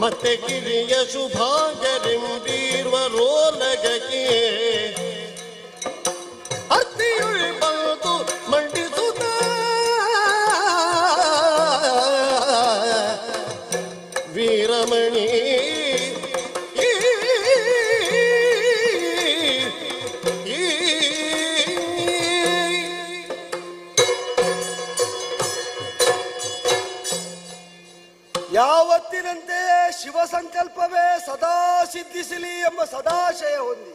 ಮತ್ತೆ ಗಿರಿಯ ಶುಭಾಂಗರಿಂಬೀರ್ವರೋಲಗಕ್ಕೆ ಅರ್ತಿಯುಳ್ ಬಂತು ಮಂಡಿಸುತ್ತ ವೀರಮಣಿ ಯಾವತ್ತಿನಂತೆ ಶಿವ ಸಂಕಲ್ಪವೇ ಸದಾ ಸಿದ್ಧಿಸಲಿ ಎಂಬ ಸದಾಶಯ ಹೊಂದಿ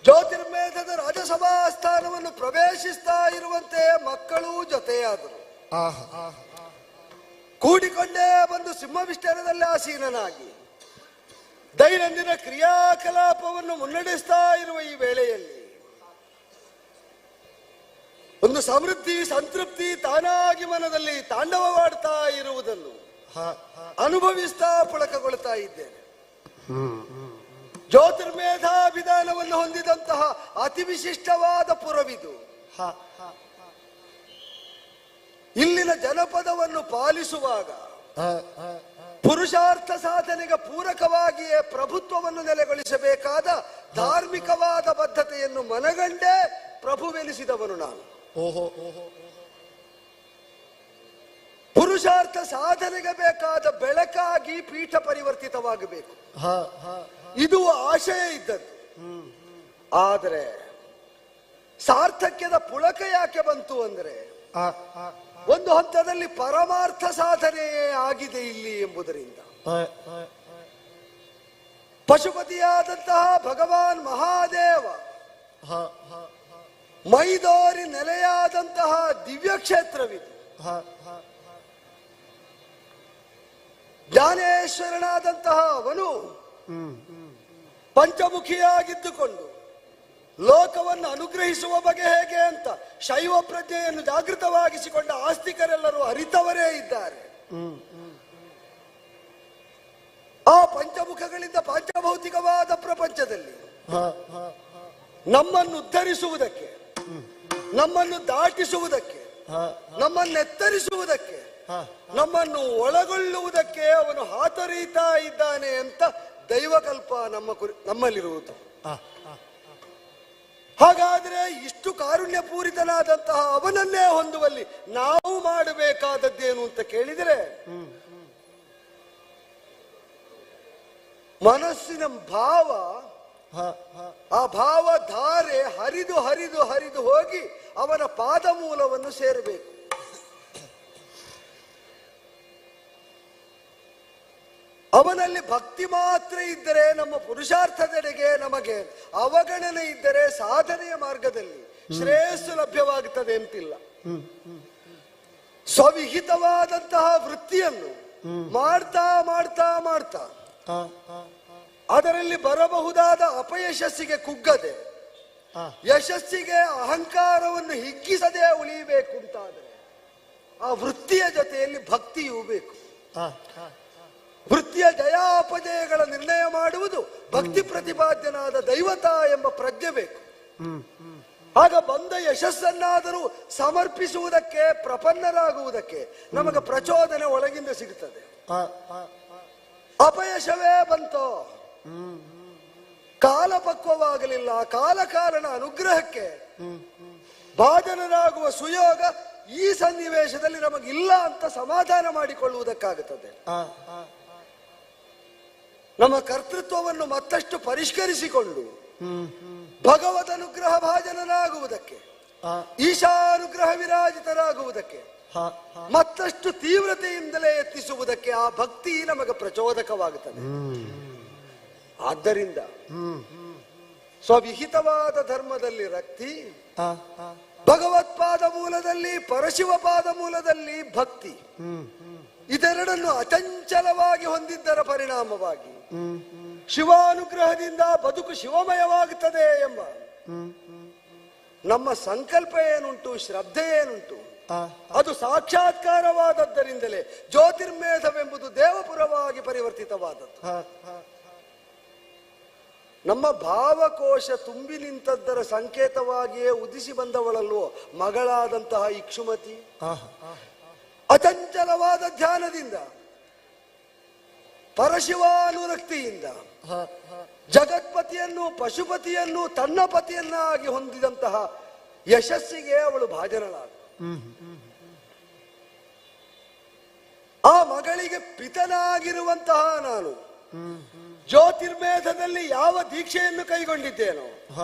ಜ್ಯೋತಿರ್ಮೇಧದ ರಾಜಸಭಾ ಸ್ಥಾನವನ್ನು ಪ್ರವೇಶಿಸ್ತಾ ಇರುವಂತೆ ಮಕ್ಕಳು ಜೊತೆಯಾದರು. ಕೂಡಿಕೊಂಡೇ ಬಂದು ಸಿಂಹವಿಷ್ಟರದಲ್ಲಿ ಆಸೀನನಾಗಿ ದೈನಂದಿನ ಕ್ರಿಯಾಕಲಾಪವನ್ನು ಮುನ್ನಡೆಸ್ತಾ ಇರುವ ಈ ವೇಳೆಯಲ್ಲಿ ಒಂದು ಸಮೃದ್ಧಿ ಸಂತೃಪ್ತಿ ತಾನಾಗಿ ಮನದಲ್ಲಿ ತಾಂಡವವಾಡ್ತಾ ಇರುವುದನ್ನು ಅನುಭವಿಸ್ತಾ ಪುಳಕಗೊಳ್ತಾ ಇದ್ದೇನೆ. ಜ್ಯೋತಿರ್ಮೇಧಾಭಿಧಾನವನ್ನು ಹೊಂದಿದಂತಹ ಅತಿ ವಿಶಿಷ್ಟವಾದ ಪುರವಿದು. ಇಲ್ಲಿನ ಜನಪದವನ್ನು ಪಾಲಿಸುವಾಗ ಪುರುಷಾರ್ಥ ಸಾಧನೆಗೆ ಪೂರಕವಾಗಿಯೇ ಪ್ರಭುತ್ವವನ್ನು ನೆಲೆಗೊಳಿಸಬೇಕಾದ ಧಾರ್ಮಿಕವಾದ ಬದ್ಧತೆಯನ್ನು ಮನಗಂಡೇ ಪ್ರಭುವೆನಿಸಿದವನು ನಾನು. ಪುರುಷಾರ್ಥ ಸಾಧನೆಗೆ ಬೇಕಾದ ಬೆಳಕಾಗಿ ಪೀಠ ಪರಿವರ್ತಿತವಾಗಬೇಕು, ಇದು ಆಶಯ ಇದ್ದದ್ದು. ಆದರೆ ಸಾರ್ಥಕ್ಯದ ಪುಳಕ ಯಾಕೆ ಬಂತು ಅಂದ್ರೆ ಒಂದು ಹಂತದಲ್ಲಿ ಪರಮಾರ್ಥ ಸಾಧನೆಯೇ ಆಗಿದೆ ಇಲ್ಲಿ ಎಂಬುದರಿಂದ ಪಶುಪತಿಯಾದಂತಹ ಭಗವಾನ್ ಮಹಾದೇವ ಮೈದೋರಿ ನೆಲೆಯಾದಂತಹ ದಿವ್ಯ ಕ್ಷೇತ್ರವಿದು. ಜ್ಞಾನೇಶ್ವರನಾದಂತಹ ಅವನು ಪಂಚಮುಖಿಯಾಗಿದ್ದುಕೊಂಡು ಲೋಕವನ್ನು ಅನುಗ್ರಹಿಸುವ ಬಗೆ ಹೇಗೆ ಅಂತ ಶೈವ ಪ್ರಜ್ಞೆಯನ್ನು ಜಾಗೃತವಾಗಿಸಿಕೊಂಡ ಆಸ್ತಿಕರೆಲ್ಲರೂ ಅರಿತವರೇ ಇದ್ದಾರೆ. ಆ ಪಂಚಮುಖಗಳಿಂದ ಪಂಚಭೌತಿಕವಾದ ಪ್ರಪಂಚದಲ್ಲಿ ನಮ್ಮನ್ನು ಉದ್ಧರಿಸುವುದಕ್ಕೆ, ನಮ್ಮನ್ನು ದಾಟಿಸುವುದಕ್ಕೆ, ನಮ್ಮನ್ನು ಎತ್ತರಿಸುವುದಕ್ಕೆ, ನಮ್ಮನ್ನು ಒಳಗೊಳ್ಳುವುದಕ್ಕೆ ಅವನು ಹಾತೊರೀತಾ ಇದ್ದಾನೆ ಅಂತ ದೈವಕಲ್ಪ ನಮ್ಮಲ್ಲಿರುವುದು. ಹಾಗಾದ್ರೆ ಇಷ್ಟು ಕಾರುಣ್ಯಪೂರಿತನಾದಂತಹ ಅವನನ್ನೇ ಹೊಂದುವಲ್ಲಿ ನಾವು ಮಾಡಬೇಕಾದದ್ದೇನು ಅಂತ ಕೇಳಿದರೆ ಮನಸ್ಸಿನ ಭಾವ, ಆ ಭಾವಧಾರೆ ಹರಿದು ಹರಿದು ಹರಿದು ಹೋಗಿ ಅವನ ಪಾದ ಮೂಲವನ್ನು ಸೇರಬೇಕು. ಅವನಲ್ಲಿ ಭಕ್ತಿ ಮಾತ್ರ ಇದ್ದರೆ ನಮ್ಮ ಪುರುಷಾರ್ಥದೆಡೆಗೆ ನಮಗೆ ಅವಗಣನೆ ಇದ್ದರೆ ಸಾಧನೆಯ ಮಾರ್ಗದಲ್ಲಿ ಶ್ರೇಯಸ್ಸು ಲಭ್ಯವಾಗುತ್ತದೆ ಅಂತಿಲ್ಲ. ಸ್ವವಿಹಿತವಾದಂತಹ ವೃತ್ತಿಯನ್ನು ಮಾಡ್ತಾ ಮಾಡ್ತಾ ಮಾಡ್ತಾ ಅದರಲ್ಲಿ ಬರಬಹುದಾದ ಅಪಯಶಸ್ಸಿಗೆ ಕುಗ್ಗದೆ ಯಶಸ್ಸಿಗೆ ಅಹಂಕಾರವನ್ನು ಹಿಗ್ಗಿಸದೆ ಉಳಿಯಬೇಕು ಅಂತಾದರೆ ಆ ವೃತ್ತಿಯ ಜೊತೆಯಲ್ಲಿ ಭಕ್ತಿಯೂ ಬೇಕು. ವೃತ್ತಿಯ ಜಯಾಪಜಯಗಳ ನಿರ್ಣಯ ಮಾಡುವುದು ಭಕ್ತಿ ಪ್ರತಿಪಾದ್ಯನಾದ ದೈವತಾ ಎಂಬ ಪ್ರಜ್ಞೆ ಬೇಕು. ಆಗ ಬಂದ ಯಶಸ್ಸನ್ನಾದರೂ ಸಮರ್ಪಿಸುವುದಕ್ಕೆ, ಪ್ರಪನ್ನರಾಗುವುದಕ್ಕೆ ನಮಗೆ ಪ್ರಚೋದನೆ ಒಳಗಿಂದ ಸಿಗುತ್ತದೆ. ಅಪಯಶವೇ ಬಂತೋ, ಕಾಲಪಕ್ವವಾಗಲಿಲ್ಲ, ಕಾಲಕಾರಣ ಅನುಗ್ರಹಕ್ಕೆ ಭಾಜನರಾಗುವ ಸುಯೋಗ ಈ ಸನ್ನಿವೇಶದಲ್ಲಿ ನಮಗಿಲ್ಲ ಅಂತ ಸಮಾಧಾನ ಮಾಡಿಕೊಳ್ಳುವುದಕ್ಕಾಗುತ್ತದೆ. ನಮ್ಮ ಕರ್ತೃತ್ವವನ್ನು ಮತ್ತಷ್ಟು ಪರಿಷ್ಕರಿಸಿಕೊಂಡು ಭಗವದ್ ಅನುಗ್ರಹ ಭಾಜನರಾಗುವುದಕ್ಕೆ, ಈಶಾನುಗ್ರಹ ವಿರಾಜಿತರಾಗುವುದಕ್ಕೆ, ಮತ್ತಷ್ಟು ತೀವ್ರತೆಯಿಂದಲೇ ಯತ್ನಿಸುವುದಕ್ಕೆ ಆ ಭಕ್ತಿ ನಮಗೆ ಪ್ರಚೋದಕವಾಗುತ್ತದೆ. ಆದ್ದರಿಂದ ಸ್ವವಿಹಿತವಾದ ಧರ್ಮದಲ್ಲಿ ರಕ್ತಿ, ಭಗವತ್ಪಾದ ಮೂಲದಲ್ಲಿ, ಪರಶಿವ ಪಾದ ಮೂಲದಲ್ಲಿ ಭಕ್ತಿ, ಇದೆರಡನ್ನು ಅಚಂಚಲವಾಗಿ ಹೊಂದಿದ್ದರ ಪರಿಣಾಮವಾಗಿ ಶಿವಾನುಗ್ರಹದಿಂದ ಬದುಕು ಶಿವಮಯವಾಗುತ್ತದೆ ಎಂಬ ನಮ್ಮ ಸಂಕಲ್ಪ ಏನುಂಟು, ಶ್ರದ್ಧೆ ಏನುಂಟು, ಅದು ಸಾಕ್ಷಾತ್ಕಾರವಾದದ್ದರಿಂದಲೇ ಜ್ಯೋತಿರ್ಮೇಧವೆಂಬುದು ದೇವಪುರವಾಗಿ ಪರಿವರ್ತಿತವಾದದ್ದು. ನಮ್ಮ ಭಾವಕೋಶ ತುಂಬಿ ನಿಂತದ್ದರ ಸಂಕೇತವಾಗಿಯೇ ಉದಿಸಿ ಬಂದವಳಲ್ವೋ ಮಗಳಾದಂತಹ ಇಕ್ಷುಮತಿ. ಅಚಂಚಲವಾದ ಧ್ಯಾನದಿಂದ ಪರಶಿವಾನುರಕ್ತಿಯಿಂದ ಜಗತ್ಪತಿಯನ್ನು ಪಶುಪತಿಯನ್ನು ತನ್ನ ಪತಿಯನ್ನಾಗಿ ಹೊಂದಿದಂತಹ ಯಶಸ್ಸಿಗೆ ಅವಳು ಭಾಜನಳಾದ. ಆ ಮಗಳಿಗೆ ಪಿತನಾಗಿರುವಂತಹ ನಾನು ಜ್ಯೋತಿರ್ಮೇಧದಲ್ಲಿ ಯಾವ ದೀಕ್ಷೆಯನ್ನು ಕೈಗೊಂಡಿದ್ದೇನೋ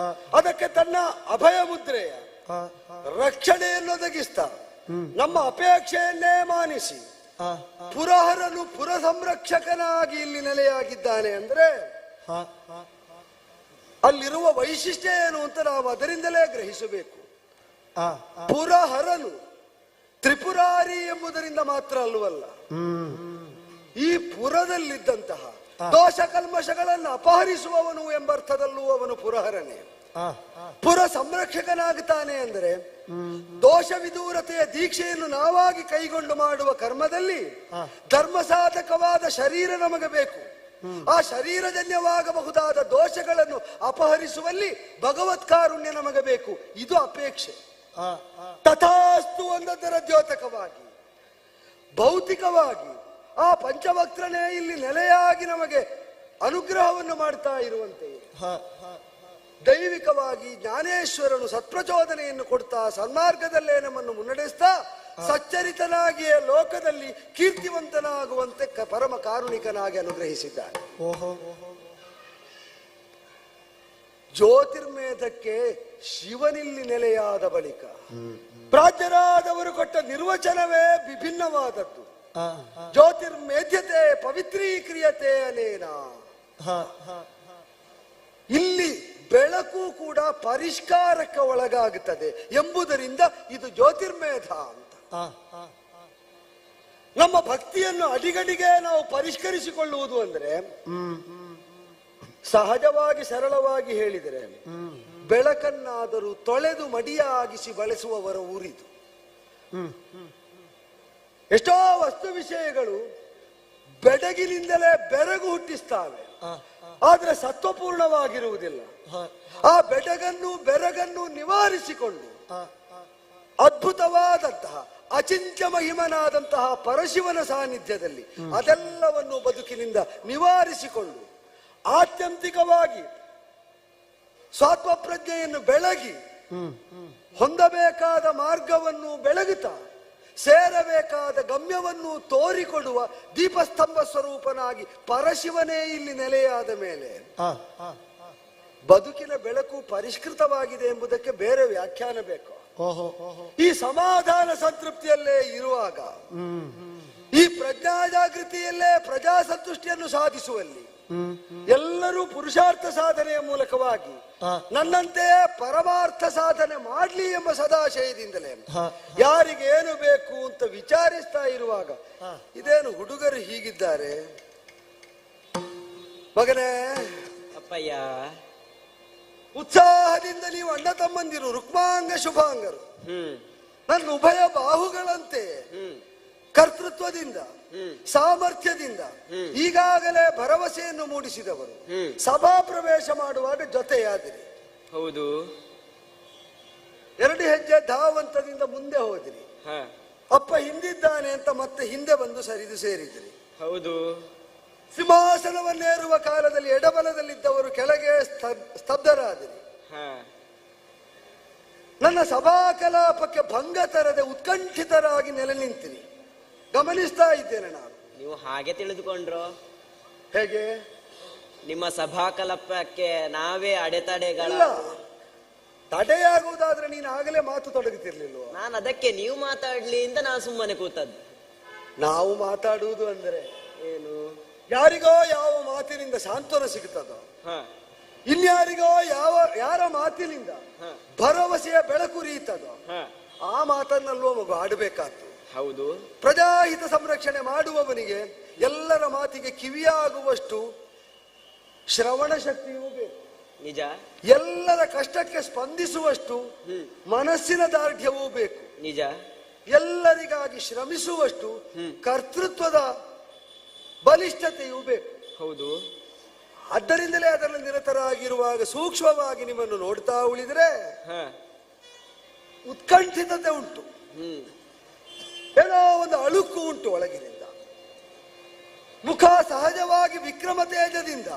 ಅದಕ್ಕೆ ತನ್ನ ಅಭಯ ಮುದ್ರೆಯ ರಕ್ಷಣೆಯನ್ನು ಒದಗಿಸ್ತಾ ನಮ್ಮ ಅಪೇಕ್ಷೆಯನ್ನೇ ಮಾನಿಸಿ ಪುರಹರನು ಪುರ ಸಂರಕ್ಷಕನಾಗಿ ಇಲ್ಲಿ ನೆಲೆಯಾಗಿದ್ದಾನೆ ಅಂದ್ರೆ ಅಲ್ಲಿರುವ ವೈಶಿಷ್ಟ್ಯ ಏನು ಅಂತ ನಾವು ಅದರಿಂದಲೇ ಗ್ರಹಿಸಬೇಕು. ಪುರಹರನು ತ್ರಿಪುರಾರಿ ಎಂಬುದರಿಂದ ಮಾತ್ರ ಅಲ್ಲವಲ್ಲ, ಈ ಪುರದಲ್ಲಿದ್ದಂತಹ ದೋಷ ಕಲ್ಮಶಗಳನ್ನು ಅಪಹರಿಸುವವನು ಎಂಬರ್ಥದಲ್ಲೂ ಅವನು ಪುರಹರನೇ. ಪುರ ಸಂರಕ್ಷಕನಾಗುತ್ತಾನೆ ಅಂದರೆ ದೋಷ ವಿದೂರತೆಯ ದೀಕ್ಷೆಯನ್ನು ನಾವಾಗಿ ಕೈಗೊಂಡು ಮಾಡುವ ಕರ್ಮದಲ್ಲಿ ಧರ್ಮ ಸಾಧಕವಾದ ಶರೀರ ನಮಗೆ ಬೇಕು. ಆ ಶರೀರಜನ್ಯವಾಗಬಹುದಾದ ದೋಷಗಳನ್ನು ಅಪಹರಿಸುವಲ್ಲಿ ಭಗವತ್ ಕಾರುಣ್ಯ ನಮಗೆ ಬೇಕು. ಇದು ಅಪೇಕ್ಷೆ. ತಥಾಸ್ತು ಒಂದರ ದ್ಯೋತಕವಾಗಿ ಭೌತಿಕವಾಗಿ ಆ ಪಂಚವಕ್ತ್ರನೇ ಇಲ್ಲಿ ನೆಲೆಯಾಗಿ ನಮಗೆ ಅನುಗ್ರಹವನ್ನು ಮಾಡ್ತಾ ಇರುವಂತೆಯೇ ದೈವಿಕವಾಗಿ ಜ್ಞಾನೇಶ್ವರನು ಸತ್ಪ್ರಚೋದನೆಯನ್ನು ಕೊಡ್ತಾ ಸನ್ಮಾರ್ಗದಲ್ಲೇ ನಮ್ಮನ್ನು ಮುನ್ನಡೆಸ್ತಾ ಸಚ್ಚರಿತನಾಗಿಯೇ ಲೋಕದಲ್ಲಿ ಕೀರ್ತಿವಂತನಾಗುವಂತೆ ಪರಮ ಕಾರುಣಿಕನಾಗಿ ಅನುಗ್ರಹಿಸಿದ್ದಾನೆ. ಜ್ಯೋತಿರ್ಮೇಧಕ್ಕೆ ಶಿವನಿಲ್ಲಿ ನೆಲೆಯಾದ ಬಳಿಕ ಪ್ರಾಜ್ಞರಾದವರು ಕೊಟ್ಟ ನಿರ್ವಚನವೇ ವಿಭಿನ್ನವಾದದ್ದು. ಜ್ಯೋತಿರ್ಮೇಧ್ಯತೆ ಪವಿತ್ರೀಕ್ರಿಯತೆ ಅನೇನ. ಇಲ್ಲಿ ಬೆಳಕು ಕೂಡ ಪರಿಷ್ಕಾರಕ್ಕೆ ಒಳಗಾಗುತ್ತದೆ ಎಂಬುದರಿಂದ ಇದು ಜ್ಯೋತಿರ್ಮೇಧ ಅಂತ. ನಮ್ಮ ಭಕ್ತಿಯನ್ನು ಅಡಿಗಡಿಗೆ ನಾವು ಪರಿಷ್ಕರಿಸಿಕೊಳ್ಳುವುದು ಅಂದ್ರೆ ಸಹಜವಾಗಿ ಸರಳವಾಗಿ ಹೇಳಿದರೆ ಬೆಳಕನ್ನಾದರೂ ತೊಳೆದು ಮಡಿಯಾಗಿಸಿ ಬಳಸುವವರ ಊರಿದು. ಎಷ್ಟೋ ವಸ್ತು ವಿಷಯಗಳು ಬೆಡಗಿನಿಂದಲೇ ಬೆರಗು ಹುಟ್ಟಿಸ್ತಾವೆ, ಆದ್ರೆ ಸತ್ವಪೂರ್ಣವಾಗಿರುವುದಿಲ್ಲ. ಆ ಬೆರಗನ್ನು ನಿವಾರಿಸಿಕೊಂಡು ಅದ್ಭುತವಾದಂತಹ ಅಚಿಂತ್ಯ ಮಹಿಮನಾದಂತಹ ಪರಶಿವನ ಸಾನ್ನಿಧ್ಯದಲ್ಲಿ ಅದೆಲ್ಲವನ್ನು ಬದುಕಿನಿಂದ ನಿವಾರಿಸಿಕೊಂಡು ಆತ್ಯಂತಿಕವಾಗಿ ಸ್ವಾತ್ಮಪ್ರಜ್ಞೆಯನ್ನು ಬೆಳಗಿ ಹೊಂದಬೇಕಾದ ಮಾರ್ಗವನ್ನು ಬೆಳಗುತ್ತಾ ಸೇರಬೇಕಾದ ಗಮ್ಯವನ್ನು ತೋರಿಕೊಡುವ ದೀಪಸ್ತಂಭ ಸ್ವರೂಪನಾಗಿ ಪರಶಿವನೇ ಇಲ್ಲಿ ನೆಲೆಯಾದ ಮೇಲೆ ಬದುಕಿನ ಬೆಳಕು ಪರಿಷ್ಕೃತವಾಗಿದೆ ಎಂಬುದಕ್ಕೆ ಬೇರೆ ವ್ಯಾಖ್ಯಾನ ಬೇಕು. ಈ ಸಮಾಧಾನ ಸಂತೃಪ್ತಿಯಲ್ಲೇ ಇರುವಾಗ ಈ ಪ್ರಜ್ಞಾ ಜಾಗೃತಿಯಲ್ಲೇ ಪ್ರಜಾ ಸಂತುಷ್ಟಿಯನ್ನು ಸಾಧಿಸುವಲ್ಲಿ ಎಲ್ಲರೂ ಪುರುಷಾರ್ಥ ಸಾಧನೆಯ ಮೂಲಕವಾಗಿ ನನ್ನಂತೆಯೇ ಪರಮಾರ್ಥ ಸಾಧನೆ ಮಾಡ್ಲಿ ಎಂಬ ಸದಾಶಯದಿಂದಲೇ ಯಾರಿಗೆ ಏನು ಬೇಕು ಅಂತ ವಿಚಾರಿಸ್ತಾ ಇರುವಾಗ ಇದೇನು ಹುಡುಗರು ಹೀಗಿದ್ದಾರೆ ಮಗನೇ ಅಪ್ಪಯ್ಯ, ಉತ್ಸಾಹದಿಂದ ನೀವು ಅಣ್ಣ ತಮ್ಮಂದಿರು ರುಕ್ಮಾಂಗ ಶುಭಾಂಗರು ನನ್ನ ಉಭಯ ಬಾಹುಗಳಂತೆ ಕರ್ತೃತ್ವದಿಂದ ಸಾಮರ್ಥ್ಯದಿಂದ ಈಗಾಗಲೇ ಭರವಸೆಯನ್ನು ಮೂಡಿಸಿದವರು ಸಭಾ ಪ್ರವೇಶ ಮಾಡುವಾಗ ಜೊತೆಯಾದಿರಿ. ಹೌದು, 2 ಹೆಜ್ಜೆ ಧಾವಂತದಿಂದ ಮುಂದೆ ಹೋದಿರಿ. ಅಪ್ಪ ಹಿಂದಿದ್ದಾನೆ ಅಂತ ಮತ್ತೆ ಹಿಂದೆ ಬಂದು ಸರಿದು ಸೇರಿದಿರಿ. ಹೌದು, ಸಿಂಹಾಸನವನ್ನೇರುವ ಕಾಲದಲ್ಲಿ ಎಡಬಲದಲ್ಲಿದ್ದವರು ಕೆಳಗೆ ಸ್ತಬ್ಧರಾದಿರಿ. ನನ್ನ ಸಭಾ ಕಲಾಪಕ್ಕೆ ಭಂಗ ತರದೆ ಉತ್ಕಂಠಿತರಾಗಿ ನೆಲೆ ನಿಂತಿರಿ. ಗಮನಿಸ್ತಾ ಇದ್ದೇನೆ ನಾನು. ನೀವು ಹಾಗೆ ತಿಳಿದುಕೊಂಡ್ರು? ಹೇಗೆ? ನಿಮ್ಮ ಸಭಾ ಕಲಾಪಕ್ಕೆ ನಾವೇ ಅಡೆತಡೆಗಳ ತಡೆಯಾಗುವುದಾದ್ರೆ ನೀನು ಆಗಲೇ ಮಾತು ತೊಡಗುತ್ತಿರ್ಲಿಲ್ವ? ನಾನು ಅದಕ್ಕೆ ನೀವು ಮಾತಾಡ್ಲಿ ಅಂತ ನಾನು ಸುಮ್ಮನೆ ಕೂತದ್ದು. ನಾವು ಮಾತಾಡುವುದು ಅಂದ್ರೆ ಏನು? ಯಾರಿಗೋ ಯಾವ ಮಾತಿನಿಂದ ಸಾಂತ್ವನ ಸಿಗುತ್ತದೋ, ಇನ್ಯಾರಿಗೋ ಯಾರ ಮಾತಿನಿಂದ ಭರವಸೆಯ ಬೆಳಕು ರೀತದೋ ಆ ಮಾತನ್ನಲ್ವೋ ಮಗು ಆಡಬೇಕಾದ್ದು. ಹೌದು, ಪ್ರಜಾಹಿತ ಸಂರಕ್ಷಣೆ ಮಾಡುವವನಿಗೆ ಎಲ್ಲರ ಮಾತಿಗೆ ಕಿವಿಯಾಗುವಷ್ಟು ಶ್ರವಣ ಶಕ್ತಿಯೂ ಬೇಕು. ನಿಜ. ಎಲ್ಲರ ಕಷ್ಟಕ್ಕೆ ಸ್ಪಂದಿಸುವಷ್ಟು ಮನಸ್ಸಿನ ದಾರ್ಢ್ಯವೂ ಬೇಕು. ನಿಜ. ಎಲ್ಲರಿಗಾಗಿ ಶ್ರಮಿಸುವಷ್ಟು ಕರ್ತೃತ್ವದ ಬಲಿಷ್ಠತೆಯೂ ಬೇಕು. ಹೌದು. ಆದ್ದರಿಂದಲೇ ಅದರಲ್ಲಿ ನಿರತರಾಗಿರುವಾಗ ಸೂಕ್ಷ್ಮವಾಗಿ ನಿಮ್ಮನ್ನು ನೋಡ್ತಾ ಉಳಿದ್ರೆ ಉತ್ಕಂಠಿತತೆ ಉಂಟು, ಏನೋ ಒಂದು ಅಳುಕು ಉಂಟು ಒಳಗಿನಿಂದ. ಮುಖ ಸಹಜವಾಗಿ ವಿಕ್ರಮ ತೇಜದಿಂದ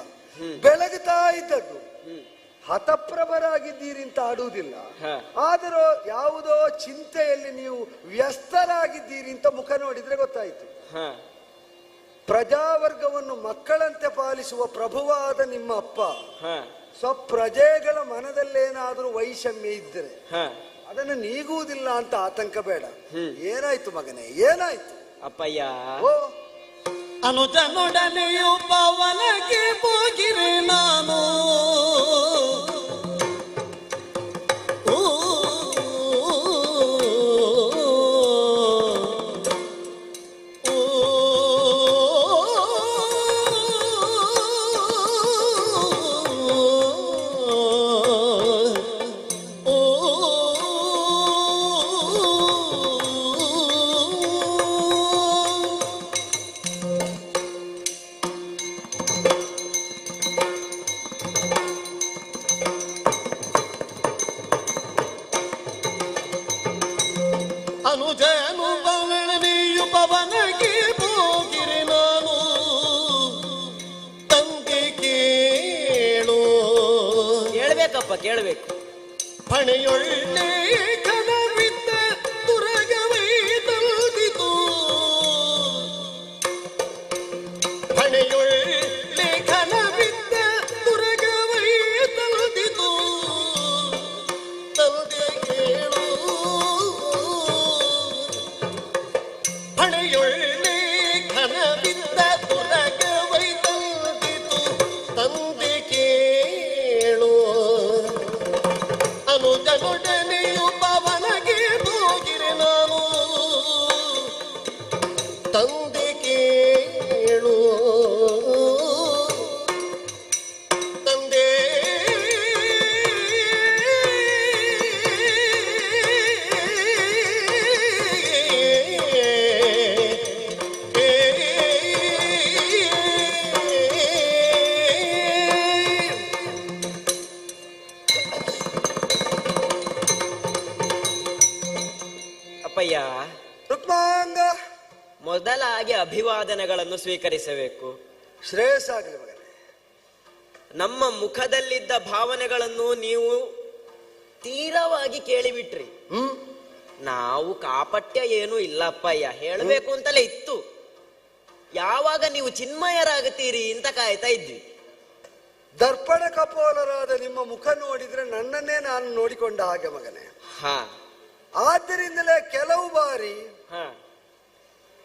ಬೆಳಗುತ್ತಾ ಇದ್ದದ್ದು. ಹತಪ್ರಭರಾಗಿದ್ದೀರಿ ಅಂತ ಆಡುವುದಿಲ್ಲ, ಆದರೂ ಯಾವುದೋ ಚಿಂತೆಯಲ್ಲಿ ನೀವು ವ್ಯಸ್ತರಾಗಿದ್ದೀರಿ ಅಂತ ಮುಖ ನೋಡಿದ್ರೆ ಗೊತ್ತಾಯ್ತು. ಪ್ರಜಾವರ್ಗವನ್ನು ಮಕ್ಕಳಂತೆ ಪಾಲಿಸುವ ಪ್ರಭುವಾದ ನಿಮ್ಮ ಅಪ್ಪ ಸ್ವಪ್ರಜೆಗಳ ಮನದಲ್ಲೇನಾದ್ರೂ ವೈಷಮ್ಯ ಇದ್ದರೆ ಅದನ್ನು ನೀಗುವುದಿಲ್ಲ ಅಂತ ಆತಂಕ ಬೇಡ. ಏನಾಯ್ತು ಮಗನೇ, ಏನಾಯ್ತು? ಅಪ್ಪಯ್ಯ, ಓ ಅನುಜನೊಡನೆಯು ಪವನಕ್ಕೆ ಹೋಗಿರೆ ನಾನು. ಅನುಜನು ಬವಣನೆಯು ಪವನಕ್ಕೆ ಹೋಗಿರೆ ನಾನು. ತಂದೆ ಕೇಳು, ಕೇಳ್ಬೇಕಪ್ಪ, ಕೇಳ್ಬೇಕು. ಪಣೆಯೊಳ್ಳೆ ಕನವಿದ್ದ ತುರಗವೈ ತಲುದಿತು. ಪಣೆಯೊಳ್ಳೆ ಕನವಿದ್ದ ತುರಗವೈ ತಲುದಿತು. ತಂದೆ ಕೇಳು, ಪಣೆಯೊಳ್ಳೆ ಕನವಿದ್ದ ತುರಗವೈ ತಲುದಿತು. ತಂದೆ ಕೇಳು, ಅನುಜನೊಡನೆಯು ಪವನಗೆ ಹೋಗಿರೆ ನಾನು. ತಂದೆ ಕೇಳು, ತಂದೆ ಅಪ್ಪಯ್ಯ, ರುಕ್ಮಾಂಗ, ಮೊದಲಾಗಿ ಅಭಿವಾದನೆಗಳನ್ನು ಸ್ವೀಕರಿಸಬೇಕು. ಶ್ರೇಯಸ್ಸಾಗಲಿ ಮಗನೇ. ನಮ್ಮ ಮುಖದಲ್ಲಿದ್ದ ಭಾವನೆಗಳನ್ನು ನೀವು ತೀರವಾಗಿ ಕೇಳಿಬಿಟ್ರಿ. ನಾವು ಕಾಪಟ್ಯ ಏನೂ ಇಲ್ಲ ಅಪ್ಪಯ್ಯ, ಹೇಳಬೇಕು ಅಂತಲೇ ಇತ್ತು. ಯಾವಾಗ ನೀವು ಚಿನ್ಮಯರಾಗುತ್ತೀರಿ ಅಂತ ಕಾಯ್ತಾ ಇದ್ವಿ. ದರ್ಪಣ ಕಪೋಲರಾದ ನಿಮ್ಮ ಮುಖ ನೋಡಿದ್ರೆ ನನ್ನನ್ನೇ ನಾನು ನೋಡಿಕೊಂಡ ಹಾಗೆ ಮಗನೇ. ಹಾ, ಆದ್ದರಿಂದಲೇ ಕೆಲವು ಬಾರಿ ಹಾ,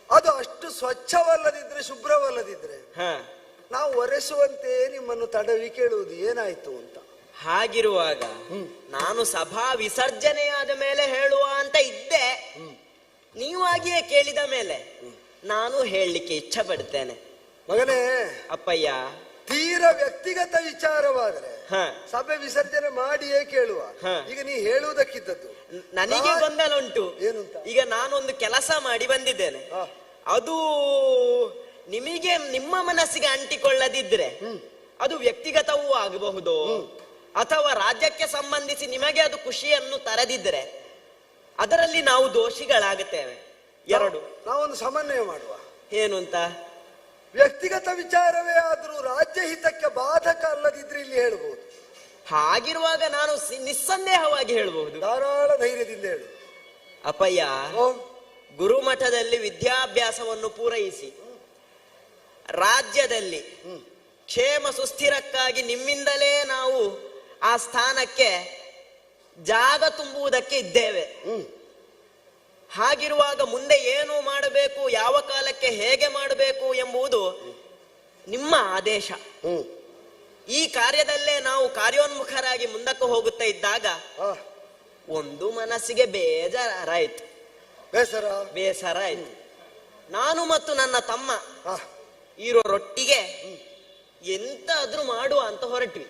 ಅದು ಅಷ್ಟು ಸ್ವಚ್ಛವಲ್ಲದಿದ್ರೆ, ಶುಭ್ರವಲ್ಲದಿದ್ರೆ ನಾವು ಒರೆಸುವಂತೆ ನಿಮ್ಮನ್ನು ತಡವಿ ಕೇಳುವುದು ಏನಾಯ್ತು ಅಂತ. ಹಾಗಿರುವಾಗ ನಾನು ಸಭಾ ವಿಸರ್ಜನೆಯಾದ ಮೇಲೆ ಹೇಳುವ ಅಂತ ಇದ್ದೆ. ನೀವಾಗಿಯೇ ಕೇಳಿದ ಮೇಲೆ ನಾನು ಹೇಳಲಿಕ್ಕೆ ಇಚ್ಛೆ ಪಡ್ತೇನೆ. ಮಗನೇ, ಅಪ್ಪಯ್ಯ, ತೀರ ವ್ಯಕ್ತಿಗತ ವಿಚಾರವಾದ್ರೆ ಸಭೆ ವಿಸರ್ಜನೆ ಮಾಡಿಯೇ ಕೇಳುವ. ಈಗ ನೀ ಹೇಳುವುದಕ್ಕಿದ್ದದ್ದು ನನಗೆ ಗೊಂದಲ ಉಂಟು. ಏನಂತ? ಈಗ ನಾನೊಂದು ಕೆಲಸ ಮಾಡಿ ಬಂದಿದ್ದೇನೆ. ಅದು ನಿಮಗೆ ನಿಮ್ಮ ಮನಸ್ಸಿಗೆ ಅಂಟಿಕೊಳ್ಳದಿದ್ರೆ ಅದು ವ್ಯಕ್ತಿಗತವೂ ಆಗಬಹುದು, ಅಥವಾ ರಾಜ್ಯಕ್ಕೆ ಸಂಬಂಧಿಸಿ ನಿಮಗೆ ಅದು ಖುಷಿಯನ್ನು ತರದಿದ್ರೆ ಅದರಲ್ಲಿ ನಾವು ದೋಷಿಗಳಾಗುತ್ತೇವೆ. ಎರಡು ನಾವೊಂದು ಸಮನ್ವಯ ಮಾಡುವ. ಏನು ಅಂತ? ವ್ಯಕ್ತಿಗತ ವಿಚಾರವೇ ಆದ್ರೂ ರಾಜ್ಯ ಹಿತಕ್ಕೆ ಬಾಧಕ ಅಲ್ಲದಿದ್ರೆ ಇಲ್ಲಿ ಹೇಳ್ಬಹುದು. ಹಾಗಿರುವಾಗ ನಾನು ನಿಸ್ಸಂದೇಹವಾಗಿ ಹೇಳಬಹುದು. ಧಾರಾಳ ಧೈರ್ಯದಿಂದ ಹೇಳು. ಅಪ್ಪಯ್ಯ, ಗುರುಮಠದಲ್ಲಿ ವಿದ್ಯಾಭ್ಯಾಸವನ್ನು ಪೂರೈಸಿ ರಾಜ್ಯದಲ್ಲಿ ಕ್ಷೇಮ ಸುಸ್ಥಿರಕ್ಕಾಗಿ ನಿಮ್ಮಿಂದಲೇ ನಾವು ಆ ಸ್ಥಾನಕ್ಕೆ ಜಾಗ ತುಂಬುವುದಕ್ಕೆ ಇದ್ದೇವೆ. ಹಾಗಿರುವಾಗ ಮುಂದೆ ಏನು ಮಾಡಬೇಕು, ಯಾವ ಕಾಲಕ್ಕೆ ಹೇಗೆ ಮಾಡಬೇಕು ಎಂಬುದು ನಿಮ್ಮ ಆದೇಶ. ಈ ಕಾರ್ಯದಲ್ಲೇ ನಾವು ಕಾರ್ಯೋನ್ಮುಖರಾಗಿ ಮುಂದಕ್ಕೆ ಹೋಗುತ್ತಾ ಇದ್ದಾಗ ಒಂದು ಮನಸ್ಸಿಗೆ ಬೇಜಾರಾಯ್ತು, ಬೇಸರ ಆಯ್ತು. ನಾನು ಮತ್ತು ನನ್ನ ತಮ್ಮ ಇರೋರೊಟ್ಟಿಗೆ ಎಂತಾದ್ರೂ ಮಾಡುವ ಅಂತ ಹೊರಟ್ವಿ.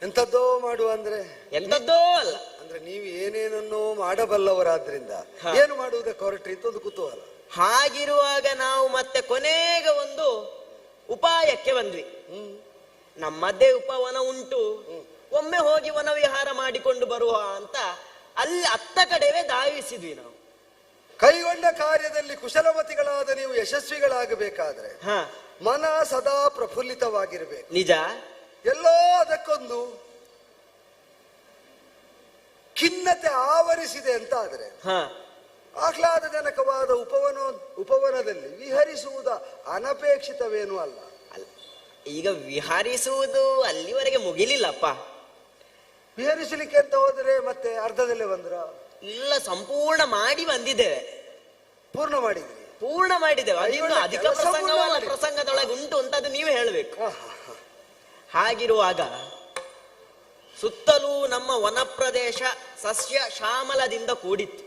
ಎಂತದ್ದೋ ಮಾಡುವ ಅಂದ್ರೆ ಎಂತದ್ದೋ ಅಲ್ಲ, ಅಂದ್ರೆ ನೀವು ಏನೇನನ್ನೋ ಮಾಡಬಲ್ಲವರಾದ್ರಿಂದ ಏನು ಮಾಡುವುದಕ್ಕೆ ಹೊರಟ್ರಿ ಅಂತ ಒಂದು ಕುತೂಹಲ. ಹಾಗಿರುವಾಗ ನಾವು ಮತ್ತೆ ಕೊನೆಗೆ ಒಂದು ಉಪಾಯಕ್ಕೆ ಬಂದ್ವಿ. ನಮ್ಮದೇ ಉಪವನ ಉಂಟು, ಒಮ್ಮೆ ಹೋಗಿ ವನ ವಿಹಾರ ಮಾಡಿಕೊಂಡು ಬರುವ ಅಂತ ಅಲ್ಲಿ ಅತ್ತ ಕಡೆವೇ ಧಾವಿಸಿದ್ವಿ ನಾವು. ಕೈಗೊಂಡ ಕಾರ್ಯದಲ್ಲಿ ಕುಶಲಮತಿಗಳಾದ ನೀವು ಯಶಸ್ವಿಗಳಾಗಬೇಕಾದ್ರೆ ಹ ಮನ ಸದಾ ಪ್ರಫುಲ್ಲಿತವಾಗಿರ್ಬೇಕು. ನಿಜ. ಎಲ್ಲೋ ಅದಕ್ಕೊಂದು ಖಿನ್ನತೆ ಆವರಿಸಿದೆ ಅಂತ ಆದ್ರೆ ಹ ಆಹ್ಲಾದಜನಕವಾದ ಉಪವನದಲ್ಲಿ ವಿಹರಿಸುವುದು ಅನಪೇಕ್ಷಿತವೇನೂ ಅಲ್ಲ. ಈಗ ವಿಹರಿಸುವುದು ಅಲ್ಲಿವರೆಗೆ ಮುಗಿಲಿಲ್ಲಪ್ಪ. ವಿಹರಿಸಲಿಕ್ಕೆ ಅಂತ ಹೋದ್ರೆ ಮತ್ತೆ ಅರ್ಧದಲ್ಲೇ ಬಂದ್ರ? ಇಲ್ಲ, ಸಂಪೂರ್ಣ ಮಾಡಿ ಬಂದಿದ್ದೇವೆ. ಪೂರ್ಣ ಮಾಡಿದ್ರಿ? ಪೂರ್ಣ ಮಾಡಿದ್ದೇವೆ. ಅದಿನ್ನು ಅಧಿಕ ಪ್ರಸಂಗದೊಳಗೆ ಉಂಟು ಅಂತ ಅದು ನೀವು ಹೇಳಬೇಕು. ಹಾಗಿರುವಾಗ ಸುತ್ತಲೂ ನಮ್ಮ ವನ ಪ್ರದೇಶ ಸಸ್ಯ ಶ್ಯಾಮಲದಿಂದ ಕೂಡಿತ್ತು.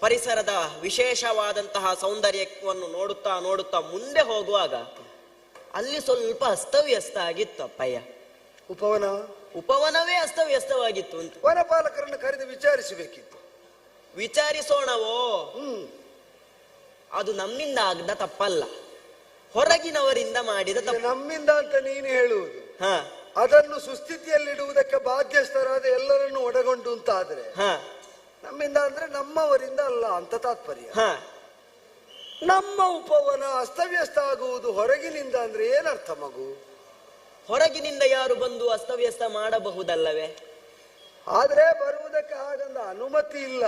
ಪರಿಸರದ ವಿಶೇಷವಾದಂತಹ ಸೌಂದರ್ಯವನ್ನು ನೋಡುತ್ತಾ ನೋಡುತ್ತಾ ಮುಂದೆ ಹೋಗುವಾಗ ಅಲ್ಲಿ ಸ್ವಲ್ಪ ಅಸ್ತವ್ಯಸ್ತ ಆಗಿತ್ತು ಅಪ್ಪಯ್ಯ. ಉಪವನವೇ ಅಸ್ತವ್ಯಸ್ತವಾಗಿತ್ತು ಅಂತ ವನಪಾಲಕರನ್ನು ಕರೆದು ವಿಚಾರಿಸಬೇಕಿತ್ತು. ವಿಚಾರಿಸೋಣವೋ? ಅದು ನಮ್ಮಿಂದ ಆಗದ ತಪ್ಪಲ್ಲ, ಹೊರಗಿನವರಿಂದ ಮಾಡಿದ ತಪ್ಪು. ನಮ್ಮಿಂದ ಅಂತ ನೀನು ಹೇಳುವುದು, ಹ ಅದನ್ನು ಸುಸ್ಥಿತಿಯಲ್ಲಿಡುವುದಕ್ಕೆ ಬಾಧ್ಯಸ್ಥರಾದ ಎಲ್ಲರನ್ನು ಒಳಗೊಂಡು ಅಂತ ಆದ್ರೆ ನಮ್ಮಿಂದ ಅಂದ್ರೆ ನಮ್ಮವರಿಂದ ಅಲ್ಲ ಅಂತ ತಾತ್ಪರ್ಯ. ನಮ್ಮ ಉಪವನ ಅಸ್ತವ್ಯಸ್ತ ಆಗುವುದು ಹೊರಗಿನಿಂದ ಅಂದ್ರೆ ಏನರ್ಥ ಮಗು? ಹೊರಗಿನಿಂದ ಯಾರು ಬಂದು ಅಸ್ತವ್ಯಸ್ತ ಮಾಡಬಹುದಲ್ಲವೇ? ಆದ್ರೆ ಬರುವುದಕ್ಕೆ ಹಾಗಂದ ಅನುಮತಿ ಇಲ್ಲ.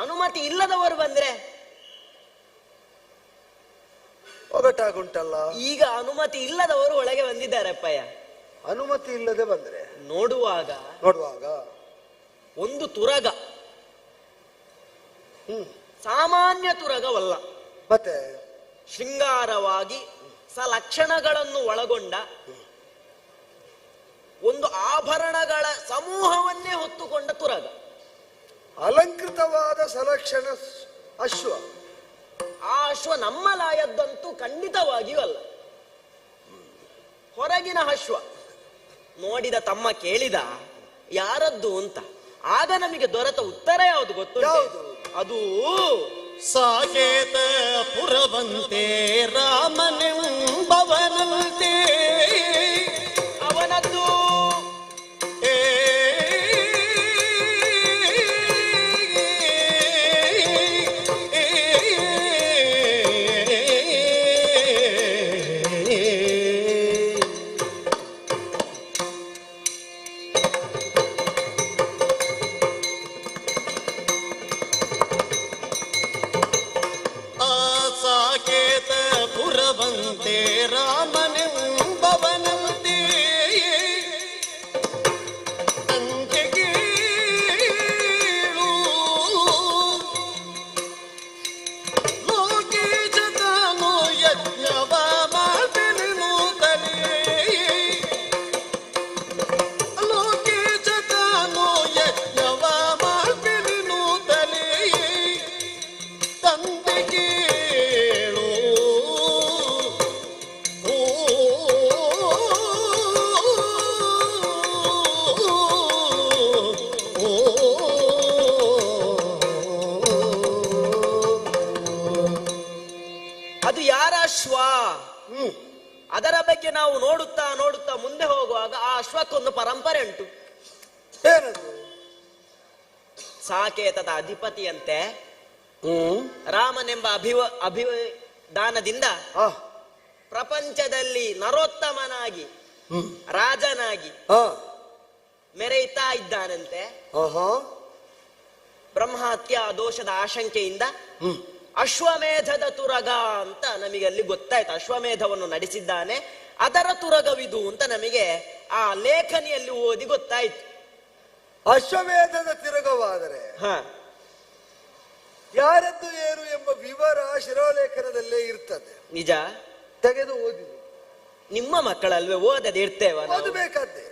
ಅನುಮತಿ ಇಲ್ಲದವರು ಬಂದ್ರೆ ಒಗಟಾಗುಂಟಲ್ಲ. ಈಗ ಅನುಮತಿ ಇಲ್ಲದವರು ಒಳಗೆ ಬಂದಿದ್ದಾರೆ ಅಪ್ಪಯ್ಯ. ಅನುಮತಿ ಇಲ್ಲದೆ ಬಂದ್ರೆ ನೋಡುವಾಗ ಒಂದು ತುರಗ, ಸಾಮಾನ್ಯ ತುರಗವಲ್ಲ, ಮತ್ತೆ ಶೃಂಗಾರವಾಗಿ ಸಲಕ್ಷಣಗಳನ್ನು ಒಳಗೊಂಡ ಒಂದು ಆಭರಣಗಳ ಸಮೂಹವನ್ನೇ ಹೊತ್ತುಕೊಂಡ ತುರಗ. ಅಲಂಕೃತವಾದ ಸಲಕ್ಷಣ ಅಶ್ವ. ಆ ಅಶ್ವ ನಮ್ಮಲಾಯದ್ದಂತೂ ಖಂಡಿತವಾಗಿಯೂ ಅಲ್ಲ, ಹೊರಗಿನ ಅಶ್ವ. ನೋಡಿದ ತಮ್ಮ ಕೇಳಿದ ಯಾರದ್ದು ಅಂತ. ಆಗ ನಮಗೆ ದೊರೆತ ಉತ್ತರ ಯಾವುದು ಗೊತ್ತು? ಅದು ಸಾಕೇತ ಪುರವಂತೆ ರಾಮನೆಂಬವನಂತೆ ಅವನದ್ದು. ಪುರವಂತೆ ರಾಮನೆಂಬವನಂತೆ ಅಂತೆಗೇಳು ಲೋಕೇಶ ತಾನು ಯಜ್ಞವ ಮಾಡಿದನು ತಲೆ. ಲೋಕೇಶ ತಾನು ಯಜ್ಞವ ಮಾಡಿದನು ತಲೆ ತಂದೆಗೆ ಅದು ಯಾರ ಅಶ್ವ? ಅದರ ಬಗ್ಗೆ ನಾವು ನೋಡುತ್ತಾ ನೋಡುತ್ತಾ ಮುಂದೆ ಹೋಗುವಾಗ ಆ ಅಶ್ವಕ್ಕೊಂದು ಪರಂಪರೆ ಉಂಟು. ಸಾಕೇತದ ಅಧಿಪತಿಯಂತೆ ರಾಮನೆಂಬ ಅಭಿದಾನದಿಂದ ಪ್ರಪಂಚದಲ್ಲಿ ನರೋತ್ತಮನಾಗಿ ರಾಜನಾಗಿ ಮೆರೆಯುತ್ತಾ ಇದ್ದಾನಂತೆ. ಬ್ರಹ್ಮಹತ್ಯಾ ದೋಷದ ಆಶಂಕೆಯಿಂದ ಅಶ್ವಮೇಧದ ತುರಗ ಅಂತ ನಮಗೆ ಅಲ್ಲಿ ಗೊತ್ತಾಯ್ತು. ಅಶ್ವಮೇಧವನ್ನು ನಡೆಸಿದ್ದಾನೆ, ಅದರ ತುರಗವಿದು ಅಂತ ನಮಗೆ ಆ ಲೇಖನಿಯಲ್ಲಿ ಓದಿ ಗೊತ್ತಾಯ್ತು. ಅಶ್ವಮೇಧದ ತಿರುಗವಾದರೆ ಯಾರದ್ದು ಏನು ಎಂಬ ವಿವರ ಶಿರೋಲೇಖನದಲ್ಲೇ ಇರ್ತದೆ. ನಿಜ, ತೆಗೆದು ಓದಿ. ನಿಮ್ಮ ಮಕ್ಕಳಲ್ವೇ ಓದದೆ ಇರ್ತೇವ? ಓದಬೇಕಾದ್ದೆ.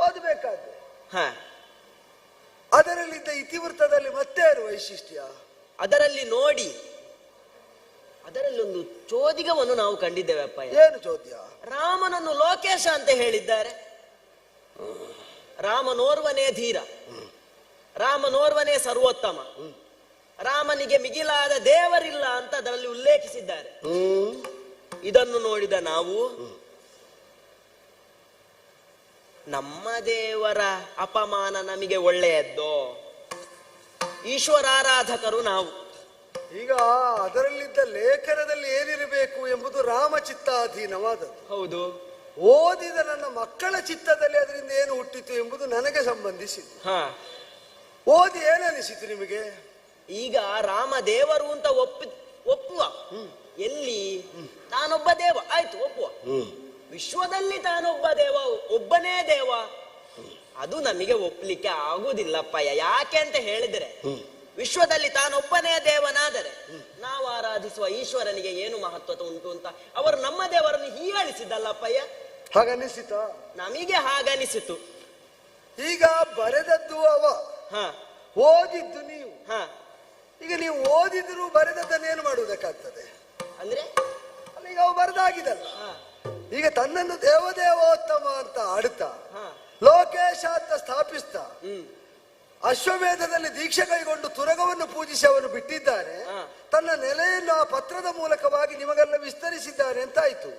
ಓದಬೇಕಾದ್ದೆ. ಅದರಲ್ಲಿದ್ದ ಇತಿವೃತ್ತದಲ್ಲಿ ಮತ್ತೆ ವೈಶಿಷ್ಟ್ಯ ಅದರಲ್ಲಿ ನೋಡಿ, ಅದರಲ್ಲಿ ಒಂದು ಚೋದಿಗವನ್ನು ನಾವು ಕಂಡಿದ್ದೇವೆ ಅಪ್ಪ. ಏನು ಚೋದ್ಯ? ರಾಮನನ್ನು ಲೋಕೇಶ ಅಂತ ಹೇಳಿದ್ದಾರೆ. ರಾಮನೋರ್ವನೇ ಧೀರ, ರಾಮನೋರ್ವನೇ ಸರ್ವೋತ್ತಮ, ರಾಮನಿಗೆ ಮಿಗಿಲಾದ ದೇವರಿಲ್ಲ ಅಂತ ಅದರಲ್ಲಿ ಉಲ್ಲೇಖಿಸಿದ್ದಾರೆ. ಇದನ್ನು ನೋಡಿದ ನಾವು ನಮ್ಮ ದೇವರ ಅಪಮಾನ ನಮಗೆ ಒಳ್ಳೆಯದ್ದೋ? ಈಶ್ವರಾರಾಧಕರು ನಾವು. ಈಗ ಅದರಲ್ಲಿದ್ದ ಲೇಖನದಲ್ಲಿ ಏನಿರಬೇಕು ಎಂಬುದು ರಾಮ ಚಿತ್ತಾಧೀನವಾದದ್ದು. ಹೌದು. ಓದಿದ ನನ್ನ ಮಕ್ಕಳ ಚಿತ್ತದಲ್ಲಿ ಅದರಿಂದ ಏನು ಹುಟ್ಟಿತು ಎಂಬುದು ನನಗೆ ಸಂಬಂಧಿಸಿದ್ದು. ಓದಿ ಏನನಿಸಿತು ನಿಮಗೆ? ಈಗ ರಾಮ ದೇವರು ಅಂತ ಒಪ್ಪುವ. ಎಲ್ಲಿ ತಾನೊಬ್ಬ ದೇವ ಆಯ್ತು, ಒಪ್ಪುವ. ವಿಶ್ವದಲ್ಲಿ ತಾನೊಬ್ಬ ದೇವ, ಒಬ್ಬನೇ ದೇವ, ಅದು ನಮಗೆ ಒಪ್ಪಲಿಕ್ಕೆ ಆಗುದಿಲ್ಲಪ್ಪಯ್ಯ. ಯಾಕೆ ಅಂತ ಹೇಳಿದ್ರೆ, ವಿಶ್ವದಲ್ಲಿ ತಾನೊಬ್ಬನೇ ದೇವನಾದರೆ ನಾವು ಆರಾಧಿಸುವ ಈಶ್ವರನಿಗೆ ಏನು ಮಹತ್ವ ಉಂಟು ಅಂತ ಅವರು ನಮ್ಮ ದೇವರನ್ನು ಹೀಯಾಳಿಸಿದ್ದಲ್ಲಪ್ಪಯ್ಯ. ಹಾಗನಿಸಿತ? ನಮಗೆ ಹಾಗನಿಸಿತು. ಈಗ ಬರೆದದ್ದು ಅವ, ಓದಿದ್ದು ನೀವು. ಈಗ ನೀವು ಓದಿದ್ರು ಬರೆದದ್ದನ್ನೇನು ಮಾಡುವುದಕ್ಕಾಗ್ತದೆ ಅಂದ್ರೆ? ಈಗ ಅವು ಬರೆದಾಗಿದಲ್ಲ. ಈಗ ತನ್ನನ್ನು ದೇವದೇವೋತ್ತಮ ಅಂತ ಆಡುತ್ತಾ, ಲೋಕೇಶ ಅಂತ ಸ್ಥಾಪಿಸ್ತಾ, ಅಶ್ವಮೇಧದಲ್ಲಿ ದೀಕ್ಷೆ ಕೈಗೊಂಡು ತುರಗವನ್ನು ಪೂಜಿಸಿ ಅವನು ಬಿಟ್ಟಿದ್ದಾನೆ. ತನ್ನ ನೆಲೆಯನ್ನು ಆ ಪತ್ರದ ಮೂಲಕವಾಗಿ ನಿಮಗೆಲ್ಲ ವಿಸ್ತರಿಸಿದ್ದಾನೆ ಅಂತಾಯ್ತು.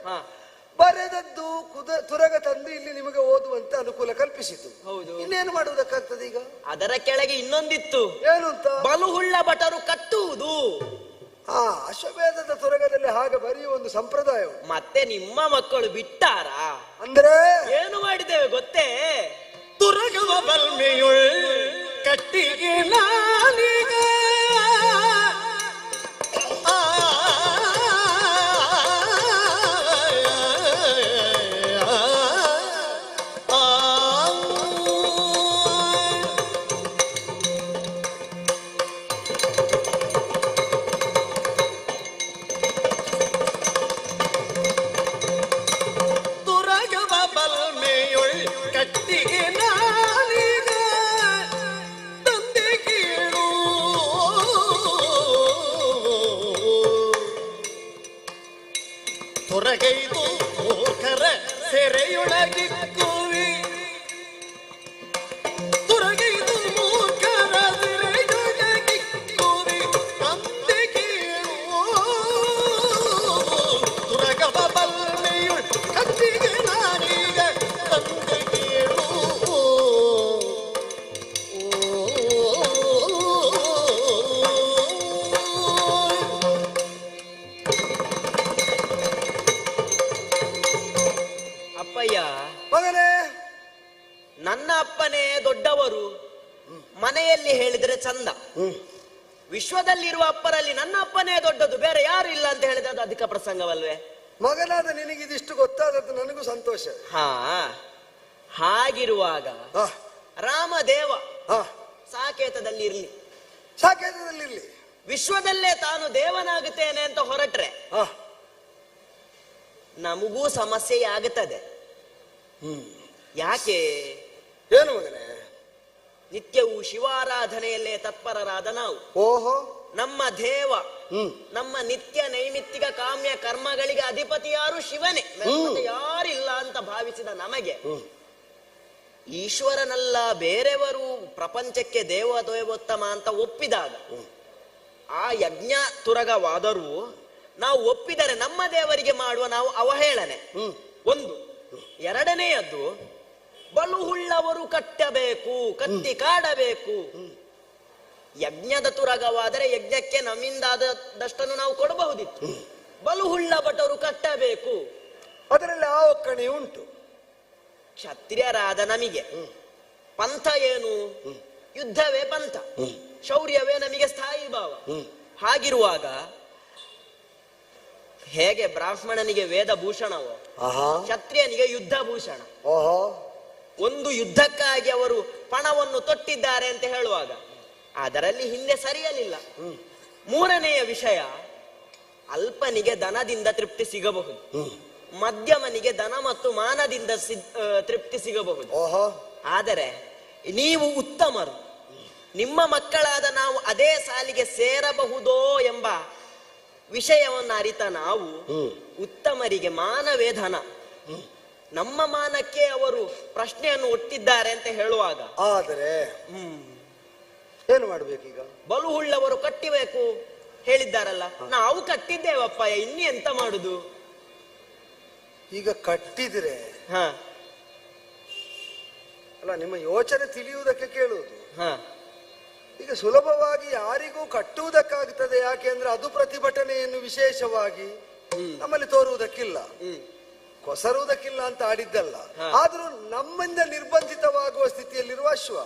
ಬರೆದದ್ದು ತುರಗ ತಂದು ಇಲ್ಲಿ ನಿಮಗೆ ಓದುವಂತೆ ಅನುಕೂಲ ಕಲ್ಪಿಸಿತು. ಇನ್ನೇನು ಮಾಡುವುದಕ್ಕಾಗ್ತದೆ? ಈಗ ಅದರ ಕೆಳಗೆ ಇನ್ನೊಂದಿತ್ತು. ಏನು ಅಂತ? ಬಲುಹುಳ್ಳ ಭಟರು ಕಟ್ಟುವುದು. ಅಶ್ವಮೇಧದ ತುರಗದಲ್ಲಿ ಹಾಗೆ ಬರೆಯುವ ಒಂದು ಸಂಪ್ರದಾಯ. ಮತ್ತೆ ನಿಮ್ಮ ಮಕ್ಕಳು ಬಿಟ್ಟಾರಾ? ಅಂದ್ರೆ ಏನು ಮಾಡಿದ್ದೇವೆ ಗೊತ್ತೇ? ತುರಗವ ಬಲ್ಮೆಯುಳ್ ಕಟ್ಟಿಗೆ ನಾನೀಗ ಹೊರಗೈದು ಮೂರ್ಖರ ಸೆರೆಯೊಳಗಿಕ್ಕುವಿ. ಹೊರಗೈದು ಮೂರ್ಖರ ಸೆರೆಯೊಳಗಿಕ್ಕುವಿ. ಅಂತೆ ಕೇಳು ತುರಗವ ಬಲ್ಮೆಯುಳ್ ಕತ್ತಿಗೆ ನಾನೀಗ ಅಂತೆ ಕೇಳು. ಮಗನೇ, ನನ್ನ ಅಪ್ಪನೇ ದೊಡ್ಡವರು ಮನೆಯಲ್ಲಿ ಹೇಳಿದ್ರೆ ಚಂದ. ವಿಶ್ವದಲ್ಲಿರುವ ಅಪ್ಪರಲ್ಲಿ ನನ್ನ ಅಪ್ಪನೇ ದೊಡ್ಡದು, ಬೇರೆ ಯಾರು ಇಲ್ಲ ಅಂತ ಹೇಳಿದ್ರೆ ಅದು ಅಧಿಕ ಪ್ರಸಂಗವಲ್ವೇ? ಮಗನಾದ ನಿನಗಿದಿಷ್ಟು ಗೊತ್ತಾದದ್ದು ನನಗೂ ಸಂತೋಷ. ಹಾಗಿರುವಾಗ ರಾಮದೇವ ಸಾಕೇತದಲ್ಲಿ ಇರ್ಲಿ, ಸಾಕೇತದಲ್ಲಿರ್ಲಿ, ವಿಶ್ವದಲ್ಲೇ ತಾನು ದೇವನಾಗುತ್ತೇನೆ ಅಂತ ಹೊರಟ್ರೆ ನಮಗೂ ಸಮಸ್ಯೆ ಆಗುತ್ತದೆ. ಯಾಕೆ? ಏನು ಮಗನೇ? ನಿತ್ಯವೂ ಶಿವಾರಾಧನೆಯಲ್ಲೇ ತತ್ಪರರಾದ ನಾವು, ನಮ್ಮ ದೇವ, ನಮ್ಮ ನಿತ್ಯ ನೈಮಿತ್ತಿಕ ಕಾಮ್ಯ ಕರ್ಮಗಳಿಗೆ ಅಧಿಪತಿ ಯಾರು? ಶಿವನೇ. ಯಾರಿಲ್ಲ ಅಂತ ಭಾವಿಸಿದ ನಮಗೆ ಈಶ್ವರನಲ್ಲ ಬೇರೆಯವರು ಪ್ರಪಂಚಕ್ಕೆ ದೇವೋತ್ತಮ ಅಂತ ಒಪ್ಪಿದಾಗ ಆ ಯಜ್ಞ ತುರಗವಾದರೂ ನಾವು ಒಪ್ಪಿದರೆ ನಮ್ಮ ದೇವರಿಗೆ ಮಾಡುವ ನಾವು ಅವಹೇಳನೆ ಒಂದು. ಎರಡನೆಯದ್ದು, ಬಲುಹುಳ್ಳವರು ಕಟ್ಟಬೇಕು, ಕತ್ತಿ ಕಾಡಬೇಕು. ಯಜ್ಞದ ತುರಗವಾದರೆ ಯಜ್ಞಕ್ಕೆ ನಮ್ಮಿಂದಾದಷ್ಟನ್ನು ನಾವು ಕೊಡಬಹುದಿತ್ತು. ಬಲುಹುಳ್ಳ ಭಟರು ಕಟ್ಟಬೇಕು, ಅದರಲ್ಲಿ ಆ ಒಕ್ಕಣೆ ಉಂಟು. ಕ್ಷತ್ರಿಯರಾದ ನಮಗೆ ಪಂಥ ಏನು? ಯುದ್ಧವೇ ಪಂಥ, ಶೌರ್ಯವೇ ನಮಗೆ ಸ್ಥಾಯಿ ಭಾವ. ಹಾಗಿರುವಾಗ ಹೇಗೆ ಬ್ರಾಹ್ಮಣನಿಗೆ ವೇದ ಭೂಷಣವೋ ಕ್ಷತ್ರಿಯನಿಗೆ ಯುದ್ಧ ಭೂಷಣ. ಒಂದು ಯುದ್ಧಕ್ಕಾಗಿ ಅವರು ಪಣವನ್ನು ತೊಟ್ಟಿದ್ದಾರೆ ಅಂತ ಹೇಳುವಾಗ ಅದರಲ್ಲಿ ಹಿಂದೆ ಸರಿಯಲಿಲ್ಲ. ಮೂರನೆಯ ವಿಷಯ, ಅಲ್ಪನಿಗೆ ದನದಿಂದ ತೃಪ್ತಿ ಸಿಗಬಹುದು, ಮಧ್ಯಮನಿಗೆ ದನ ಮತ್ತು ಮಾನದಿಂದ ತೃಪ್ತಿ ಸಿಗಬಹುದು. ಆದರೆ ನೀವು ಉತ್ತಮರು, ನಿಮ್ಮ ಮಕ್ಕಳಾದ ನಾವು ಅದೇ ಸಾಲಿಗೆ ಸೇರಬಹುದೋ ಎಂಬ ವಿಷಯವನ್ನು ಅರಿತ ನಾವು ಉತ್ತಮರಿಗೆ ಮಾನವೇ ಧನ, ನಮ್ಮ ಮಾನಕ್ಕೆ ಅವರು ಪ್ರಶ್ನೆಯನ್ನು ಒಟ್ಟಿದ್ದಾರೆ ಅಂತ ಹೇಳುವಾಗ ಆದರೆ ಏನು ಮಾಡ್ಬೇಕೀಗ? ಬಲುಹುಳ್ಳವರು ಕಟ್ಟಿಬೇಕು ಹೇಳಿದ್ದಾರಲ್ಲ, ನಾವು ಕಟ್ಟಿದ್ದೇವಪ್ಪ, ಇನ್ನು ಎಂತ ಮಾಡುದು? ಈಗ ಕಟ್ಟಿದ್ರೆ ಅಲ್ಲ, ನಿಮ್ಮ ಯೋಚನೆ ತಿಳಿಯುವುದಕ್ಕೆ ಕೇಳುವುದು. ಈಗ ಸುಲಭವಾಗಿ ಯಾರಿಗೂ ಕಟ್ಟುವುದಕ್ಕಾಗ್ತದೆ, ಯಾಕೆಂದ್ರೆ ಅದು ಪ್ರತಿಭಟನೆಯನ್ನು ವಿಶೇಷವಾಗಿ ನಮ್ಮಲ್ಲಿ ತೋರುವುದಕ್ಕಿಲ್ಲ, ಕೊಸರುವುದಕ್ಕಿಲ್ಲ ಅಂತ ಆಡಿದ್ದಲ್ಲ. ಆದ್ರೂ ನಮ್ಮಿಂದ ನಿರ್ಬಂಧಿತವಾಗುವ ಸ್ಥಿತಿಯಲ್ಲಿರುವ ಅಶ್ವ.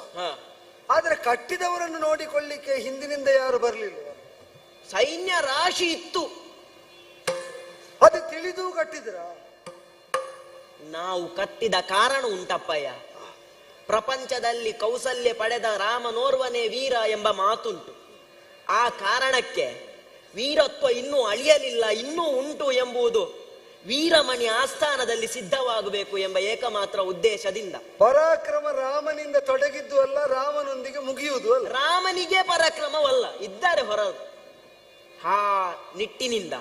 ಆದ್ರೆ ಕಟ್ಟಿದವರನ್ನು ನೋಡಿಕೊಳ್ಳಿಕ್ಕೆ ಹಿಂದಿನಿಂದ ಯಾರು ಬರಲಿಲ್ಲ. ಸೈನ್ಯ ರಾಶಿ ಇತ್ತು, ಅದು ತಿಳಿದು ಕಟ್ಟಿದ್ರ. ನಾವು ಕಟ್ಟಿದ ಕಾರಣ ಉಂಟಪ್ಪಯ್ಯ. ಪ್ರಪಂಚದಲ್ಲಿ ಕೌಸಲ್ಯ ಪಡೆದ ರಾಮನೋರ್ವನೇ ವೀರ ಎಂಬ ಮಾತುಂಟು. ಆ ಕಾರಣಕ್ಕೆ ವೀರತ್ವ ಇನ್ನೂ ಅಳಿಯಲಿಲ್ಲ, ಇನ್ನೂ ಉಂಟು ಎಂಬುದು ವೀರಮಣಿ ಆಸ್ಥಾನದಲ್ಲಿ ಸಿದ್ಧವಾಗಬೇಕು ಎಂಬ ಏಕಮಾತ್ರ ಉದ್ದೇಶದಿಂದ. ಪರಾಕ್ರಮ ರಾಮನಿಂದ ತೊಡಗಿದ್ದು ಅಲ್ಲ, ರಾಮನೊಂದಿಗೆ ಮುಗಿಯುವುದು ಅಲ್ಲ. ರಾಮನಿಗೆ ಪರಾಕ್ರಮವಲ್ಲ, ಇದ್ದಾರೆ ಹೊರ ಆ ನಿಟ್ಟಿನಿಂದ.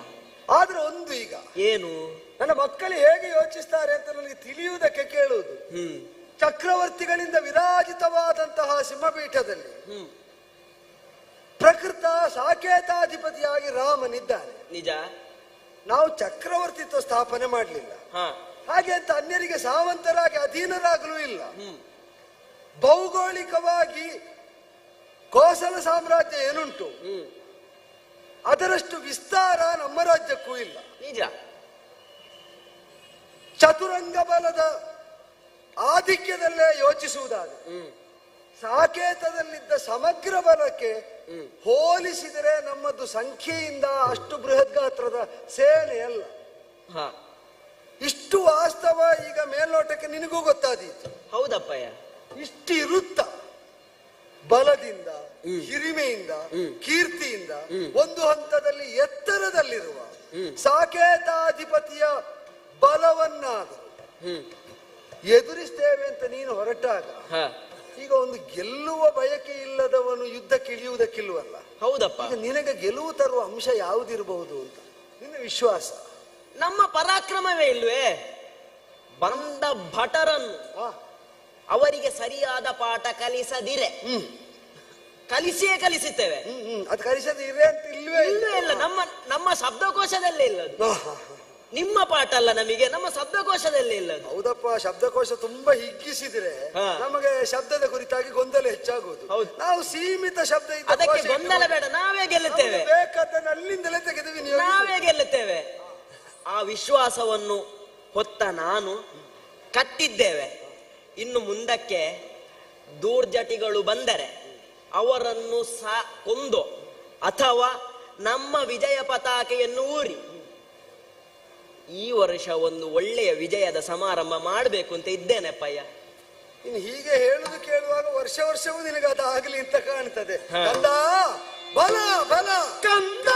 ಆದ್ರೆ ಒಂದು ಈಗ ಏನು, ನನ್ನ ಮಕ್ಕಳು ಹೇಗೆ ಯೋಚಿಸ್ತಾರೆ ಅಂತ ನನಗೆ ತಿಳಿಯುವುದಕ್ಕೆ ಕೇಳುವುದು. ಚಕ್ರವರ್ತಿಗಳಿಂದ ವಿರಾಜಿತವಾದಂತಹ ಸಿಂಹಪೀಠದಲ್ಲಿ ಪ್ರಕೃತ ಸಾಕೇತಾಧಿಪತಿಯಾಗಿ ರಾಮನಿದ್ದಾನೆ. ನಿಜ. ನಾವು ಚಕ್ರವರ್ತಿತ್ವ ಸ್ಥಾಪನೆ ಮಾಡಲಿಲ್ಲ, ಹಾಗೆ ಅಂತ ಅನ್ಯರಿಗೆ ಸಾವಂತರಾಗಿ ಅಧೀನರಾಗಲೂ ಇಲ್ಲ. ಭೌಗೋಳಿಕವಾಗಿ ಕೋಸಲ ಸಾಮ್ರಾಜ್ಯ ಏನುಂಟು ಅದರಷ್ಟು ವಿಸ್ತಾರ ನಮ್ಮ ರಾಜ್ಯಕ್ಕೂ ಇಲ್ಲ. ನಿಜ. ಚತುರಂಗ ಬಲದ ಆಧಿಕ್ಯದಲ್ಲೇ ಯೋಚಿಸುವುದಾದರೆ ಸಾಕೇತದಲ್ಲಿದ್ದ ಸಮಗ್ರ ಬಲಕ್ಕೆ ಹೋಲಿಸಿದರೆ ನಮ್ಮದು ಸಂಖ್ಯೆಯಿಂದ ಅಷ್ಟು ಬೃಹತ್ ಗಾತ್ರದ ಸೇನೆ ಅಲ್ಲ. ಇಷ್ಟು ವಾಸ್ತವ ಈಗ ಮೇಲ್ನೋಟಕ್ಕೆ ನಿನಗೂ ಗೊತ್ತಾದೀತು. ಹೌದಪ್ಪಯ್ಯ. ಇಷ್ಟು ಇರುತ್ತ ಬಲದಿಂದ, ಹಿರಿಮೆಯಿಂದ, ಕೀರ್ತಿಯಿಂದ ಒಂದು ಹಂತದಲ್ಲಿ ಎತ್ತರದಲ್ಲಿರುವ ಸಾಕೇತಾಧಿಪತಿಯ ಬಲವನ್ನಾದರೂ ಎದುರಿಸ್ತೇವೆ ಅಂತ ನೀನು ಹೊರಟಾಗ ಈಗ ಒಂದು ಗೆಲ್ಲುವ ಬಯಕೆ ಇಲ್ಲದವನು ಯುದ್ಧಕ್ಕೆ ಇಳಿಯುವುದಕ್ಕಿಲ್ವಲ್ಲ. ಹೌದಪ್ಪ. ಈಗ ನಿನಗೆ ಗೆಲುವು ತರುವ ಅಂಶ ಯಾವುದಿರಬಹುದು ಅಂತ ನಿನ್ನ ವಿಶ್ವಾಸ? ನಮ್ಮ ಪರಾಕ್ರಮವೇ ಇಲ್ವೇ? ಬಂದ ಭಟರನ್ನು ಅವರಿಗೆ ಸರಿಯಾದ ಪಾಠ ಕಲಿಸದಿರೆ ಕಲಿಸಿಯೇ ಕಲಿಸುತ್ತೇವೆ. ಅದು ಕಲಿಸದಿರೆ ಅಂತ ಇಲ್ವೇ ಇಲ್ಲ. ನಮ್ಮ ಶಬ್ದಕೋಶದಲ್ಲೇ ಇಲ್ಲ ಅದು. ನಿಮ್ಮ ಪಾಠ ಅಲ್ಲ ನಮಗೆ, ನಮ್ಮ ಶಬ್ದಕೋಶದಲ್ಲೇ ಇಲ್ಲ. ಹೌದಪ್ಪ, ಶಬ್ದಕೋಶ ತುಂಬಾ ಹಿಗ್ಗಿಸಿದ್ರೆ ನಮಗೆ ಶಬ್ದದ ಕುರಿತಾಗಿ ಗೊಂದಲ ಹೆಚ್ಚಾಗುವುದು. ನಾವು ಸೀಮಿತ ಶಬ್ದ ಅದಕ್ಕೆ ಗೊಂದಲ ಬೇಡ, ನಾವೇ ಗೆಲ್ಲುತ್ತೇವೆ. ಬೇಕಾದನ್ನು ಅಲ್ಲಿಂದಲೇ ತೆಗೆದು ನಾವೇ ಗೆಲ್ಲುತ್ತೇವೆ. ಆ ವಿಶ್ವಾಸವನ್ನು ಹೊತ್ತ ನಾನು ಕಟ್ಟಿದ್ದೇವೆ. ಇನ್ನು ಮುಂದಕ್ಕೆ ದೂರ್ಜಟಿಗಳು ಬಂದರೆ ಅವರನ್ನು ಕೊಂದು ಅಥವಾ ನಮ್ಮ ವಿಜಯ ಪತಾಕೆಯನ್ನು ಊರಿ ಈ ವರ್ಷ ಒಂದು ಒಳ್ಳೆಯ ವಿಜಯದ ಸಮಾರಂಭ ಮಾಡಬೇಕು ಅಂತ ಇದ್ದೇನೆಪ್ಪಯ್ಯ. ಇನ್ನು ಹೀಗೆ ಹೇಳುದು ಕೇಳುವಾಗ ವರ್ಷ ವರ್ಷವೂ ನಿನಗೆ ಅದಾಗಲಿ ಅಂತ ಕಾಣ್ತದೆ. ಕಂದ ಬಲ ಬಲ ಕಂದ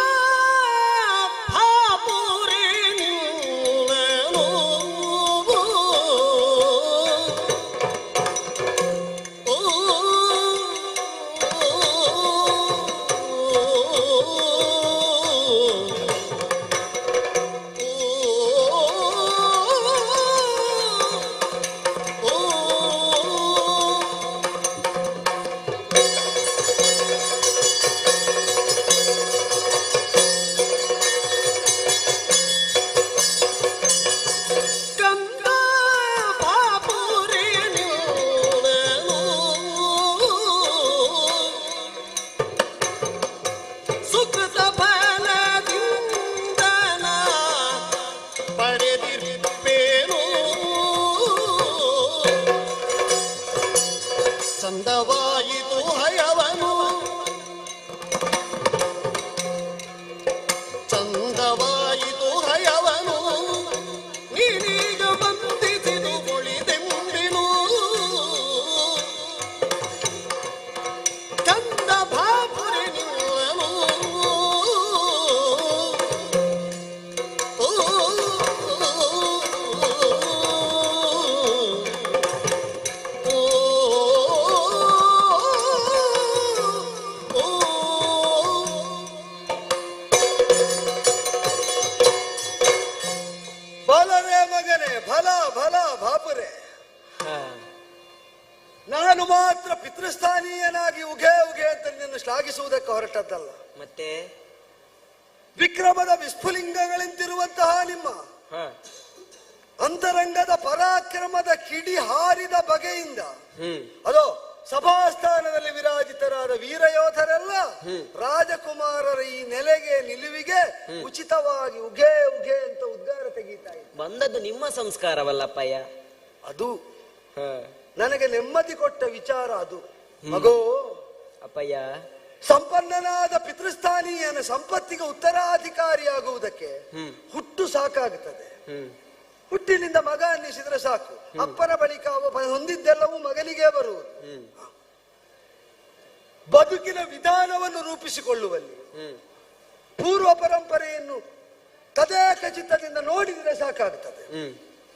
ಚಂದವಾಯಿತು ಹಯವನು, ಚಂದವಾಯಿತು ಹಯವನು, ನೀನೀಗ ಬಂಧಿಸಿದು ಉಳಿದೆಂಬಿನು. ಕಂದ ಬಾಪುರಿ ನಿಲ್ಲನು ನಾನು ಮಾತ್ರ ಪಿತೃಸ್ಥಾನೀಯನಾಗಿ ಉಗೆ ಉಗೆ ಅಂತ ನಿನ್ನನ್ನು ಶ್ಲಾಘಿಸುವುದಕ್ಕೆ ಹೊರಟದ್ದಲ್ಲ. ಮತ್ತೆ ವಿಕ್ರಮದ ವಿಸ್ಫುಲಿಂಗಗಳಂತಿರುವಂತಹ ನಿಮ್ಮ ಅಂತರಂಗದ ಪರಾಕ್ರಮದ ಕಿಡಿ ಹಾರಿದ ಬಗೆಯಿಂದ ಅದೋ ಸಭಾಸ್ಥಾನದಲ್ಲಿ ವಿರಾಜಿತರಾದ ವೀರಯೋಧರೆಲ್ಲ ರಾಜಕುಮಾರರ ಈ ನೆಲೆಗೆ ನಿಲುವಿಗೆ ಉಚಿತವಾಗಿ ಉಗೆ ಉಗೆ ಅಂತ ಉದ್ಗಾರ ತೆಗೀತಾ ಇದ್ದಾರೆ. ಬಂದದ್ದು ನಿಮ್ಮ ಸಂಸ್ಕಾರವಲ್ಲಪ್ಪಯ್ಯ. ಅದು ನನಗೆ ನೆಮ್ಮದಿ ಕೊಟ್ಟ ವಿಚಾರ ಅದು. ಮಗೋ ಅಪ್ಪಯ್ಯ, ಸಂಪನ್ನನಾದ ಪಿತೃಸ್ಥಾನೀಯನ ಸಂಪತ್ತಿಗೆ ಉತ್ತರಾಧಿಕಾರಿಯಾಗುವುದಕ್ಕೆ ಹುಟ್ಟು ಸಾಕಾಗುತ್ತದೆ. ಹುಟ್ಟಿನಿಂದ ಮಗ ಅನ್ನಿಸಿದ್ರೆ ಸಾಕು. ಅಪ್ಪನ ಬಳಿಕ ಅವ ಹೊಂದಿದ್ದೆಲ್ಲವೂ ಮಗನಿಗೆ ಬರುವುದು. ಬದುಕಿನ ವಿಧಾನವನ್ನು ರೂಪಿಸಿಕೊಳ್ಳುವಲ್ಲಿ ಪೂರ್ವ ಪರಂಪರೆಯನ್ನು ಖಚಿತದಿಂದ ನೋಡಿದರೆ ಸಾಕಾಗುತ್ತದೆ.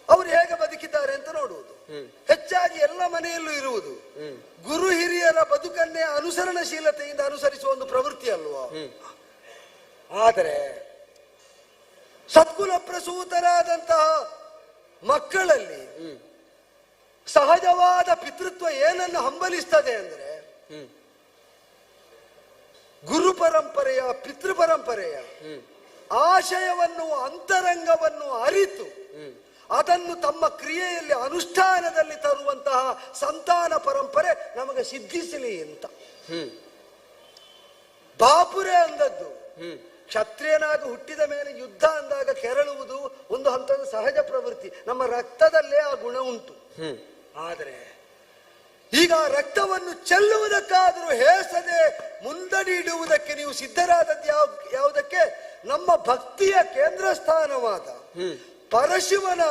ಅವರು ಹೇಗೆ ಬದುಕಿದ್ದಾರೆ ಅಂತ ನೋಡುವುದು. ಹೆಚ್ಚಾಗಿ ಎಲ್ಲ ಮನೆಯಲ್ಲೂ ಇರುವುದು ಗುರು ಹಿರಿಯರ ಬದುಕನ್ನೇ ಅನುಸರಣಶೀಲತೆಯಿಂದ ಅನುಸರಿಸುವ ಒಂದು ಪ್ರವೃತ್ತಿ ಅಲ್ವಾ. ಆದರೆ ಸದ್ಗುಣ ಪ್ರಸೂತರಾದಂತಹ ಮಕ್ಕಳಲ್ಲಿ ಸಹಜವಾದ ಪಿತೃತ್ವ ಏನನ್ನು ಹಂಬಲಿಸ್ತದೆ ಅಂದ್ರೆ ಗುರು ಪರಂಪರೆಯ ಪಿತೃ ಪರಂಪರೆಯ ಆಶಯವನ್ನು ಅಂತರಂಗವನ್ನು ಅರಿತು ಅದನ್ನು ತಮ್ಮ ಕ್ರಿಯೆಯಲ್ಲಿ ಅನುಷ್ಠಾನದಲ್ಲಿ ತರುವಂತಹ ಸಂತಾನ ಪರಂಪರೆ ನಮಗೆ ಸಿದ್ಧಿಸಲಿ ಅಂತ ಬಾಪುರೆ ಅಂದದ್ದು. ಕ್ಷತ್ರಿಯನಾಗಿ ಹುಟ್ಟಿದ ಮೇಲೆ ಯುದ್ಧ ಅಂದಾಗ ಕೆರಳುವುದು ಒಂದು ಹಂತದ ಸಹಜ ಪ್ರವೃತ್ತಿ. ನಮ್ಮ ರಕ್ತದಲ್ಲೇ ಆ ಗುಣ ಉಂಟು. ಆದರೆ ಈಗ ರಕ್ತವನ್ನು ಚೆಲ್ಲುವುದಕ್ಕಾದರೂ ಹೇಸದೆ ಮುಂದಡಿ ಇಡುವುದಕ್ಕೆ ನೀವು ಸಿದ್ಧರಾದದ್ದು ಯಾವುದಕ್ಕೆ? ನಮ್ಮ ಭಕ್ತಿಯ ಕೇಂದ್ರ ಸ್ಥಾನವಾದ ಪರಶಿವನ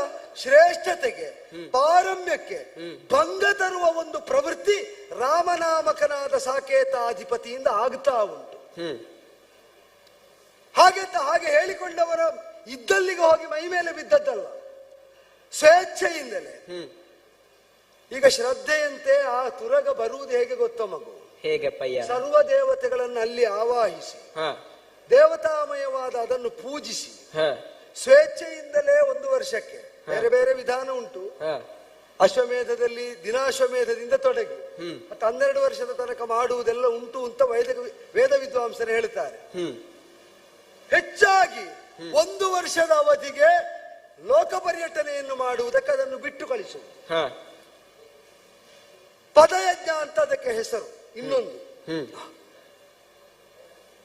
ಶ್ರೇಷ್ಠತೆಗೆ ಪಾರಮ್ಯಕ್ಕೆ ಭಂಗ ತರುವ ಒಂದು ಪ್ರವೃತ್ತಿ ರಾಮನಾಮಕನಾದ ಸಾಕೇತಾಧಿಪತಿಯಿಂದ ಆಗ್ತಾ ಉಂಟು. ಹಾಗೆ ಹೇಳಿಕೊಂಡವರ ಇದ್ದಲ್ಲಿಗೆ ಹೋಗಿ ಮೈ ಮೇಲೆ ಬಿದ್ದದ್ದಲ್ಲ, ಸ್ವೇಚ್ಛೆಯಿಂದಲೇ. ಈಗ ಶ್ರದ್ಧೆಯಂತೆ ಆ ತುರಗ ಬರುವುದು ಹೇಗೆ ಗೊತ್ತೋ ಮಗು? ಹೇಗೆಪ್ಪಯ್ಯ? ಸರ್ವ ದೇವತೆಗಳನ್ನು ಅಲ್ಲಿ ಆವಾಹಿಸಿ ದೇವತಾಮಯವಾದ ಅದನ್ನು ಪೂಜಿಸಿ ಸ್ವೇಚ್ಛೆಯಿಂದಲೇ 1 ವರ್ಷಕ್ಕೆ ಬೇರೆ ಬೇರೆ ವಿಧಾನ ಉಂಟು. ಅಶ್ವಮೇಧದಲ್ಲಿ ದಿನಾಶ್ವಮೇಧದಿಂದ ತೊಡಗಿ 12 ವರ್ಷದ ತನಕ ಮಾಡುವುದೆಲ್ಲ ಉಂಟು ಅಂತ ವೇದ ವಿದ್ವಾಂಸರು ಹೇಳ್ತಾರೆ. ಹೆಚ್ಚಾಗಿ 1 ವರ್ಷದ ಅವಧಿಗೆ ಲೋಕ ಪರ್ಯಟನೆಯನ್ನು ಮಾಡುವುದಕ್ಕೆ ಅದನ್ನು ಬಿಟ್ಟು ಕಳಿಸುವುದು. ಪದಯಜ್ಞ ಅಂತ ಅದಕ್ಕೆ ಹೆಸರು. ಇನ್ನೊಂದು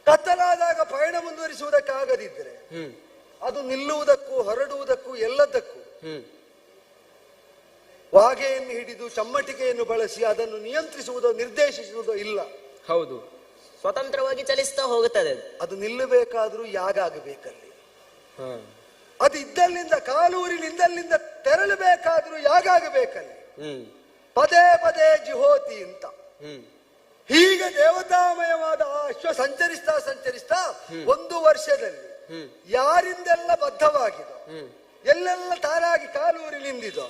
ಕತ್ತಲಾದಾಗ ಪಯಣ ಮುಂದುವರಿಸುವುದಕ್ಕಾಗದಿದ್ದರೆ ಅದು ನಿಲ್ಲುವುದಕ್ಕೂ ಹೊರಡುವುದಕ್ಕೂ ಎಲ್ಲದಕ್ಕೂ ವಾಗೆಯನ್ನು ಹಿಡಿದು ಚಮ್ಮಟಿಕೆಯನ್ನು ಬಳಸಿ ಅದನ್ನು ನಿಯಂತ್ರಿಸುವುದೋ ನಿರ್ದೇಶಿಸುವುದೋ ಇಲ್ಲ. ಹೌದು, ಸ್ವತಂತ್ರವಾಗಿ ಚಲಿಸ್ತಾ ಹೋಗುತ್ತದೆ. ಅದು ನಿಲ್ಲಬೇಕಾದ್ರೂ ಯಾಗ ಆಗಬೇಕಲ್ಲಿ. ಅದು ಇದ್ದಲ್ಲಿಂದ ಕಾಲೂರಿನಿಂದಲ್ಲಿಂದ ತೆರಳಬೇಕಾದ್ರೂ ಯಾಗ ಆಗಬೇಕಲ್ಲಿ. ಪದೇ ಪದೇ ಜಿಹೋತಿ ಅಂತ ಹೀಗೆ ದೇವತಾಮಯವಾದ ಅಶ್ವ ಸಂಚರಿಸ್ತಾ 1 ವರ್ಷದಲ್ಲಿ ಯಾರಿಂದೆಲ್ಲ ಬದ್ಧವಾಗಿದೋ, ಎಲ್ಲೆಲ್ಲ ತಾನಾಗಿ ಕಾಲೂರಿ ನಿಂದಿದೋ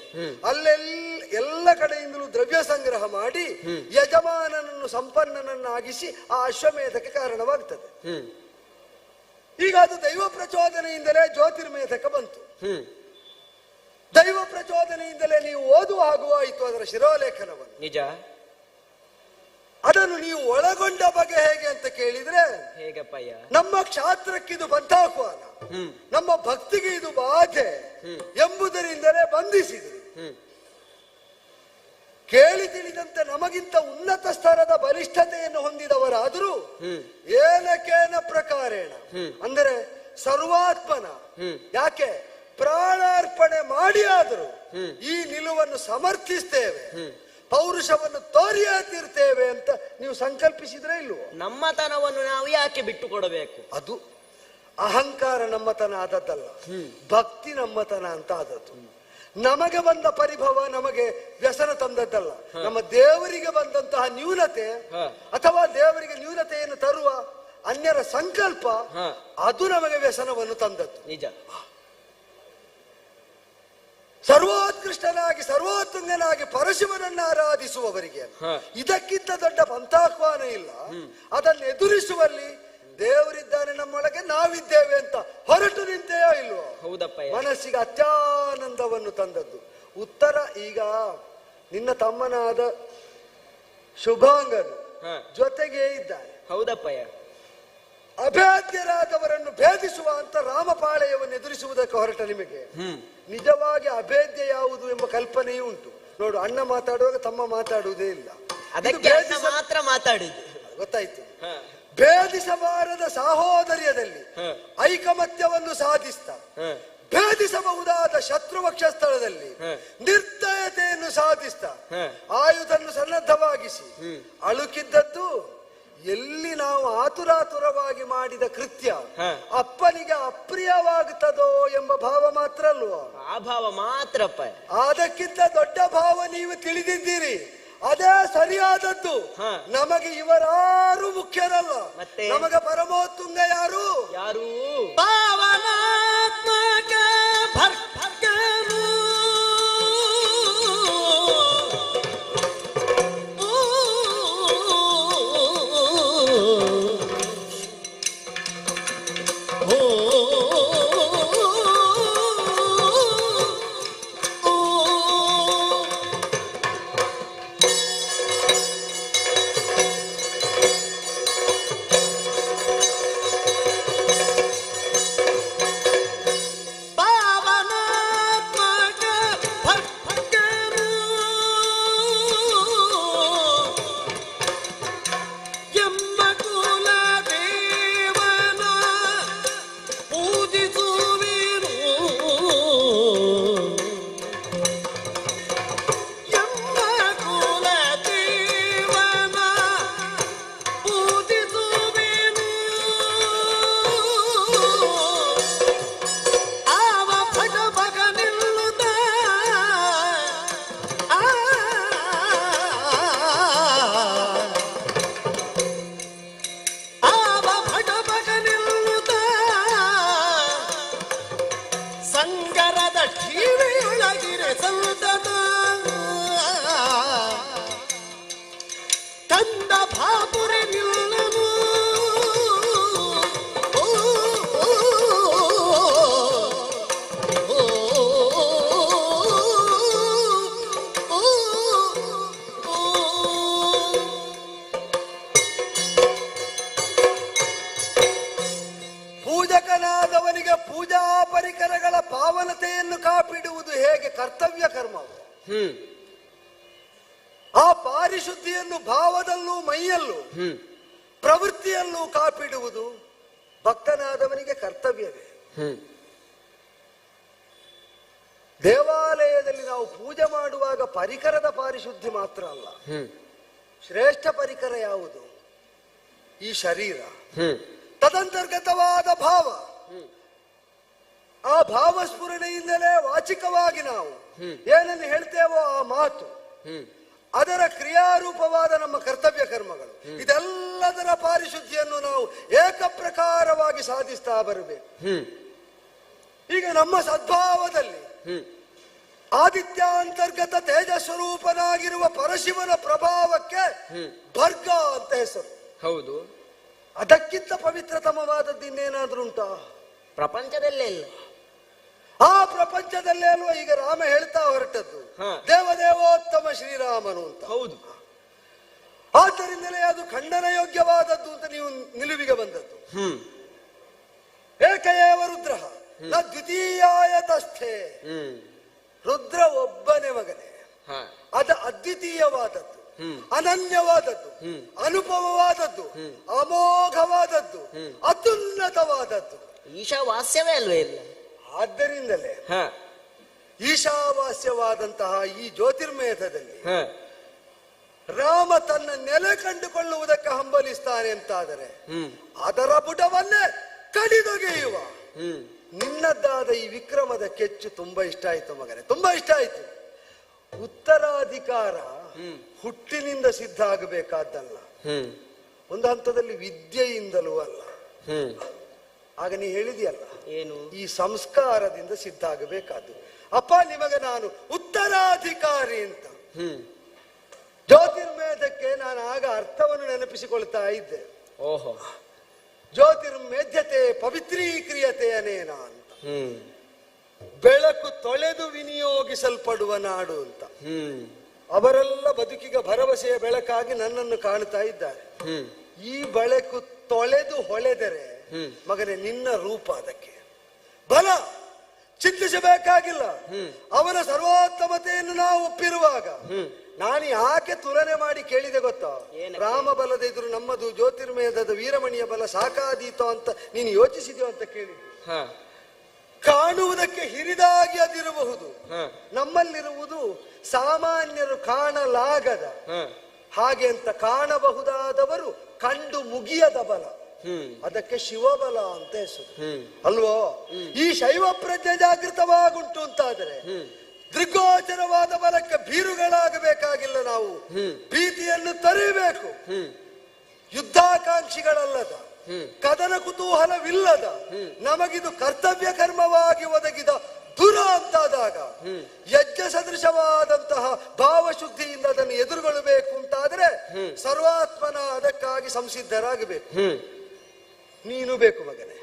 ಎಲ್ಲ ಕಡೆಯಿಂದಲೂ ದ್ರವ್ಯ ಸಂಗ್ರಹ ಮಾಡಿ ಯಜಮಾನನನ್ನು ಸಂಪನ್ನನನ್ನಾಗಿಸಿ ಆ ಅಶ್ವಮೇಧಕ್ಕೆ ಕಾರಣವಾಗ್ತದೆ. ಈಗ ಅದು ದೈವ ಪ್ರಚೋದನೆಯಿಂದಲೇ ಜ್ಯೋತಿರ್ಮೇಧಕ ಬಂತು. ದೈವ ಪ್ರಚೋದನೆಯಿಂದಲೇ ನೀವು ಓದುವ ಆಗುವಾಯಿತು ಅದರ ಶಿರೋಲೇಖನವನ್ನು. ನಿಜ. ಅದನ್ನು ನೀವು ಒಳಗೊಂಡ ಬಗೆ ಹೇಗೆ ಅಂತ ಕೇಳಿದ್ರೆ ಹೇಗಪ್ಪಯ್ಯ? ನಮ್ಮ ಕ್ಷಾತ್ರಕ್ಕಿದು ಬಂಧಾಹ್ವಾನ, ನಮ್ಮ ಭಕ್ತಿಗೆ ಇದು ಬಾಧೆ ಎಂಬುದರಿಂದಲೇ ಬಂಧಿಸಿದ್ರಿ. ಕೇಳಿ ತಿಳಿದಂತೆ ನಮಗಿಂತ ಉನ್ನತ ಸ್ತರದ ಬಲಿಷ್ಠತೆಯನ್ನು ಹೊಂದಿದವರಾದರೂ ಏನಕೇನ ಪ್ರಕಾರೇಣ ಅಂದರೆ ಸರ್ವಾತ್ಮನ ಯಾಕೆ ಪ್ರಾಣಾರ್ಪಣೆ ಮಾಡಿ ಆದರೂ ಈ ನಿಲುವನ್ನು ಸಮರ್ಥಿಸ್ತೇವೆ, ಪೌರುಷವನ್ನು ತೋರಿಯೇ ತೀರ್ತೇವೆ ಅಂತ ನೀವು ಸಂಕಲ್ಪಿಸಿದ್ರೆ ಇಲ್ವೋ? ನಮ್ಮತನವನ್ನು ನಾವು ಯಾಕೆ ಬಿಟ್ಟು ಕೊಡಬೇಕು? ಅದು ಅಹಂಕಾರ ನಮ್ಮತನ ಆದದ್ದಲ್ಲ, ಭಕ್ತಿ ನಮ್ಮತನ ಅಂತ ಆದದ್ದು. ನಮಗೆ ಬಂದ ಪರಿಭವ ನಮಗೆ ವ್ಯಸನ ತಂದದ್ದಲ್ಲ, ನಮ್ಮ ದೇವರಿಗೆ ಬಂದಂತಹ ನ್ಯೂನತೆ ಅಥವಾ ದೇವರಿಗೆ ನ್ಯೂನತೆಯನ್ನು ತರುವ ಅನ್ಯರ ಸಂಕಲ್ಪ ಅದು ನಮಗೆ ವ್ಯಸನವನ್ನು ತಂದದ್ದು. ನಿಜ. ಸರ್ವೋತ್ಕೃಷ್ಟನಾಗಿ ಸರ್ವೋತ್ತುಂಗನಾಗಿ ಪರಶಿವನನ್ನು ಆರಾಧಿಸುವವರಿಗೆ ಇದಕ್ಕಿಂತ ದೊಡ್ಡ ಪಂಥಾಹ್ವಾನ ಇಲ್ಲ. ಅದನ್ನು ಎದುರಿಸುವಲ್ಲಿ ದೇವರಿದ್ದಾನೆ, ನಮ್ಮೊಳಗೆ ನಾವಿದ್ದೇವೆ ಅಂತ ಹೊರಟು ನಿಂತೆಯೋ ಇಲ್ವೋ? ಹೌದಪ್ಪ. ಮನಸ್ಸಿಗೆ ಅತ್ಯಾನಂದವನ್ನು ತಂದದ್ದು ಉತ್ತರ. ಈಗ ನಿನ್ನ ತಮ್ಮನಾದ ಶುಭಾಂಗನು ಜೊತೆಗೆ ಇದ್ದಾನೆ. ಹೌದಪ್ಪಯ್ಯ. ಅಭೇದ್ಯರಾದವರನ್ನು ಭೇದಿಸುವ ಅಂತ ರಾಮಪಾಳೆಯವನ್ನು ಎದುರಿಸುವುದಕ್ಕೆ ಹೊರಟ ನಿಮಗೆ ನಿಜವಾಗಿ ಅಭೇದ್ಯ ಯಾವುದು ಎಂಬ ಕಲ್ಪನೆಯೂ ಉಂಟು. ನೋಡು, ಅಣ್ಣ ಮಾತಾಡುವಾಗ ತಮ್ಮ ಮಾತಾಡುವುದೇ ಇಲ್ಲ. ಅದಕ್ಕೆ ಅಣ್ಣ ಮಾತ್ರ ಮಾತಾಡಿದ್ದು. ಗೊತ್ತಾಯ್ತು. ಭೇದಿಸಬಾರದ ಸಾಹೋದರ್ಯದಲ್ಲಿ ಐಕಮತ್ಯವನ್ನು ಸಾಧಿಸ್ತಾ ಭೇದಿಸಬಹುದಾದ ಶತ್ರುಪಕ್ಷ ಸ್ಥಳದಲ್ಲಿ ನಿರ್ದಯತೆಯನ್ನು ಸಾಧಿಸ್ತಾ ಆಯುಧನ್ನು ಸನ್ನದ್ಧವಾಗಿಸಿ ಅಳುಕಿದ್ದದ್ದು ಎಲ್ಲಿ ನಾವು ಆತುರಾತುರವಾಗಿ ಮಾಡಿದ ಕೃತ್ಯ ಅಪ್ಪನಿಗೆ ಅಪ್ರಿಯವಾಗುತ್ತದೋ ಎಂಬ ಭಾವ ಮಾತ್ರ ಅಲ್ವಾ? ಆ ಭಾವ ಮಾತ್ರಪ್ಪ. ಅದಕ್ಕಿಂತ ದೊಡ್ಡ ಭಾವ ನೀವು ತಿಳಿದಿದ್ದೀರಿ. ಅದೇ ಸರಿಯಾದದ್ದು. ನಮಗೆ ಇವರಾರು ಮುಖ್ಯರಲ್ಲ, ನಮಗೆ ಪರಮೋತ್ತುಂಗ ಯಾರು? ಯಾರು? ಪಾವನಾತ್ಮಕ ಭರ್ಗನು ಸಂಗರದ ಠೀವಿಯೊಳಗಿರೆ ಸಂತತ ಕಂದ ಭಾಪುರೆ ನಿಲ್ಲನು ಪೂಜಕನಾದವನಿಗೆ ಪೂಜಾ ಪರಿಕರಗಳ ಪಾವನತೆಯನ್ನು ಕಾಪಿಡುವುದು ಹೇಗೆ ಕರ್ತವ್ಯ ಕರ್ಮವು, ಆ ಪಾರಿಶುದ್ಧಿಯನ್ನು ಭಾವದಲ್ಲೂ ಮೈಯಲ್ಲೂ ಪ್ರವೃತ್ತಿಯಲ್ಲೂ ಕಾಪಿಡುವುದು ಭಕ್ತನಾದವನಿಗೆ ಕರ್ತವ್ಯವೇ. ದೇವಾಲಯದಲ್ಲಿ ನಾವು ಪೂಜೆ ಮಾಡುವಾಗ ಪರಿಕರದ ಪಾರಿಶುದ್ಧಿ ಮಾತ್ರ ಅಲ್ಲ, ಶ್ರೇಷ್ಠ ಪರಿಕರ ಯಾವುದು? ಈ ಶರೀರ, ತದಂತರ್ಗತವಾದ ಭಾವ. ಆ ಭಾವಸ್ಫುರಣೆಯಿಂದಲೇ ವಾಚಿಕವಾಗಿ ನಾವು ಏನನ್ನು ಹೇಳ್ತೇವೋ ಆ ಮಾತು, ಅದರ ಕ್ರಿಯಾರೂಪವಾದ ನಮ್ಮ ಕರ್ತವ್ಯ ಕರ್ಮಗಳು, ಇದೆಲ್ಲದರ ಪಾರಿಶುದ್ಧಿಯನ್ನು ನಾವು ಏಕಪ್ರಕಾರವಾಗಿ ಸಾಧಿಸ್ತಾ ಬರಬೇಕು. ಈಗ ನಮ್ಮ ಸದ್ಭಾವದಲ್ಲಿ ಆದಿತ್ಯಾಂತರ್ಗತ ತೇಜಸ್ವರೂಪನಾಗಿರುವ ಪರಶಿವನ ಪ್ರಭಾವಕ್ಕೆ ಭರ್ಗ ಅಂತ ಹೆಸರು. ಹೌದು. ಅದಕ್ಕಿಂತ ಪವಿತ್ರತಮವಾದದ್ದು ಇನ್ನೇನಾದ್ರೂ ಉಂಟಾ ಪ್ರಪಂಚದಲ್ಲೇ? ಇಲ್ಲ. ಆ ಪ್ರಪಂಚದಲ್ಲೇ ಅಲ್ವಾ ಈಗ ರಾಮ ಹೇಳ್ತಾ ಹೊರಟದ್ದು ದೇವದೇವೋತ್ತಮ ಶ್ರೀರಾಮನು ಅಂತ. ಹೌದು. ಆದ್ದರಿಂದಲೇ ಅದು ಖಂಡನ ಯೋಗ್ಯವಾದದ್ದು ಅಂತ ನೀವು ನಿಲುವಿಗೆ ಬಂದದ್ದು. ಏಕಏವ ರುದ್ರ ನ ದ್ವಿತೀಯಾಯತಸ್ಥೆ. ರುದ್ರ ಒಬ್ಬನೇ ಮಗನೇ, ಅದು ಅದ್ವಿತೀಯವಾದದ್ದು, ಅನನ್ಯವಾದದ್ದು, ಅನುಪಮವಾದದ್ದು, ಅಮೋಘವಾದದ್ದು, ಅತ್ಯುನ್ನತವಾದದ್ದು, ಈಶಾವಾಸ್ಯವೇ ಅಲ್ವೇ ಇಲ್ಲ. ಆದ್ದರಿಂದಲೇ ಈಶಾವಾಸ್ಯವಾದಂತಹ ಈ ಜ್ಯೋತಿರ್ಮೇಧದಲ್ಲಿ ರಾಮ ತನ್ನ ನೆಲೆ ಕಂಡುಕೊಳ್ಳುವುದಕ್ಕೆ ಹಂಬಲಿಸ್ತಾನೆ ಅಂತಾದರೆ ಅದರ ಬುಡವನ್ನೇ ಕಡಿದೊಗೆಯುವ ನಿನ್ನದ್ದಾದ ಈ ವಿಕ್ರಮದ ಕೆಚ್ಚು ತುಂಬಾ ಇಷ್ಟ ಆಯ್ತು ಮಗನೇ, ತುಂಬಾ ಇಷ್ಟ ಆಯ್ತು. ಉತ್ತರಾಧಿಕಾರ ಹುಟ್ಟಿನಿಂದ ಸಿದ್ಧ ಆಗಬೇಕಾದ್ದಲ್ಲ, ಒಂದು ಹಂತದಲ್ಲಿ ವಿದ್ಯೆಯಿಂದಲೂ ಅಲ್ಲ. ಆಗ ನೀ ಹೇಳಿದೆಯಲ್ಲ, ಏನು? ಈ ಸಂಸ್ಕಾರದಿಂದ ಸಿದ್ಧ ಆಗಬೇಕಾದ್ದು. ಅಪ್ಪ ನಿಮಗೆ ನಾನು ಉತ್ತರಾಧಿಕಾರಿ ಅಂತ ಜ್ಯೋತಿರ್ಮೇಧಕ್ಕೆ ನಾನು ಆಗ ಅರ್ಥವನ್ನು ನೆನಪಿಸಿಕೊಳ್ತಾ ಇದ್ದೆ. ಓಹೋ. ಜ್ಯೋತಿರ್ಮೇಧ್ಯತೆ ಪವಿತ್ರೀಕ್ರಿಯತೆ ಅನೇನ ಅಂತ, ಬೆಳಕು ತೊಳೆದು ವಿನಿಯೋಗಿಸಲ್ಪಡುವ ನಾಡು ಅಂತ. ಅವರೆಲ್ಲ ಬದುಕಿಗೆ ಭರವಸೆಯ ಬೆಳಕಾಗಿ ನನ್ನನ್ನು ಕಾಣ್ತಾ ಇದ್ದಾರೆ. ಈ ಬೆಳಕು ತೊಳೆದು ಹೊಳೆದರೆ ಮಗನೇ ನಿನ್ನ ರೂಪ ಅದಕ್ಕೆ ಬಲ ಚಿಂತಿಸಬೇಕಾಗಿಲ್ಲ. ಅವನ ಸರ್ವೋತ್ತಮತೆಯನ್ನು ನಾವು ಒಪ್ಪಿರುವಾಗ ನಾನು ಯಾಕೆ ತುಲನೆ ಮಾಡಿ ಕೇಳಿದೆ ಗೊತ್ತಾ? ರಾಮ ಬಲದ ಎದುರು ನಮ್ಮದು ಜ್ಯೋತಿರ್ಮಯದ ವೀರಮಣಿಯ ಬಲ ಸಾಕಾದೀತೋ ಅಂತ ನೀನು ಯೋಚಿಸಿದ್ಯೋ ಅಂತ ಕೇಳಿದ್ದು. ಕಾಣುವುದಕ್ಕೆ ಹಿರಿದಾಗಿ ಅದಿರಬಹುದು, ನಮ್ಮಲ್ಲಿರುವುದು ಸಾಮಾನ್ಯರು ಕಾಣಲಾಗದ ಹಾಗೆ ಅಂತ ಕಾಣಬಹುದಾದವರು ಕಂಡು ಮುಗಿಯದ ಬಲ, ಅದಕ್ಕೆ ಶಿವಬಲ ಅಂತ ಹೆಸರು ಅಲ್ವೋ? ಈ ಶೈವ ಪ್ರಜ್ಞೆ ಜಾಗೃತವಾಗುಂಟು ಅಂತಾದರೆ ದೃಗ್ಗೋಚರವಾದ ಬಲಕ್ಕೆ ಭೀರುಗಳಾಗಬೇಕಾಗಿಲ್ಲ. ನಾವು ಭೀತಿಯನ್ನು ತರಿಬೇಕು. ಯುದ್ಧಾಕಾಂಕ್ಷಿಗಳಲ್ಲದ, ಕದನ ಕುತೂಹಲವಿಲ್ಲದ, ನಮಗಿದು ಕರ್ತವ್ಯ ಕರ್ಮವಾಗಿ ಒದಗಿದ ದುರ ಅಂತಾದಾಗ ಯಜ್ಞ ಸದೃಶವಾದಂತಹ ಭಾವಶುದ್ಧಿಯಿಂದ ಅದನ್ನು ಎದುರುಗೊಳ್ಳಬೇಕು ಅಂತಾದ್ರೆ ಸರ್ವಾತ್ಮನ ಅದಕ್ಕಾಗಿ ಸಂಸಿದ್ಧರಾಗಬೇಕು. ನೀನು ಬೇಕು ಮಗನೇ.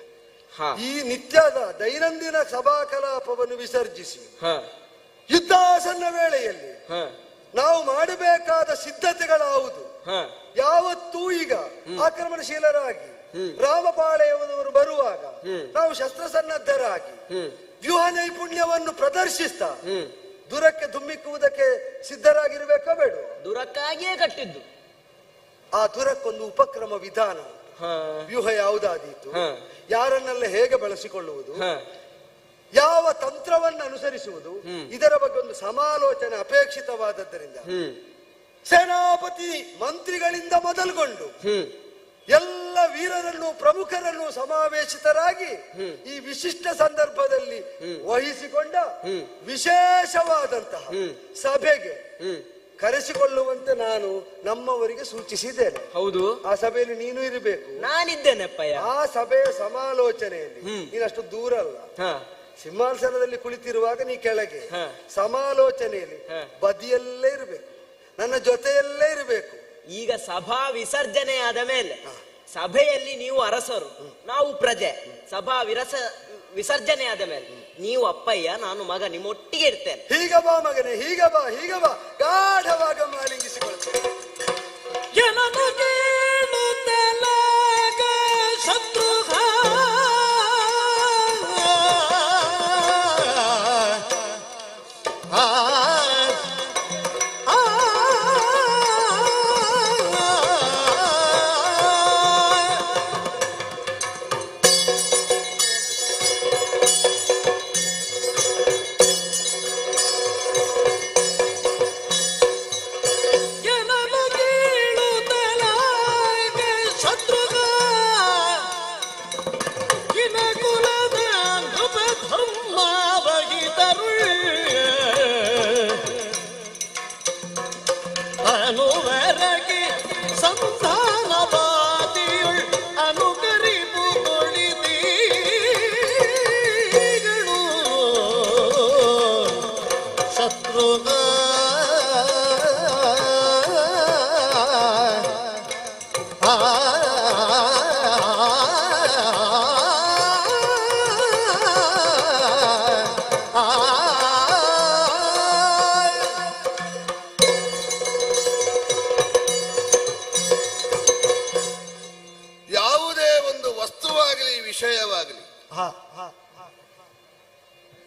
ಈ ನಿತ್ಯದ ದೈನಂದಿನ ಸಭಾ ಕಲಾಪವನ್ನು ವಿಸರ್ಜಿಸಿ ಯುದ್ಧಾಸನ್ನ ವೇಳೆಯಲ್ಲಿ ನಾವು ಮಾಡಬೇಕಾದ ಸಿದ್ಧತೆಗಳಾವುದು ಯಾವತ್ತೂ ಈಗ ಆಕ್ರಮಣಶೀಲರಾಗಿ ರಾಮಪಾಳೆಯವರು ಬರುವಾಗ ನಾವು ಶಸ್ತ್ರಸನ್ನದ್ಧರಾಗಿ ವ್ಯೂಹ ನೈಪುಣ್ಯವನ್ನು ಪ್ರದರ್ಶಿಸ್ತಾ ದುರಕ್ಕೆ ಧುಮ್ಮಿಕ್ಕುವುದಕ್ಕೆ ಸಿದ್ಧರಾಗಿರ್ಬೇಕೋ ಬೇಡ? ದುರಕ್ಕಾಗಿಯೇ ಕಟ್ಟಿದ್ದು. ಆ ದುರಕ್ಕೊಂದು ಉಪಕ್ರಮ ವಿಧಾನ, ವ್ಯೂಹ ಯಾವುದಾದೀತು, ಯಾರನ್ನೆಲ್ಲ ಹೇಗೆ ಬಳಸಿಕೊಳ್ಳುವುದು, ಯಾವ ತಂತ್ರವನ್ನು ಅನುಸರಿಸುವುದು, ಇದರ ಬಗ್ಗೆ ಒಂದು ಸಮಾಲೋಚನೆ ಅಪೇಕ್ಷಿತವಾದದ್ದರಿಂದ ಸೇನಾಪತಿ ಮಂತ್ರಿಗಳಿಂದ ಮೊದಲುಗೊಂಡು ಎಲ್ಲ ವೀರರನ್ನು ಪ್ರಮುಖರನ್ನು ಸಮಾವೇಶಿತರಾಗಿ ಈ ವಿಶಿಷ್ಟ ಸಂದರ್ಭದಲ್ಲಿ ವಹಿಸಿಕೊಂಡ ವಿಶೇಷವಾದಂತಹ ಸಭೆಗೆ ಕರೆಸಿಕೊಳ್ಳುವಂತೆ ನಾನು ನಮ್ಮವರಿಗೆ ಸೂಚಿಸಿದ್ದೇನೆ. ಹೌದು, ಆ ಸಭೆಯಲ್ಲಿ ನೀನು ಇರಬೇಕು. ನಾನಿದ್ದೇನೆಪ್ಪಯ್ಯ. ಆ ಸಭೆಯ ಸಮಾಲೋಚನೆಯಲ್ಲಿ ನೀನಷ್ಟು ದೂರ ಅಲ್ಲ. ಸಿಂಹಾಸನದಲ್ಲಿ ಕುಳಿತಿರುವಾಗ ನೀ ಕೆಳಗೆ, ಸಮಾಲೋಚನೆಯಲ್ಲಿ ಬದಿಯಲ್ಲೇ ಇರಬೇಕು, ನನ್ನ ಜೊತೆಯಲ್ಲೇ ಇರಬೇಕು. ಈಗ ಸಭಾ ವಿಸರ್ಜನೆ ಆದ ಮೇಲೆ ಸಭೆಯಲ್ಲಿ ನೀವು ಅರಸರು, ನಾವು ಪ್ರಜೆ. ಸಭಾ ವಿಸರ್ಜನೆ ಆದ ಮೇಲೆ ನೀವು ಅಪ್ಪಯ್ಯ, ನಾನು ಮಗ, ನಿಮ್ಮೊಟ್ಟಿಗೆ ಇರ್ತೇನೆ. ಹೀಗ ಬಾ ಮಗನೇ, ಹೀಗ ಬಾ, ಹೀಗ ಬಾ, ಗಾಢವಾಗ ಮಾಲಿಂಗಿಸಿಕೊಳ್ತೇನೆ.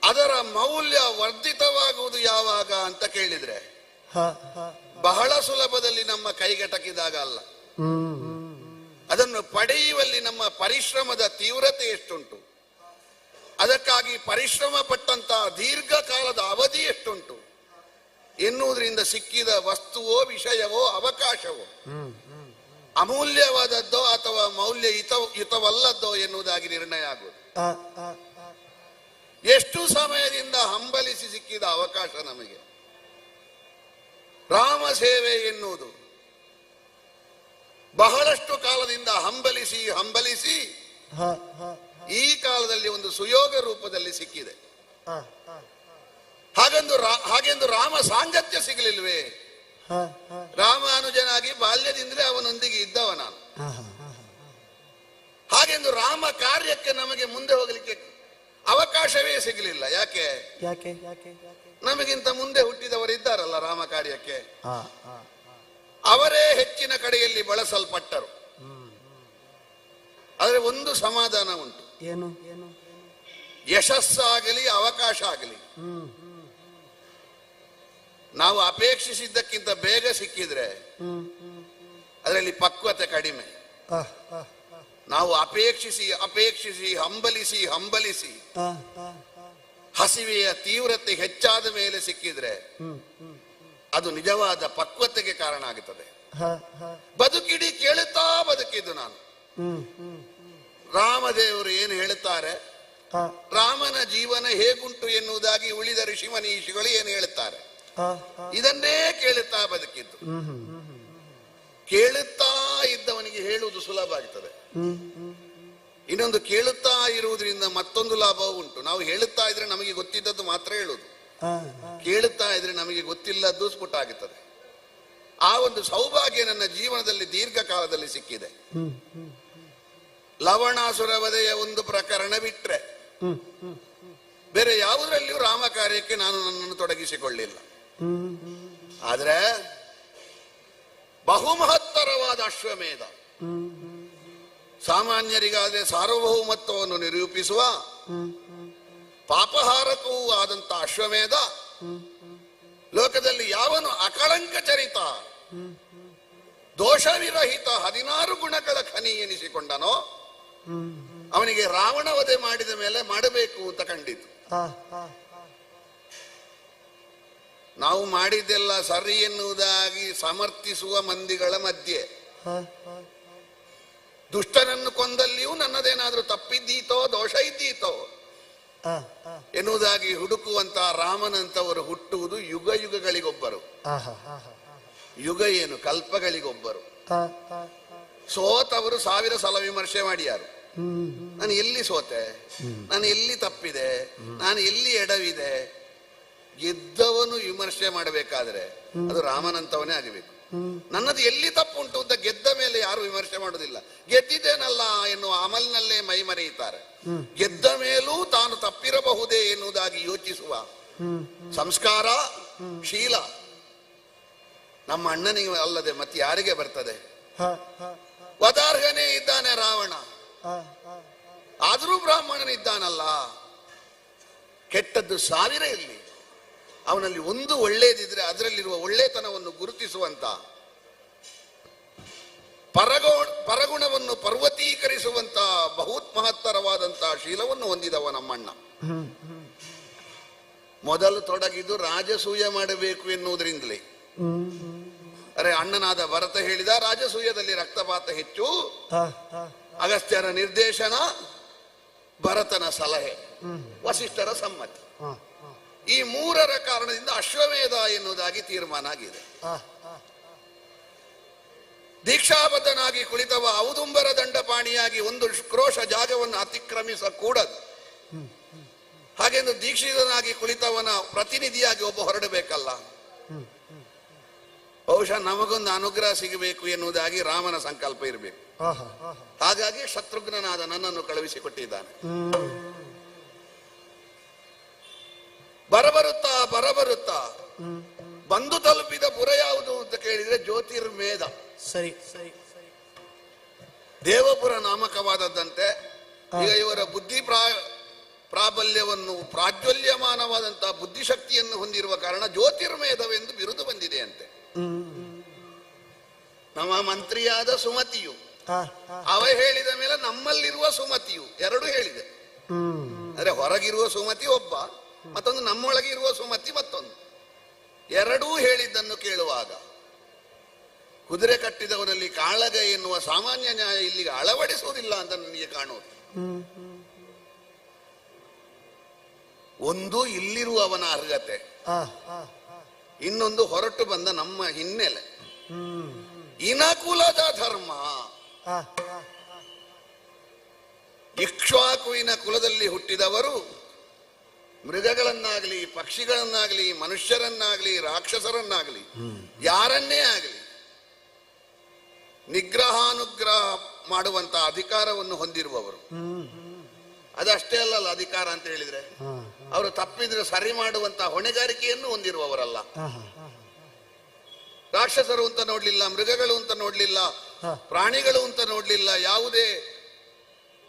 ಅದರ ಮೌಲ್ಯ ವರ್ಧಿತವಾಗುವುದು ಯಾವಾಗ ಅಂತ ಕೇಳಿದ್ರೆ ಬಹಳ ಸುಲಭದಲ್ಲಿ ನಮ್ಮ ಕೈಗೆಟಕಿದಾಗ ಅಲ್ಲ. ಅದನ್ನು ಪಡೆಯುವಲ್ಲಿ ನಮ್ಮ ಪರಿಶ್ರಮದ ತೀವ್ರತೆ ಎಷ್ಟುಂಟು, ಅದಕ್ಕಾಗಿ ಪರಿಶ್ರಮ ಪಟ್ಟಂತಹ ದೀರ್ಘಕಾಲದ ಅವಧಿ ಎಷ್ಟುಂಟು ಎನ್ನುವುದರಿಂದ ಸಿಕ್ಕಿದ ವಸ್ತುವೋ ವಿಷಯವೋ ಅವಕಾಶವೋ ಅಮೂಲ್ಯವಾದದ್ದೋ ಅಥವಾ ಮೌಲ್ಯಯುತವಲ್ಲದ್ದೋ ಎನ್ನುವುದಾಗಿ ನಿರ್ಣಯ ಆಗುವುದು. ಎಷ್ಟು ಸಮಯದಿಂದ ಹಂಬಲಿಸಿ ಸಿಕ್ಕಿದ ಅವಕಾಶ ನಮಗೆ. ರಾಮ ಸೇವೆ ಎನ್ನುವುದು ಬಹಳಷ್ಟು ಕಾಲದಿಂದ ಹಂಬಲಿಸಿ ಈ ಕಾಲದಲ್ಲಿ ಒಂದು ಸುಯೋಗ ರೂಪದಲ್ಲಿ ಸಿಕ್ಕಿದೆ. ಹಾಗೆಂದು ರಾಮ ಸಾಂಗತ್ಯ ಸಿಗಲಿಲ್ವೇ? ರಾಮಾನುಜನಾಗಿ ಬಾಲ್ಯದಿಂದಲೇ ಅವನೊಂದಿಗೆ ಇದ್ದವ ನಾನು. ಹಾಗೆಂದು ರಾಮ ಕಾರ್ಯಕ್ಕೆ ನಮಗೆ ಮುಂದೆ ಹೋಗಲಿಕ್ಕೆ ಅವಕಾಶವೇ ಸಿಗಲಿಲ್ಲ. ಯಾಕೆ? ನಮಗಿಂತ ಮುಂದೆ ಹುಟ್ಟಿದವರಿದ್ದಾರಲ್ಲ ರಾಮ ಕಾರ್ಯಕ್ಕೆ, ಅವರೇ ಹೆಚ್ಚಿನ ಕಡೆಯಲ್ಲಿ ಬಳಸಲ್ಪಟ್ಟರು. ಆದರೆ ಒಂದು ಸಮಾಧಾನ ಉಂಟು, ಯಶಸ್ಸಾಗಲಿ ಅವಕಾಶ ಆಗಲಿ ನಾವು ಅಪೇಕ್ಷಿಸಿದ್ದಕ್ಕಿಂತ ಬೇಗ ಸಿಕ್ಕಿದ್ರೆ ಅದರಲ್ಲಿ ಪಕ್ವತೆ ಕಡಿಮೆ. ನಾವು ಅಪೇಕ್ಷಿಸಿ ಅಪೇಕ್ಷಿಸಿ ಹಂಬಲಿಸಿ ಹಂಬಲಿಸಿ ಹಸಿವೆಯ ತೀವ್ರತೆ ಹೆಚ್ಚಾದ ಮೇಲೆ ಸಿಕ್ಕಿದ್ರೆ ಅದು ನಿಜವಾದ ಪಕ್ವತೆಗೆ ಕಾರಣ ಆಗುತ್ತದೆ. ಬದುಕಿಡಿ ಕೇಳುತ್ತಾ ಬದುಕಿದ್ದು ನಾನು. ರಾಮದೇವರು ಏನು ಹೇಳುತ್ತಾರೆ, ರಾಮನ ಜೀವನ ಹೇಗುಂಟು ಎನ್ನುವುದಾಗಿ ಉಳಿದ ಋಷಿಮನೀಷಿಗಳು ಏನು ಹೇಳುತ್ತಾರೆ, ಇದನ್ನೇ ಕೇಳುತ್ತಾ ಬದುಕಿದ್ದು. ಕೇಳುತ್ತಾ ಇದ್ದವನಿಗೆ ಹೇಳುವುದು ಸುಲಭ ಆಗ್ತದೆ. ಇನ್ನೊಂದು ಕೇಳುತ್ತಾ ಇರುವುದರಿಂದ ಮತ್ತೊಂದು ಲಾಭವೂ ಉಂಟು. ನಾವು ಹೇಳುತ್ತಾ ಇದ್ರೆ ನಮಗೆ ಗೊತ್ತಿದ್ದದ್ದು ಮಾತ್ರ ಹೇಳುವುದು, ಕೇಳುತ್ತಾ ಇದ್ರೆ ನಮಗೆ ಗೊತ್ತಿಲ್ಲದ್ದು ಸ್ಫುಟ ಆಗುತ್ತದೆ. ಆ ಒಂದು ಸೌಭಾಗ್ಯ ನನ್ನ ಜೀವನದಲ್ಲಿ ದೀರ್ಘಕಾಲದಲ್ಲಿ ಸಿಕ್ಕಿದೆ. ಲವಣಾಸುರ ವಧೆಯ ಒಂದು ಪ್ರಕರಣ ಬಿಟ್ರೆ ಬೇರೆ ಯಾವುದರಲ್ಲಿಯೂ ರಾಮ ಕಾರ್ಯಕ್ಕೆ ನಾನು ನನ್ನನ್ನು ತೊಡಗಿಸಿಕೊಳ್ಳಿಲ್ಲ. ಆದ್ರೆ ಬಹುಮಹತ್ತರವಾದ ಅಶ್ವಮೇಧ, ಸಾಮಾನ್ಯರಿಗಾದ್ರೆ ಸಾರ್ವಭೌಮತ್ವವನ್ನು ನಿರೂಪಿಸುವ ಪಾಪಹಾರಕವೂ ಆದಂತ ಅಶ್ವಮೇಧ, ಲೋಕದಲ್ಲಿ ಯಾವನು ಅಕಳಂಕ ಚರಿತ ದೋಷವಿರಹಿತ 16 ಗುಣಗಳ ಖನಿ ಎನಿಸಿಕೊಂಡನೋ ಅವನಿಗೆ ರಾವಣ ವಧೆ ಮಾಡಿದ ಮೇಲೆ ಮಾಡಬೇಕು ಅಂತ ಕಂಡಿತು. ನಾವು ಮಾಡಿದ್ದೆಲ್ಲ ಸರಿ ಎನ್ನುವುದಾಗಿ ಸಮರ್ಥಿಸುವ ಮಂದಿಗಳ ಮಧ್ಯೆ ದುಷ್ಟನನ್ನು ಕೊಂದಲ್ಲಿಯೂ ನನ್ನದೇನಾದ್ರೂ ತಪ್ಪಿದ್ದೀತೋ ದೋಷ ಇದ್ದೀತೋ ಎನ್ನುವುದಾಗಿ ಹುಡುಕುವಂತ ರಾಮನಂತವರು ಹುಟ್ಟುವುದು ಯುಗ ಯುಗಗಳಿಗೊಬ್ಬರು. ಯುಗ ಏನು, ಕಲ್ಪಗಳಿಗೊಬ್ಬರು. ಸೋತವರು 1000 ಸಲ ವಿಮರ್ಶೆ ಮಾಡಿಯಾರು. ನಾನು ಎಲ್ಲಿ ಸೋತೆ, ನಾನು ಎಲ್ಲಿ ತಪ್ಪಿದೆ, ನಾನು ಎಲ್ಲಿ ಎಡವಿದೆ. ಗೆದ್ದವನು ವಿಮರ್ಶೆ ಮಾಡಬೇಕಾದ್ರೆ ಅದು ರಾಮನಂತವನೇ ಆಗಬೇಕು. ನನ್ನದು ಎಲ್ಲಿ ತಪ್ಪುಂಟು ಅಂತ ಗೆದ್ದ ಮೇಲೆ ಯಾರು ವಿಮರ್ಶೆ ಮಾಡೋದಿಲ್ಲ. ಗೆದ್ದಿದ್ದೇನಲ್ಲ ಎನ್ನುವ ಅಮಲ್ನಲ್ಲೇ ಮೈ ಮರೆಯುತ್ತಾರೆ. ಗೆದ್ದ ಮೇಲೂ ತಾನು ತಪ್ಪಿರಬಹುದೇ ಎನ್ನುವುದಾಗಿ ಯೋಚಿಸುವ ಸಂಸ್ಕಾರ, ಶೀಲ ನಮ್ಮ ಅಣ್ಣನಿಗೆ ಅಲ್ಲದೆ ಮತ್ತೆ ಯಾರಿಗೆ ಬರ್ತದೆ? ವದಾರ್ಹನೇ ಇದ್ದಾನೆ ರಾವಣ, ಆದರೂ ಬ್ರಾಹ್ಮಣನಿದ್ದಾನಲ್ಲ. ಕೆಟ್ಟದ್ದು 1000 ಇರಲಿ, ಅವನಲ್ಲಿ ಒಂದು ಒಳ್ಳೇದಿದ್ರೆ ಅದರಲ್ಲಿರುವ ಒಳ್ಳೆತನವನ್ನು ಗುರುತಿಸುವಂತ, ಪರಗುಣವನ್ನು ಪರ್ವತೀಕರಿಸುವಂತ ಬಹುತ್ ಮಹತ್ತರವಾದಂತ ಶೀಲವನ್ನು ಹೊಂದಿದವ ನಮ್ಮಣ್ಣ. ಮೊದಲು ತೊಡಗಿದ್ದು ರಾಜಸೂಯ ಮಾಡಬೇಕು ಎನ್ನುವುದರಿಂದಲೇ. ಅರೆ, ಅಣ್ಣನಾದ ಭರತ ಹೇಳಿದ ರಾಜಸೂಯದಲ್ಲಿ ರಕ್ತಪಾತ ಹೆಚ್ಚು, ಅಗಸ್ತ್ಯರ ನಿರ್ದೇಶನ, ಭರತನ ಸಲಹೆ, ವಸಿಷ್ಠರ ಸಮ್ಮತಿ. ಈ 3ರ ಕಾರಣದಿಂದ ಅಶ್ವಮೇಧ ಎನ್ನುವುದಾಗಿ ತೀರ್ಮಾನ ಆಗಿದೆ. ದೀಕ್ಷಾಬದ್ಧನಾಗಿ ಕುಳಿತವ ಔದುಂಬರ ದಂಡಪಾಣಿಯಾಗಿ ಒಂದು ಕ್ರೋಶ ಜಾಗವನ್ನು ಅತಿಕ್ರಮಿಸಕೂಡದು. ಹಾಗೆಂದು ದೀಕ್ಷಿತನಾಗಿ ಕುಳಿತವನ ಪ್ರತಿನಿಧಿಯಾಗಿ ಒಬ್ಬ ಹೊರಡಬೇಕಲ್ಲ. ಬಹುಶಃ ನಮಗೊಂದು ಅನುಗ್ರಹ ಸಿಗಬೇಕು ಎನ್ನುವುದಾಗಿ ರಾಮನ ಸಂಕಲ್ಪ ಇರಬೇಕು. ಹಾಗಾಗಿ ಶತ್ರುಘ್ನನಾದ ನನ್ನನ್ನು ಕಳುಹಿಸಿಕೊಟ್ಟಿದ್ದಾನೆ. ಬರಬರುತ್ತಾ ಬಂದು ತಲುಪಿದ ಪುರ ಯಾವುದು ಅಂತ ಕೇಳಿದ್ರೆ ಜ್ಯೋತಿರ್ಮೇಧ. ಸರಿ ಸರಿ ದೇವಪುರ ನಾಮಕವಾದದ್ದಂತೆ. ಈಗ ಇವರ ಬುದ್ಧಿ ಪ್ರಾಬಲ್ಯವನ್ನು, ಪ್ರಾಜ್ವಲ್ಯಮಾನವಾದಂತಹ ಬುದ್ಧಿಶಕ್ತಿಯನ್ನು ಹೊಂದಿರುವ ಕಾರಣ ಜ್ಯೋತಿರ್ಮೇಧವೆಂದು ಬಿರುದು ಬಂದಿದೆ ಅಂತೆ. ನಮ್ಮ ಮಂತ್ರಿಯಾದ ಸುಮತಿಯು ಅವ ಹೇಳಿದ ಮೇಲೆ ನಮ್ಮಲ್ಲಿರುವ ಸುಮತಿಯು ಎರಡು ಹೇಳಿದೆ. ಅಂದ್ರೆ ಹೊರಗಿರುವ ಸುಮತಿ ಒಬ್ಬ, ಮತ್ತೊಂದು ನಮ್ಮೊಳಗೆ ಇರುವ ಸುಮತಿ ಮತ್ತೊಂದು. ಎರಡೂ ಹೇಳಿದ್ದನ್ನು ಕೇಳುವಾಗ ಕುದುರೆ ಕಟ್ಟಿದವನಲ್ಲಿ ಕಾಳಗ ಎನ್ನುವ ಸಾಮಾನ್ಯ ನ್ಯಾಯ ಇಲ್ಲಿಗೆ ಅಳವಡಿಸುವುದಿಲ್ಲ ಅಂತ ನನಗೆ ಕಾಣುವುದು. ಒಂದು ಇಲ್ಲಿರುವವನ ಅರ್ಹತೆ, ಇನ್ನೊಂದು ಹೊರಟು ಬಂದ ನಮ್ಮ ಹಿನ್ನೆಲೆ. ಇನಕುಲದ ಧರ್ಮ. ಇಕ್ಷ್ವಾಕುವಿನ ಕುಲದಲ್ಲಿ ಹುಟ್ಟಿದವರು ಮೃಗಗಳನ್ನಾಗಲಿ, ಪಕ್ಷಿಗಳನ್ನಾಗಲಿ, ಮನುಷ್ಯರನ್ನಾಗಲಿ, ರಾಕ್ಷಸರನ್ನಾಗಲಿ, ಯಾರನ್ನೇ ಆಗಲಿ ನಿಗ್ರಹಾನುಗ್ರಹ ಮಾಡುವಂತ ಅಧಿಕಾರವನ್ನು ಹೊಂದಿರುವವರು. ಅದಷ್ಟೇ ಅಲ್ಲಲ್ಲ ಅಧಿಕಾರ ಅಂತ ಹೇಳಿದ್ರೆ, ಅವರು ತಪ್ಪಿದ್ರೆ ಸರಿ ಮಾಡುವಂತ ಹೊಣೆಗಾರಿಕೆಯನ್ನು ಹೊಂದಿರುವವರಲ್ಲ. ರಾಕ್ಷಸರು ಅಂತ ನೋಡ್ಲಿಲ್ಲ, ಮೃಗಗಳು ಅಂತ ನೋಡ್ಲಿಲ್ಲ, ಪ್ರಾಣಿಗಳು ಅಂತ ನೋಡ್ಲಿಲ್ಲ, ಯಾವುದೇ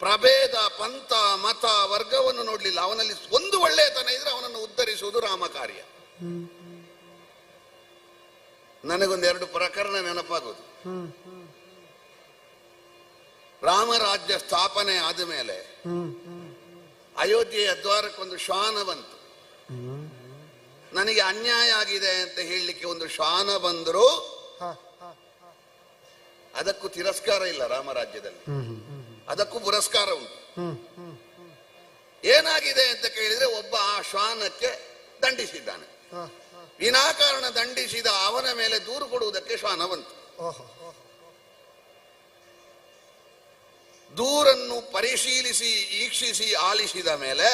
ಪ್ರಭೇದ ಪಂಥ ಮತ ವರ್ಗವನ್ನು ನೋಡ್ಲಿಲ್ಲ. ಅವನಲ್ಲಿ ಒಂದು ಒಳ್ಳೆಯತನ ಇದ್ರೆ ಅವನನ್ನು ಉದ್ಧರಿಸುವುದು ರಾಮ ಕಾರ್ಯ. ನನಗೊಂದೆರಡು ಪ್ರಕರಣ ನೆನಪಾಗೋದು. ರಾಮರಾಜ್ಯ ಸ್ಥಾಪನೆ ಆದ ಮೇಲೆ ಅಯೋಧ್ಯೆಯ ದ್ವಾರಕ್ಕೊಂದು ಶ್ವಾನ ಬಂತು. ನನಗೆ ಅನ್ಯಾಯ ಆಗಿದೆ ಅಂತ ಹೇಳಲಿಕ್ಕೆ ಒಂದು ಶ್ವಾನ ಬಂದರೂ ಅದಕ್ಕೂ ತಿರಸ್ಕಾರ ಇಲ್ಲ ರಾಮರಾಜ್ಯದಲ್ಲಿ, ಅದಕ್ಕೂ ಪುರಸ್ಕಾರ ಉಂಟು. ಏನಾಗಿದೆ ಅಂತ ಕೇಳಿದ್ರೆ ಒಬ್ಬ ಆ ಶ್ವಾನಕ್ಕೆ ದಂಡಿಸಿದ್ದಾನೆ. ವಿನಾಕಾರಣ ದಂಡಿಸಿದ ಅವನ ಮೇಲೆ ದೂರು ಕೊಡುವುದಕ್ಕೆ ಶ್ವಾನ ಬಂತು. ದೂರನ್ನು ಪರಿಶೀಲಿಸಿ ಈಕ್ಷಿಸಿ ಆಲಿಸಿದ ಮೇಲೆ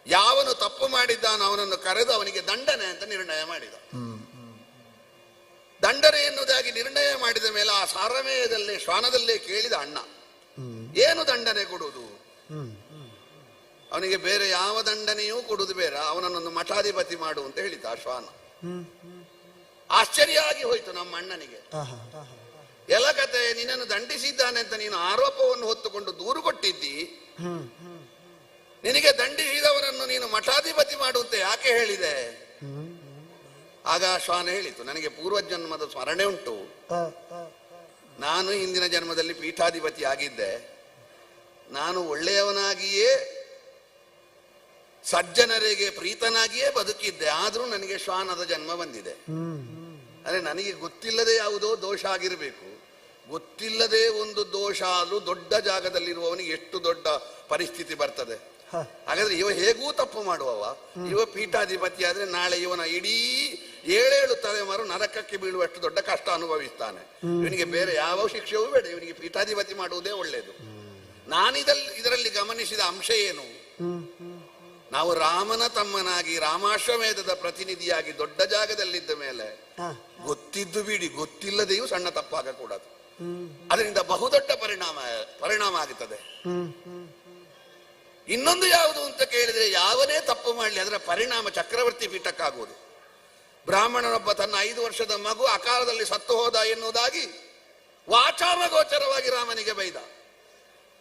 ಯಾವನು ತಪ್ಪು ಮಾಡಿದ್ದಾನ ಅವನನ್ನು ಕರೆದು ಅವನಿಗೆ ದಂಡನೆ ಅಂತ ನಿರ್ಣಯ ಮಾಡಿದ. ದಂಡನೆ ಎನ್ನುವುದಾಗಿ ನಿರ್ಣಯ ಮಾಡಿದ ಮೇಲೆ ಆ ಸಾರಮೇಯದಲ್ಲೇ ಶ್ವಾನದಲ್ಲೇ ಕೇಳಿದ ಅಣ್ಣ, ಏನು ದಂಡನೆ ಕೊಡುವುದು? ಅವನಿಗೆ ಬೇರೆ ಯಾವ ದಂಡನೆಯೂ ಕೊಡುವುದು ಬೇಡ, ಅವನನ್ನೊಂದು ಮಠಾಧಿಪತಿ ಮಾಡು ಅಂತ ಹೇಳಿದ ಆ ಶ್ವಾನ. ಆಶ್ಚರ್ಯ ಆಗಿ ಹೋಯ್ತು ನಮ್ಮ ಅಣ್ಣನಿಗೆ. ಎಲ್ಲ ಕತೆ, ನಿನ್ನನ್ನು ದಂಡಿಸಿದ್ದಾನೆ ಅಂತ ನೀನು ಆರೋಪವನ್ನು ಹೊತ್ತುಕೊಂಡು ದೂರು ಕೊಟ್ಟಿದ್ದಿ, ನಿನಗೆ ದಂಡಿಸಿದವರನ್ನು ನೀನು ಮಠಾಧಿಪತಿ ಮಾಡುವಂತ ಯಾಕೆ ಹೇಳಿದೆ? ಆಗ ಶ್ವಾನ ಹೇಳಿತು, ನನಗೆ ಪೂರ್ವಜನ್ಮದ ಸ್ಮರಣೆ ಉಂಟು. ನಾನು ಹಿಂದಿನ ಜನ್ಮದಲ್ಲಿ ಪೀಠಾಧಿಪತಿ ಆಗಿದ್ದೆ. ನಾನು ಒಳ್ಳೆಯವನಾಗಿಯೇ ಸಜ್ಜನರಿಗೆ ಪ್ರೀತನಾಗಿಯೇ ಬದುಕಿದ್ದೆ. ಆದ್ರೂ ನನಗೆ ಶ್ವಾನದ ಜನ್ಮ ಬಂದಿದೆ. ಅಂದ್ರೆ ನನಗೆ ಗೊತ್ತಿಲ್ಲದೆ ಯಾವುದೋ ದೋಷ ಆಗಿರಬೇಕು. ಗೊತ್ತಿಲ್ಲದೆ ಒಂದು ದೋಷ ಆದ್ರೂ ದೊಡ್ಡ ಜಾಗದಲ್ಲಿರುವವನಿಗೆ ಎಷ್ಟು ದೊಡ್ಡ ಪರಿಸ್ಥಿತಿ ಬರ್ತದೆ. ಹಾಗಾದ್ರೆ ಇವ ಹೇಗೂ ತಪ್ಪು ಮಾಡುವವ, ಇವ ಪೀಠಾಧಿಪತಿ ಆದ್ರೆ ನಾಳೆ ಇವನ ಇಡೀ 7 ತಲೆಮಾರು ನರಕಕ್ಕೆ ಬೀಳುವಷ್ಟು ದೊಡ್ಡ ಕಷ್ಟ ಅನುಭವಿಸ್ತಾನೆ. ಇವನಿಗೆ ಬೇರೆ ಯಾವ ಶಿಕ್ಷೆಯೂ ಬೇಡ, ಇವನಿಗೆ ಪೀಠಾಧಿಪತಿ ಮಾಡುವುದೇ ಒಳ್ಳೆಯದು. ಇದರಲ್ಲಿ ಗಮನಿಸಿದ ಅಂಶ ಏನು? ನಾವು ರಾಮನ ತಮ್ಮನಾಗಿ ರಾಮಾಶ್ವಮೇಧದ ಪ್ರತಿನಿಧಿಯಾಗಿ ದೊಡ್ಡ ಜಾಗದಲ್ಲಿದ್ದ ಮೇಲೆ ಗೊತ್ತಿದ್ದು ಬಿಡಿ, ಗೊತ್ತಿಲ್ಲದೆಯೂ ಸಣ್ಣ ತಪ್ಪಾಗಕೂಡದು. ಅದರಿಂದ ಬಹುದೊಡ್ಡ ಪರಿಣಾಮ ಆಗುತ್ತದೆ. ಇನ್ನೊಂದು ಯಾವುದು ಅಂತ ಕೇಳಿದ್ರೆ, ಯಾವನೇ ತಪ್ಪು ಮಾಡಲಿ ಅದರ ಪರಿಣಾಮ ಚಕ್ರವರ್ತಿ ಪೀಠಕ್ಕಾಗುವುದು. ಬ್ರಾಹ್ಮಣನೊಬ್ಬ ತನ್ನ 5 ವರ್ಷದ ಮಗು ಅಕಾಲದಲ್ಲಿ ಸತ್ತು ಹೋದ ಎನ್ನುವುದಾಗಿ ವಾಚಾಮಗೋಚರವಾಗಿ ರಾಮನಿಗೆ ಬೈದ.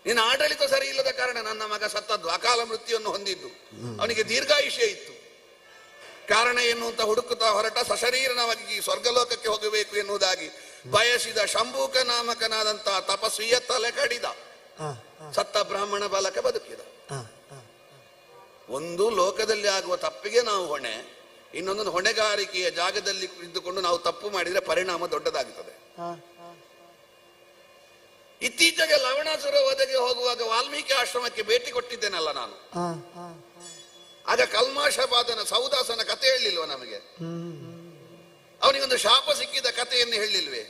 ನಿನ್ನ ಆಡಳಿತ ಸರಿ ಇಲ್ಲದ ಕಾರಣ ನನ್ನ ಮಗ ಸತ್ತದ್ದು, ಅಕಾಲ ಮೃತ್ಯುವನ್ನು ಹೊಂದಿದ್ದು. ಅವನಿಗೆ ದೀರ್ಘಾಯುಷ್ಯ ಇತ್ತು. ಕಾರಣ ಎನ್ನುವಂತ ಹುಡುಕುತ್ತಾ ಹೊರಟ, ಸಶರೀರನವಾಗಿ ಸ್ವರ್ಗಲೋಕಕ್ಕೆ ಹೋಗಬೇಕು ಎನ್ನುವುದಾಗಿ ಬಯಸಿದ ಶಂಭೂಕ ನಾಮಕನಾದಂತಹ ತಪಸ್ವಿಯ ತಲೆ ಕಡಿದ. ಸತ್ತ ಬ್ರಾಹ್ಮಣ ಬಾಲಕ ಬದುಕಿದ. ಒಂದು ಲೋಕದಲ್ಲಿ ಆಗುವ ತಪ್ಪಿಗೆ ನಾವು ಹೊಣೆ, ಇನ್ನೊಂದು ಹೊಣೆಗಾರಿಕೆಯ ಜಾಗದಲ್ಲಿ ಇದ್ದುಕೊಂಡು ನಾವು ತಪ್ಪು ಮಾಡಿದ್ರೆ ಪರಿಣಾಮ ದೊಡ್ಡದಾಗುತ್ತದೆ. ಇತ್ತೀಚೆಗೆ ಲವಣಾಸುರ ವಧೆಗೆ ಹೋಗುವಾಗ ವಾಲ್ಮೀಕಿ ಆಶ್ರಮಕ್ಕೆ ಭೇಟಿ ಕೊಟ್ಟಿದ್ದೇನಲ್ಲ ನಾನು. ಆಗ ಕಲ್ಮಾಷಪಾದನ ಸೌದಾಸನ ಕಥೆ ಹೇಳಿಲ್ವ ನಮಗೆ? ಅವನಿಗೊಂದು ಶಾಪ ಸಿಕ್ಕಿದ ಕಥೆಯನ್ನು ಹೇಳಿಲ್ವೇ?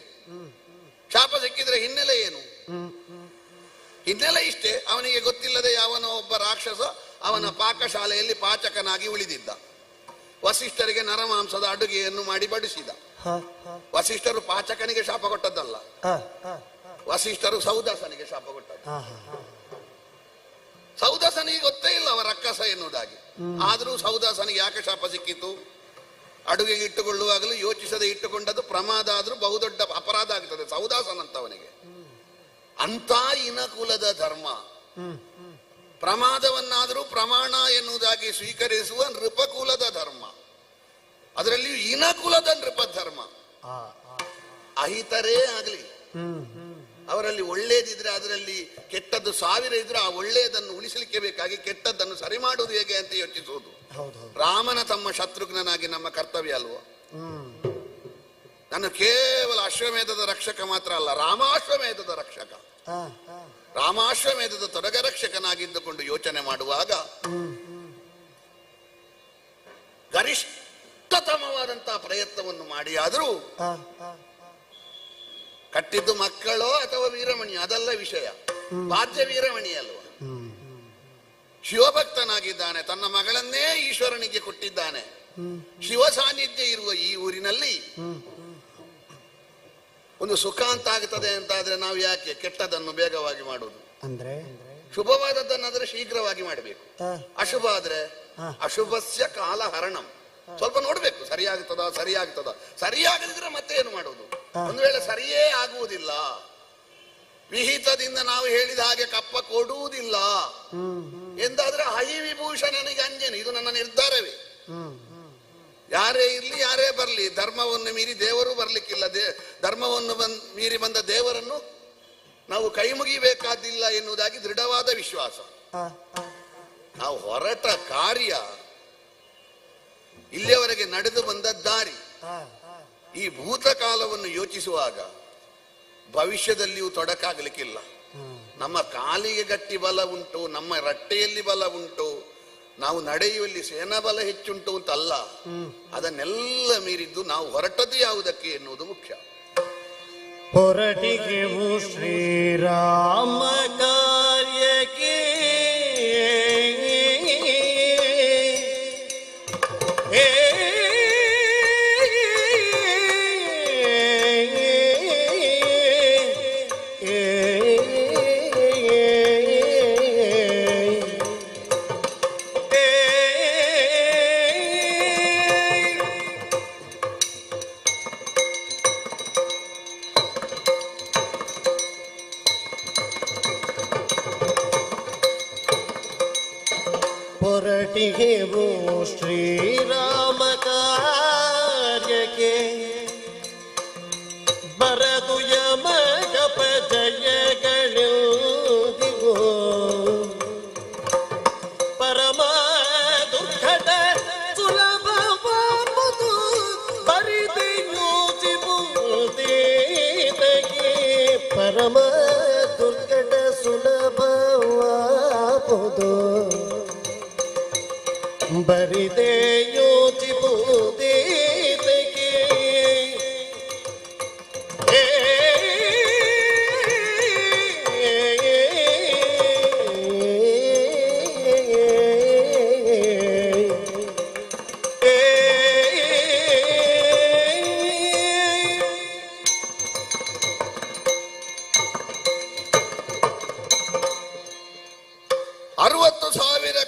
ಶಾಪ ಸಿಕ್ಕಿದ್ರೆ ಹಿನ್ನೆಲೆ ಏನು? ಹಿನ್ನೆಲೆ ಇಷ್ಟೇ, ಅವನಿಗೆ ಗೊತ್ತಿಲ್ಲದೆ ಯಾವನೋ ಒಬ್ಬ ರಾಕ್ಷಸ ಅವನ ಪಾಕಶಾಲೆಯಲ್ಲಿ ಪಾಚಕನಾಗಿ ಉಳಿದಿದ್ದ. ವಸಿಷ್ಠರಿಗೆ ನರಮಾಂಸದ ಅಡುಗೆಯನ್ನು ಮಾಡಿ ಬಡಿಸಿದ. ವಸಿಷ್ಠರು ಪಾಚಕನಿಗೆ ಶಾಪ ಕೊಟ್ಟದ್ದಲ್ಲ, ವಸಿಷ್ಠರು ಸೌದಾಸನಿಗೆ ಶಾಪ ಕೊಟ್ಟದ್ದು. ಸೌದಾಸನಿಗೆ ಗೊತ್ತೇ ಇಲ್ಲ ಅವ ರಕ್ಕಸ ಎನ್ನುವುದಾಗಿ. ಆದರೂ ಸೌದಾಸನಿಗೆ ಯಾಕೆ ಶಾಪ ಸಿಕ್ಕಿತು? ಅಡುಗೆಗೆ ಇಟ್ಟುಕೊಳ್ಳುವಾಗಲೂ ಯೋಚಿಸದೆ ಇಟ್ಟುಕೊಂಡದ್ದು ಪ್ರಮಾದ ಆದ್ರೂ ಬಹುದೊಡ್ಡ ಅಪರಾಧ ಆಗ್ತದೆ ಸೌದಾಸನಂತವನಿಗೆ. ಅಂತ ಇನಕುಲದ ಧರ್ಮ ಪ್ರಮಾದವನ್ನಾದರೂ ಪ್ರಮಾಣ ಎನ್ನುವುದಾಗಿ ಸ್ವೀಕರಿಸುವ ನೃಪಕುಲದ ಧರ್ಮ, ಅದರಲ್ಲಿಯೂ ಇನಕುಲದ ನೃಪ ಧರ್ಮ. ಅಹಿತರೇ ಆಗಲಿ, ಅವರಲ್ಲಿ ಒಳ್ಳೇದಿದ್ರೆ ಅದರಲ್ಲಿ ಕೆಟ್ಟದ್ದು 1000 ಇದ್ರೆ ಆ ಒಳ್ಳೆಯದನ್ನು ಉಳಿಸಲಿಕ್ಕೆ ಬೇಕಾಗಿ ಕೆಟ್ಟದ್ದನ್ನು ಸರಿ ಮಾಡುವುದು ಹೇಗೆ ಅಂತ ಯೋಚಿಸುವುದು ರಾಮನ ತಮ್ಮ ಶತ್ರುಘ್ನನಾಗಿ ನಮ್ಮ ಕರ್ತವ್ಯ ಅಲ್ವ? ನಾನು ಕೇವಲ ಅಶ್ವಮೇಧದ ರಕ್ಷಕ ಮಾತ್ರ ಅಲ್ಲ, ರಾಮಾಶ್ವಮೇಧದ ರಕ್ಷಕ, ರಾಮಾಶ್ವಮೇಧದ ತೊಡಗ ರಕ್ಷಕನಾಗಿದ್ದುಕೊಂಡು ಯೋಚನೆ ಮಾಡುವಾಗ ಗರಿಷ್ಠತಮವಾದಂತಹ ಪ್ರಯತ್ನವನ್ನು ಮಾಡಿ ಆದರೂ ಕಟ್ಟಿದ್ದು ಮಕ್ಕಳೋ ಅಥವಾ ವೀರಮಣಿ ಅದಲ್ಲ ವಿಷಯ, ಬಾಧ್ಯ ವೀರಮಣಿ ಅಲ್ವ. ಶಿವಭಕ್ತನಾಗಿದ್ದಾನೆ, ತನ್ನ ಮಗಳನ್ನೇ ಈಶ್ವರನಿಗೆ ಕೊಟ್ಟಿದ್ದಾನೆ. ಶಿವ ಸಾನ್ನಿಧ್ಯ ಇರುವ ಈ ಊರಿನಲ್ಲಿ ಒಂದು ಸುಖ ಅಂತ ಆಗ್ತದೆ ಅಂತ ಆದ್ರೆ ನಾವು ಯಾಕೆ ಕೆಟ್ಟದನ್ನು ಬೇಗವಾಗಿ ಮಾಡುವುದು? ಅಂದ್ರೆ ಶುಭವಾದದ್ದನ್ನಾದ್ರೆ ಶೀಘ್ರವಾಗಿ ಮಾಡಬೇಕು, ಅಶುಭ ಆದ್ರೆ ಅಶುಭಸ್ಯ ಕಾಲ ಹರಣಂ. ಸ್ವಲ್ಪ ನೋಡ್ಬೇಕು, ಸರಿಯಾಗ್ತದ ಸರಿಯಾಗದಿದ್ರೆ ಮತ್ತೆ ಏನು ಮಾಡುವುದು? ಒಂದು ವೇಳೆ ಸರಿಯೇ ಆಗುವುದಿಲ್ಲ, ವಿಹಿತದಿಂದ ನಾವು ಹೇಳಿದ ಹಾಗೆ ಕಪ್ಪ ಕೊಡುವುದಿಲ್ಲ ಎಂದಾದ್ರೆ ಹೈ ವಿಭೂಷಣನಿಗೆ ಅಂಜನೆ. ಇದು ನನ್ನ ನಿರ್ಧಾರವೇ. ಯಾರೇ ಇರ್ಲಿ ಯಾರೇ ಬರ್ಲಿ, ಧರ್ಮವನ್ನು ಮೀರಿ ದೇವರು ಬರ್ಲಿಕ್ಕಿಲ್ಲ. ಧರ್ಮವನ್ನು ಮೀರಿ ಬಂದ ದೇವರನ್ನು ನಾವು ಕೈ ಮುಗಿಬೇಕಾದಿಲ್ಲ ಎನ್ನುವುದಾಗಿ ದೃಢವಾದ ವಿಶ್ವಾಸ. ನಾವು ಹೊರಟ ಕಾರ್ಯ, ಇಲ್ಲಿಯವರೆಗೆ ನಡೆದು ಬಂದ ದಾರಿ, ಈ ಭೂತಕಾಲವನ್ನು ಯೋಚಿಸುವಾಗ ಭವಿಷ್ಯದಲ್ಲಿಯೂ ತೊಡಕಾಗಲಿಕ್ಕಿಲ್ಲ. ನಮ್ಮ ಕಾಲಿಗೆ ಗಟ್ಟಿ ಬಲ ಉಂಟು, ನಮ್ಮ ರಟ್ಟೆಯಲ್ಲಿ ಬಲ ಉಂಟು, ನಾವು ನಡೆಯುವಲ್ಲಿ ಸೇನಾ ಬಲ ಹೆಚ್ಚುಂಟು ಅಂತ ಅಲ್ಲ. ಅದನ್ನೆಲ್ಲ ಮೀರಿದ್ದು ನಾವು ಹೊರಟದ್ದು ಯಾವುದಕ್ಕೆ ಎನ್ನುವುದು ಮುಖ್ಯ. ಹೊರಟಿಗೆವು ಶ್ರೀರಾಮ ಕಾರ್ಯಕ್ಕೆ ಹೊರಟಿಗೆವು ಶ್ರೀರಾಮ ಕಾರ್ಯಕ್ಕೆ ಬರದು ಯಮಗಪ ಜಯಗಳೆಂದಿಗೋ ಪರಮ ದುಃಖದ ಸುಲಭವಾಗುವುದು ಬರಿದೆ ಯೋಚಿಸುವುದೇತಗೆ. ಪರಮ ದುರ್ಘಟ ಸುಲಭವಾಗುವುದು ಬರಿದೆ ಯೋಚಿಸುವುದೇತಗೆ.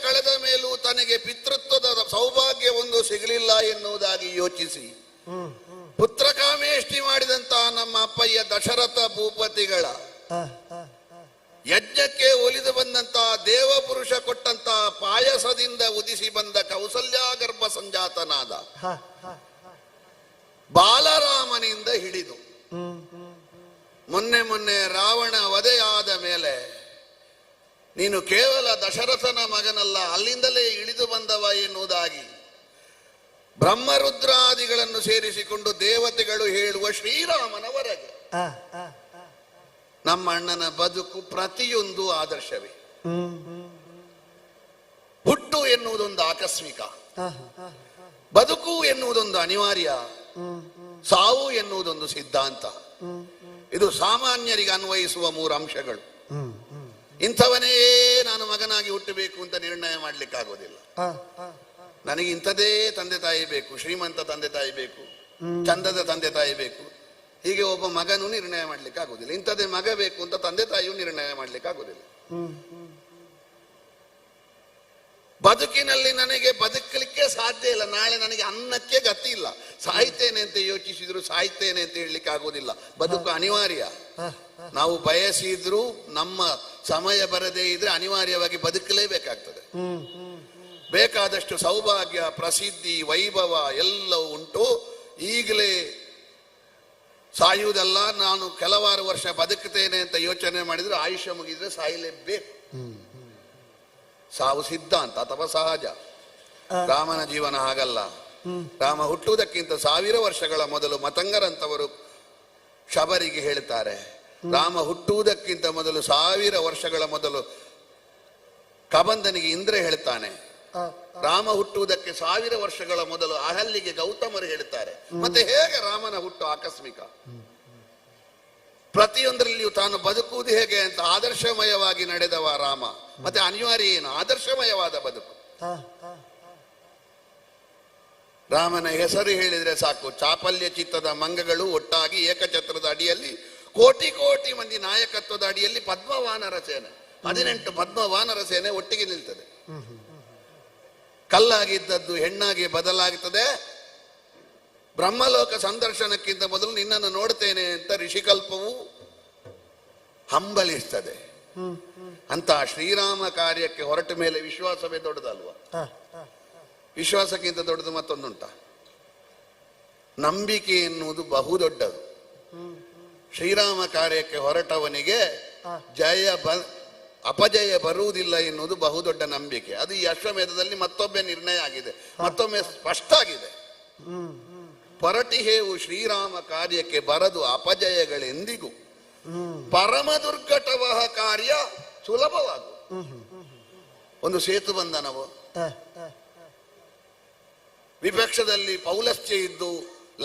ಕಳೆದ ಮೇಲೂ ತನಗೆ ಪಿತೃತ್ವದ ಸೌಭಾಗ್ಯವೊಂದು ಸಿಗಲಿಲ್ಲ ಎನ್ನುವುದಾಗಿ ಯೋಚಿಸಿ ಪುತ್ರಕಾಮೇಷ್ಟಿ ಮಾಡಿದಂತಹ ನಮ್ಮ ಅಪ್ಪಯ್ಯ ದಶರಥ ಭೂಪತಿಗಳ ಯಜ್ಞಕ್ಕೆ ಒಲಿದು ಬಂದಂತಹ ದೇವಪುರುಷ ಕೊಟ್ಟಂತಹ ಪಾಯಸದಿಂದ ಉದಿಸಿ ಬಂದ ಕೌಸಲ್ಯಾಗರ್ಭ ಸಂಜಾತನಾದ ಬಾಲರಾಮನಿಂದ ಹಿಡಿದು ಮೊನ್ನೆ ರಾವಣ ವಧೆಯಾದ ಮೇಲೆ ನೀನು ಕೇವಲ ದಶರಥನ ಮಗನಲ್ಲ, ಅಲ್ಲಿಂದಲೇ ಇಳಿದು ಬಂದವ ಎನ್ನುವುದಾಗಿ ಬ್ರಹ್ಮರುದ್ರಾದಿಗಳನ್ನು ಸೇರಿಸಿಕೊಂಡು ದೇವತೆಗಳು ಹೇಳುವ ಶ್ರೀರಾಮನವರೆಗೆ ನಮ್ಮ ಅಣ್ಣನ ಬದುಕು ಪ್ರತಿಯೊಂದು ಆದರ್ಶವೇ. ಹುಟ್ಟು ಎನ್ನುವುದೊಂದು ಆಕಸ್ಮಿಕ, ಬದುಕು ಎನ್ನುವುದೊಂದು ಅನಿವಾರ್ಯ, ಸಾವು ಎನ್ನುವುದೊಂದು ಸಿದ್ಧಾಂತ. ಇದು ಸಾಮಾನ್ಯರಿಗೆ ಅನ್ವಯಿಸುವ 3 ಅಂಶಗಳು. ಇಂಥವನೇ ನಾನು ಮಗನಾಗಿ ಹುಟ್ಟಬೇಕು ಅಂತ ನಿರ್ಣಯ ಮಾಡ್ಲಿಕ್ಕಾಗೋದಿಲ್ಲ. ನನಗೆ ಇಂಥದೇ ತಂದೆ ತಾಯಿ ಬೇಕು, ಶ್ರೀಮಂತ ತಂದೆ ತಾಯಿ ಬೇಕು, ಚಂದದ ತಂದೆ ತಾಯಿ ಬೇಕು, ಹೀಗೆ ಒಬ್ಬ ಮಗನೂ ನಿರ್ಣಯ ಮಾಡ್ಲಿಕ್ಕೆ ಆಗೋದಿಲ್ಲ. ಇಂಥದೇ ಮಗ ಬೇಕು ಅಂತ ತಂದೆ ತಾಯಿಯೂ ನಿರ್ಣಯ ಮಾಡ್ಲಿಕ್ಕೆ ಆಗೋದಿಲ್ಲ. ಬದುಕಿನಲ್ಲಿ ನನಗೆ ಬದುಕಲಿಕ್ಕೆ ಸಾಧ್ಯ ಇಲ್ಲ, ನಾಳೆ ನನಗೆ ಅನ್ನಕ್ಕೆ ಗತಿ ಇಲ್ಲ, ಸಾಯ್ತೇನೆ ಅಂತ ಯೋಚಿಸಿದ್ರು ಸಾಯ್ತೇನೆ ಅಂತ ಹೇಳಲಿಕ್ಕೆ ಆಗೋದಿಲ್ಲ. ಬದುಕು ಅನಿವಾರ್ಯ. ನಾವು ಬಯಸಿದ್ರು ನಮ್ಮ ಸಮಯ ಬರದೇ ಇದ್ರೆ ಅನಿವಾರ್ಯವಾಗಿ ಬದುಕಲೇಬೇಕಾಗ್ತದೆ. ಬೇಕಾದಷ್ಟು ಸೌಭಾಗ್ಯ, ಪ್ರಸಿದ್ಧಿ, ವೈಭವ ಎಲ್ಲವೂ ಉಂಟು. ಈಗಲೇ ಸಾಯುವುದಲ್ಲ, ನಾನು ಕೆಲವಾರು ವರ್ಷ ಬದುಕುತ್ತೇನೆ ಅಂತ ಯೋಚನೆ ಮಾಡಿದ್ರೆ ಆಯುಷ್ಯ ಮುಗಿದ್ರೆ ಸಾಯಲೇಬೇಕು. ಸಾವು ಸಿದ್ಧಾಂತ ಅಥವಾ ಸಹಜ. ರಾಮನ ಜೀವನ ಹಾಗಲ್ಲ. ರಾಮ ಹುಟ್ಟುವುದಕ್ಕಿಂತ 1000 ವರ್ಷಗಳ ಮೊದಲು ಮತಂಗರಂತವರು ಶಬರಿಗೆ ಹೇಳ್ತಾರೆ, ರಾಮ ಹುಟ್ಟುವುದಕ್ಕಿಂತ ಮೊದಲು 1000 ವರ್ಷಗಳ ಮೊದಲು ಕಬಂಧನಿಗೆ ಇಂದ್ರ ಹೇಳ್ತಾನೆ, ರಾಮ ಹುಟ್ಟುವುದಕ್ಕೆ 1000 ವರ್ಷಗಳ ಮೊದಲು ಅಹಲ್ಯೆಗೆ ಗೌತಮರು ಹೇಳ್ತಾರೆ. ಮತ್ತೆ ಹೇಗೆ ರಾಮನ ಹುಟ್ಟು ಆಕಸ್ಮಿಕ? ಪ್ರತಿಯೊಂದರಲ್ಲಿಯೂ ತಾನು ಬದುಕುವುದು ಹೇಗೆ ಅಂತ ಆದರ್ಶಮಯವಾಗಿ ನಡೆದವ ರಾಮ. ಮತ್ತೆ ಅನಿವಾರ್ಯ ಏನು? ಆದರ್ಶಮಯವಾದ ಬದುಕು. ರಾಮನ ಹೆಸರು ಹೇಳಿದ್ರೆ ಸಾಕು, ಚಾಪಲ್ಯ ಚಿತ್ತದ ಮಂಗಗಳು ಒಟ್ಟಾಗಿ ಏಕಛತ್ರದ ಅಡಿಯಲ್ಲಿ ಕೋಟಿ ಕೋಟಿ ಮಂದಿ ನಾಯಕತ್ವದ ಅಡಿಯಲ್ಲಿ ಪದ್ಮವಾನರ ಸೇನೆ, 18 ಪದ್ಮವಾನರ ಸೇನೆ ಒಟ್ಟಿಗೆ ನಿಲ್ತದೆ. ಕಲ್ಲಾಗಿದ್ದದ್ದು ಹೆಣ್ಣಾಗಿ ಬದಲಾಗುತ್ತದೆ. ಬ್ರಹ್ಮಲೋಕ ಸಂದರ್ಶನಕ್ಕಿಂತ ಮೊದಲು ನಿನ್ನನ್ನು ನೋಡ್ತೇನೆ ಅಂತ ಋಷಿಕಲ್ಪವು ಹಂಬಲಿಸ್ತದೆ. ಅಂತ ಶ್ರೀರಾಮ ಕಾರ್ಯಕ್ಕೆ ಹೊರಟ ಮೇಲೆ ವಿಶ್ವಾಸವೇ ದೊಡ್ಡದಲ್ವಾ? ವಿಶ್ವಾಸಕ್ಕಿಂತ ದೊಡ್ಡದು ಮತ್ತೊಂದುಂಟ? ನಂಬಿಕೆ ಎನ್ನುವುದು ಬಹುದೊಡ್ಡದು. ಶ್ರೀರಾಮ ಕಾರ್ಯಕ್ಕೆ ಹೊರಟವನಿಗೆ ಅಪಜಯ ಬರುವುದಿಲ್ಲ ಎನ್ನುವುದು ಬಹುದೊಡ್ಡ ನಂಬಿಕೆ. ಅದು ಈ ಅಶ್ವಮೇಧದಲ್ಲಿ ಮತ್ತೊಮ್ಮೆ ನಿರ್ಣಯ ಆಗಿದೆ, ಮತ್ತೊಮ್ಮೆ ಸ್ಪಷ್ಟ ಆಗಿದೆ. ಪರಟಿಹೇವು ಶ್ರೀರಾಮ ಕಾರ್ಯಕ್ಕೆ ಬರದು ಅಪಜಯಗಳೆಂದಿಗೂ, ಪರಮ ದುರ್ಘಟವಹ ಕಾರ್ಯ ಸುಲಭವಾಗು. ಒಂದು ಸೇತು ಬಂಧನವೋ, ವಿಪಕ್ಷದಲ್ಲಿ ಪೌಲಸ್ತ್ಯ ಇದ್ದು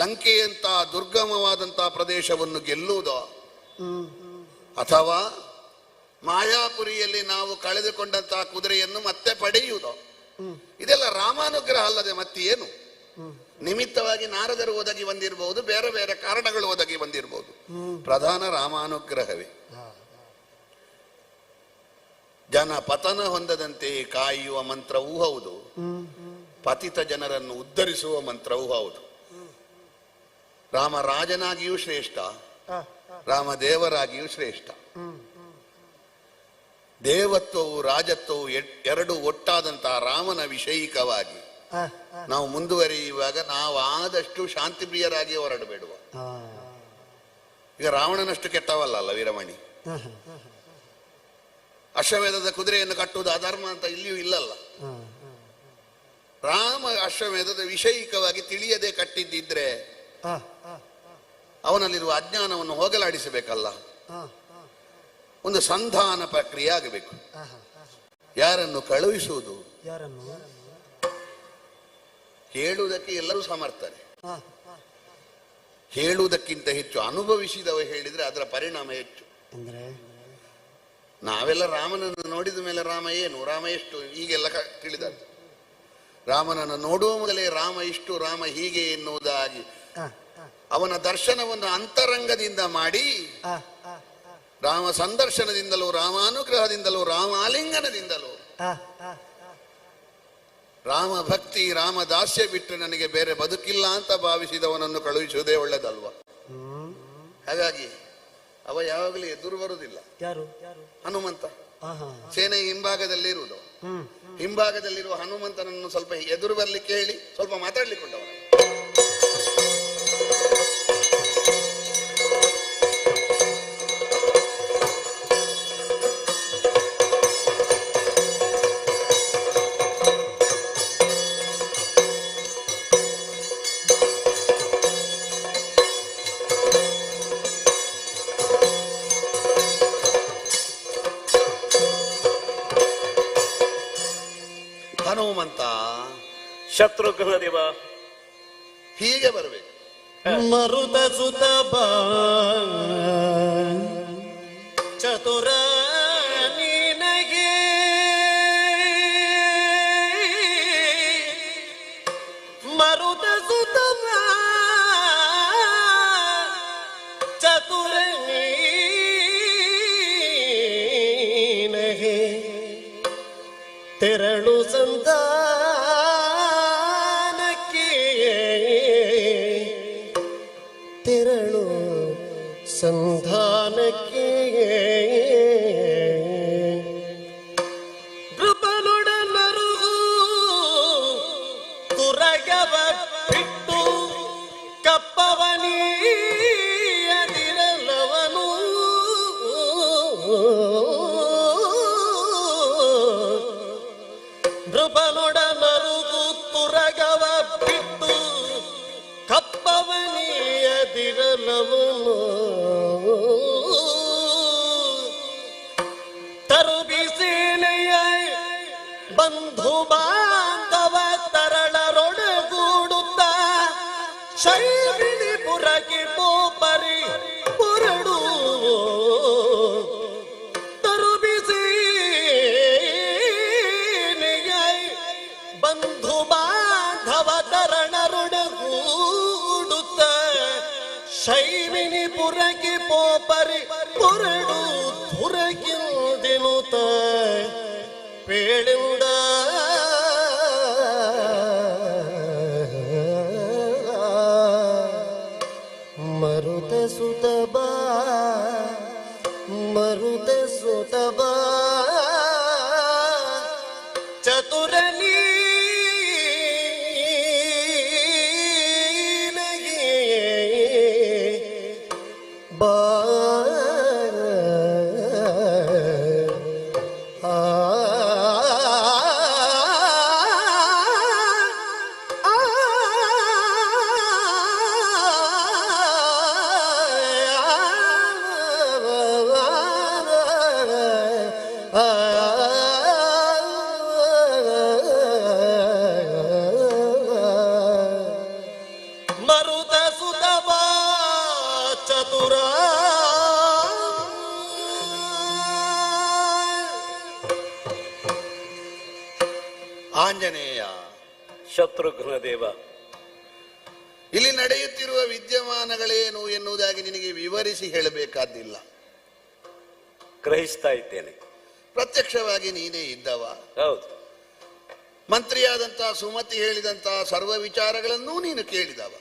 ಲಂಕೆಯಂತಹ ದುರ್ಗಮವಾದಂತಹ ಪ್ರದೇಶವನ್ನು ಗೆಲ್ಲುವುದೋ, ಅಥವಾ ಮಾಯಾಪುರಿಯಲ್ಲಿ ನಾವು ಕಳೆದುಕೊಂಡಂತಹ ಕುದುರೆಯನ್ನು ಮತ್ತೆ ಪಡೆಯುವುದೋ, ಇದೆಲ್ಲ ರಾಮಾನುಗ್ರಹ ಅಲ್ಲದೆ ಮತ್ತೇನು? ನಿಮಿತ್ತವಾಗಿ ನಾರದರು ಒದಗಿ ಬಂದಿರಬಹುದು, ಬೇರೆ ಬೇರೆ ಕಾರಣಗಳು ಒದಗಿ ಬಂದಿರಬಹುದು. ಪ್ರಧಾನ ರಾಮಾನುಗ್ರಹವೇ. ಜನ ಪತನ ಹೊಂದದಂತೆ ಕಾಯುವ ಮಂತ್ರವೂ ಹೌದು, ಪತಿತ ಜನರನ್ನು ಉದ್ಧರಿಸುವ ಮಂತ್ರವೂ ಹೌದು. ರಾಮ ರಾಜನಾಗಿಯೂ ಶ್ರೇಷ್ಠ, ರಾಮ ದೇವರಾಗಿಯೂ ಶ್ರೇಷ್ಠ. ದೇವತ್ವವು ರಾಜತ್ವವು ಎರಡು ಒಟ್ಟಾದಂತಹ ರಾಮನ ವಿಷಯಿಕವಾಗಿ ನಾವು ಮುಂದುವರಿಯುವಾಗ ನಾವು ಆದಷ್ಟು ಶಾಂತಿ ಪ್ರಿಯರಾಗಿ ಹೊರಡಬೇಡುವ. ಈಗ ರಾವಣನಷ್ಟು ಕೆಟ್ಟವಲ್ಲ ವೀರಮಣಿ. ಅಶ್ವಮೇಧದ ಕುದುರೆಯನ್ನು ಕಟ್ಟುವುದು ಅಧರ್ಮ ಅಂತ ಇಲ್ಲಿಯೂ ಇಲ್ಲಲ್ಲ. ರಾಮ ಅಶ್ವಮೇಧದ ವಿಷಯಿಕವಾಗಿ ತಿಳಿಯದೆ ಕಟ್ಟಿದ್ದಿದ್ರೆ ಅವನಲ್ಲಿರುವ ಅಜ್ಞಾನವನ್ನು ಹೋಗಲಾಡಿಸಬೇಕಲ್ಲ. ಒಂದು ಸಂಧಾನ ಪ್ರಕ್ರಿಯೆ ಆಗಬೇಕು. ಯಾರನ್ನು ಕಳುಹಿಸುವುದು, ಹೇಳುವುದಕ್ಕೆ ಎಲ್ಲರೂ ಸಮರ್ಥನೆ. ಹೇಳುವುದಕ್ಕಿಂತ ಹೆಚ್ಚು ಅನುಭವಿಸಿದವ ಹೇಳಿದ್ರೆ ಅದರ ಪರಿಣಾಮ ಹೆಚ್ಚು. ನಾವೆಲ್ಲ ರಾಮನನ್ನು ನೋಡಿದ ಮೇಲೆ ರಾಮ ಏನು, ರಾಮ ಎಷ್ಟು, ಹೀಗೆಲ್ಲ ತಿಳಿದದ್ದು. ರಾಮನನ್ನು ನೋಡುವ ಮೊದಲೇ ರಾಮ ಇಷ್ಟು, ರಾಮ ಹೀಗೆ ಎನ್ನುವುದಾಗಿ ಅವನ ದರ್ಶನವನ್ನು ಅಂತರಂಗದಿಂದ ಮಾಡಿ, ರಾಮ ಸಂದರ್ಶನದಿಂದಲೂ, ರಾಮಾನುಗ್ರಹದಿಂದಲೂ, ರಾಮಾಲಿಂಗನದಿಂದಲೂ, ರಾಮ ಭಕ್ತಿ, ರಾಮ ದಾಸ್ಯ ಬಿಟ್ಟು ನನಗೆ ಬೇರೆ ಬದುಕಿಲ್ಲ ಅಂತ ಭಾವಿಸಿದವನನ್ನು ಕಳುಹಿಸುವುದೇ ಒಳ್ಳೆದಲ್ವಾ? ಹಾಗಾಗಿ ಅವ ಯಾವಾಗಲೂ ಎದುರು ಬರುವುದಿಲ್ಲ. ಹನುಮಂತ ಸೇನೆ ಹಿಂಭಾಗದಲ್ಲಿರುವುದು, ಹಿಂಭಾಗದಲ್ಲಿರುವ ಹನುಮಂತನನ್ನು ಸ್ವಲ್ಪ ಎದುರು ಬರ್ಲಿಕ್ಕೆ ಹೇಳಿ ಸ್ವಲ್ಪ ಮಾತಾಡ್ಲಿಕ್ಕೊಂಡವ. ಹನುಮಂತ ಶತ್ರುಘ್ನ ದೇವ ಹೀಗೆ ಬರಬೇಕು. ಮರುತ ಸುತ ಚತುರ ನೀನಗೆ ಮರುತ ಸುತ ಚತುರ ನೀನಗೆ ತೆರಳು ಸಂಧಾನಕ್ಕೆ ತೆರಳು ಸಂಧಾನಕ್ಕೆ ಕೃಪಲೊಡನರು ತುರಗವ ಬಿಟ್ಟು ಕಪ್ಪವನಿಯದಿರಲವನು ನೃಪನೊಡನರುಗು ತುರಗವ ಬಿಟ್ಟು ಕಪ್ಪವನಿಯದಿರಲವನು ತರುಬಿಸೇನೆಯ ಬಂಧು ಬಾಂಧವ ತರಳರೊಡಗೂಡುತ್ತ ಶೈವಿನಿಪುರಕ್ಕೆ ಪೋಪರಿ ಪುರಡು ಬಂಧು ಬಾಂಧವ ತರಣರೊಡಗೂಡುತ್ತ ಶೈವಿನಿಪುರಕ್ಕೆ ಪೋಪರಿ ಪುರಡು ಧುರಗಿಂದಿನುತ ಪೇಳಿಂದ ಮರುತ ಸುತ ಬಾ ಮರು ಶತ್ರುಘ್ನ ದೇವ. ಇಲ್ಲಿ ನಡೆಯುತ್ತಿರುವ ವಿದ್ಯಮಾನಗಳೇನು ಎನ್ನುವುದಾಗಿ ನಿನಗೆ ವಿವರಿಸಿ ಹೇಳಬೇಕಾದ್ದಿಲ್ಲ. ಗ್ರಹಿಸ್ತಾ ಇದ್ದೇನೆ. ಪ್ರತ್ಯಕ್ಷವಾಗಿ ನೀನೇ ಇದ್ದವ. ಹೌದು. ಮಂತ್ರಿಯಾದಂತಹ ಸುಮತಿ ಹೇಳಿದಂತಹ ಸರ್ವ ವಿಚಾರಗಳನ್ನೂ ನೀನು ಕೇಳಿದವ.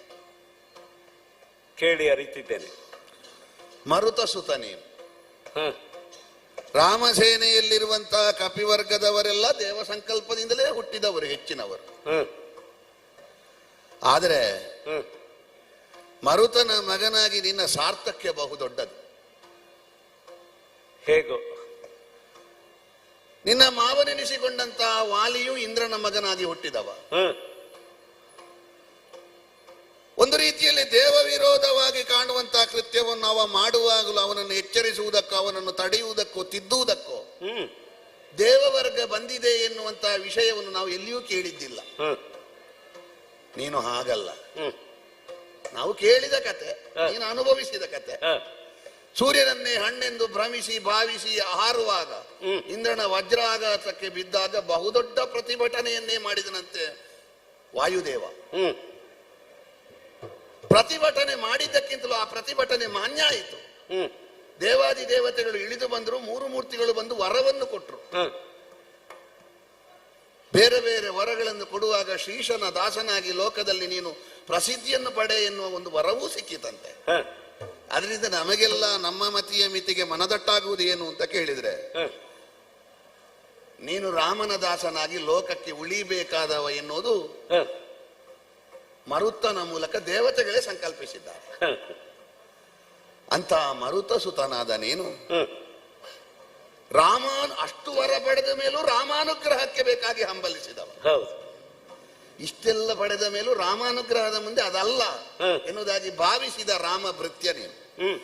ಕೇಳಿ ಅರಿತಿದ್ದೇನೆ. ಮರುತ ಸುತ ನೀನು. ಹ. ರಾಮಸೇನೆಯಲ್ಲಿರುವಂತಹ ಕಪಿವರ್ಗದವರೆಲ್ಲ ದೇವ ಸಂಕಲ್ಪದಿಂದಲೇ ಹುಟ್ಟಿದವರು, ಹೆಚ್ಚಿನವರು. ಹ. ಆದರೆ ಹ. ಮರುತನ ಮಗನಾಗಿ ನಿನ್ನ ಸಾರ್ಥಕ್ಯ ಬಹುದೊಡ್ಡದು. ಹೇಗೋ? ನಿನ್ನ ಮಾವನೆನಿಸಿಕೊಂಡಂತಹ ವಾಲಿಯು ಇಂದ್ರನ ಮಗನಾಗಿ ಹುಟ್ಟಿದವ. ಹ. ಒಂದು ರೀತಿಯಲ್ಲಿ ದೇವ ವಿರೋಧವಾಗಿ ಕಾಣುವಂತಹ ಕೃತ್ಯವನ್ನು ಅವ ಮಾಡುವಾಗಲೂ ಅವನನ್ನು ಎಚ್ಚರಿಸುವುದಕ್ಕೋ, ಅವನನ್ನು ತಡೆಯುವುದಕ್ಕೋ, ತಿದ್ದುವುದಕ್ಕೋ ಹ್ಮ್. ದೇವವರ್ಗ ಬಂದಿದೆ ಎನ್ನುವಂತಹ ವಿಷಯವನ್ನು ನಾವು ಎಲ್ಲಿಯೂ ಕೇಳಿದ್ದಿಲ್ಲ. ಹ. ನೀನು ಹಾಗಲ್ಲ. ಹ್ಮ್. ನಾವು ಕೇಳಿದ ಕತೆ, ನೀನು ಅನುಭವಿಸಿದ ಕತೆ. ಹ. ಸೂರ್ಯನನ್ನೇ ಹಣ್ಣೆಂದು ಭ್ರಮಿಸಿ ಭಾವಿಸಿ ಹಾರುವಾಗ ಇಂದ್ರನ ವಜ್ರಾಘಾತಕ್ಕೆ ಬಿದ್ದಾಗ ಬಹುದೊಡ್ಡ ಪ್ರತಿಭಟನೆಯನ್ನೇ ಮಾಡಿದನಂತೆ ವಾಯುದೇವ. ಹ್ಮ್. ಪ್ರತಿಭಟನೆ ಮಾಡಿದ್ದಕ್ಕಿಂತಲೂ ಆ ಪ್ರತಿಭಟನೆ ಮಾನ್ಯ ಆಯಿತು. ಹ್ಮ್. ದೇವಾದಿ ದೇವತೆಗಳು ಇಳಿದು ಬಂದರು, ಮೂರು ಮೂರ್ತಿಗಳು ಬಂದು ವರವನ್ನು ಕೊಟ್ಟರು. ಹ. ಬೇರೆ ಬೇರೆ ವರಗಳನ್ನು ಕೊಡುವಾಗ ಶ್ರೀಶನ ದಾಸನಾಗಿ ಲೋಕದಲ್ಲಿ ನೀನು ಪ್ರಸಿದ್ಧಿಯನ್ನು ಪಡೆ ಎನ್ನುವ ಒಂದು ವರವೂ ಸಿಕ್ಕಿತಂತೆ. ಹ. ಅದರಿಂದ ನಮಗೆಲ್ಲ ನಮ್ಮ ಮತಿಯ ಮಿತಿಗೆ ಮನದಟ್ಟಾಗುವುದು ಏನು ಅಂತ ಕೇಳಿದ್ರೆ, ಹ. ನೀನು ರಾಮನ ದಾಸನಾಗಿ ಲೋಕಕ್ಕೆ ಉಳಿಬೇಕಾದವ ಎನ್ನುವುದು ಹ. ಮರುತ್ತನ ಮೂಲಕ ದೇವತೆಗಳೇ ಸಂಕಲ್ಪಿಸಿದ್ದಾರೆ. ಹ. ಅಂತ ಮರುತ ಸುತನಾದ ನೀನು ಹ. ಅಷ್ಟು ವರ ಪಡೆದ ಮೇಲೂ ರಾಮಾನುಗ್ರಹಕ್ಕೆ ಬೇಕಾಗಿ ಹಂಬಲಿಸಿದವ. ಹೌದು. ಇಷ್ಟೆಲ್ಲ ಪಡೆದ ಮೇಲೂ ರಾಮಾನುಗ್ರಹದ ಮುಂದೆ ಅದಲ್ಲ ಹ. ಎನ್ನುವುದಾಗಿ ಭಾವಿಸಿದ ರಾಮ ಭೃತ್ಯ ನೀನು. ಹ್ಮ್.